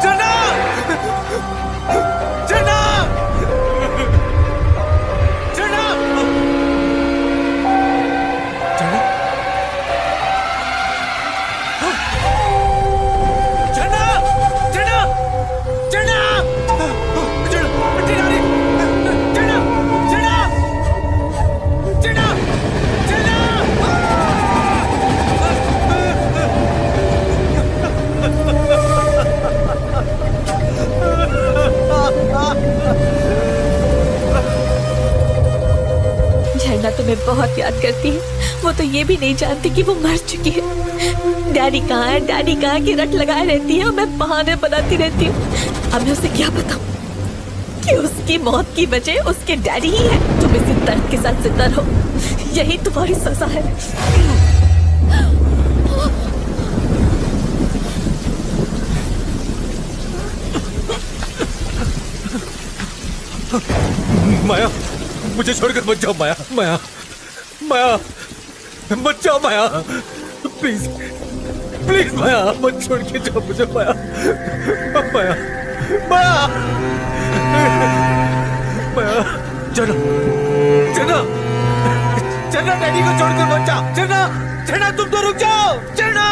झरना, झरना, झरना, झरना तुम्हें बहुत याद करती है। वो तो ये भी नहीं जानती कि वो मर चुकी है। डैडी कहाँ है, डैडी कहाँ की रट लगाए रहती है और मैं बहाने बनाती रहती हूँ। अब मैं उसे क्या बताऊँ कि उसकी मौत की वजह उसके डैडी ही है। तुम इसी दर्द के साथ जिंदा रहो, यही तुम्हारी सजा है। माया, मुझे छोड़कर मत जाओ माया, माया, माया, मत जाओ माया, प्लीज, प्लीज माया, मत छोड़ के जाओ मुझे माया, माया, माया, माया, चलो, चलो, चलो, डैडी को छोड़कर मत जाओ, चलो, चलो, तुम तो रुक जाओ, चलो।